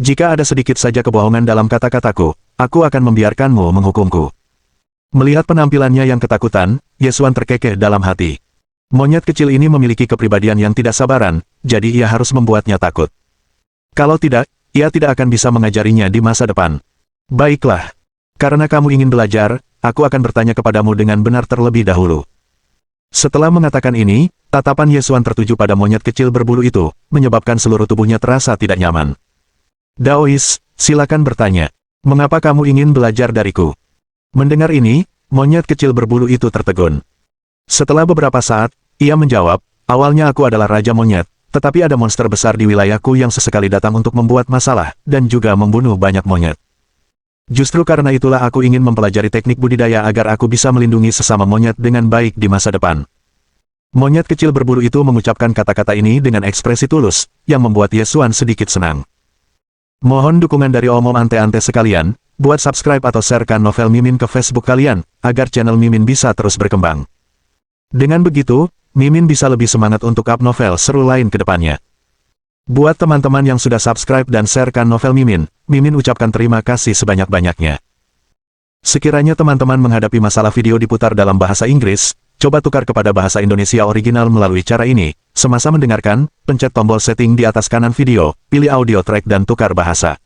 Jika ada sedikit saja kebohongan dalam kata-kataku, aku akan membiarkanmu menghukumku. Melihat penampilannya yang ketakutan, Ye Xuan terkekeh dalam hati. Monyet kecil ini memiliki kepribadian yang tidak sabaran, jadi ia harus membuatnya takut. Kalau tidak, ia tidak akan bisa mengajarinya di masa depan. Baiklah. Karena kamu ingin belajar, aku akan bertanya kepadamu dengan benar terlebih dahulu. Setelah mengatakan ini, tatapan Ye Xuan tertuju pada monyet kecil berbulu itu, menyebabkan seluruh tubuhnya terasa tidak nyaman. Daois, silakan bertanya. Mengapa kamu ingin belajar dariku? Mendengar ini, monyet kecil berbulu itu tertegun. Setelah beberapa saat, ia menjawab, awalnya aku adalah Raja Monyet, tetapi ada monster besar di wilayahku yang sesekali datang untuk membuat masalah, dan juga membunuh banyak monyet. Justru karena itulah aku ingin mempelajari teknik budidaya agar aku bisa melindungi sesama monyet dengan baik di masa depan. Monyet kecil berbulu itu mengucapkan kata-kata ini dengan ekspresi tulus, yang membuat Yesuan sedikit senang. Mohon dukungan dari omom ante-ante sekalian, buat subscribe atau sharekan novel Mimin ke Facebook kalian, agar channel Mimin bisa terus berkembang. Dengan begitu, Mimin bisa lebih semangat untuk up novel seru lain ke depannya. Buat teman-teman yang sudah subscribe dan sharekan novel Mimin, Mimin ucapkan terima kasih sebanyak-banyaknya. Sekiranya teman-teman menghadapi masalah video diputar dalam bahasa Inggris, coba tukar kepada bahasa Indonesia original melalui cara ini. Semasa mendengarkan, pencet tombol setting di atas kanan video, pilih audio track dan tukar bahasa.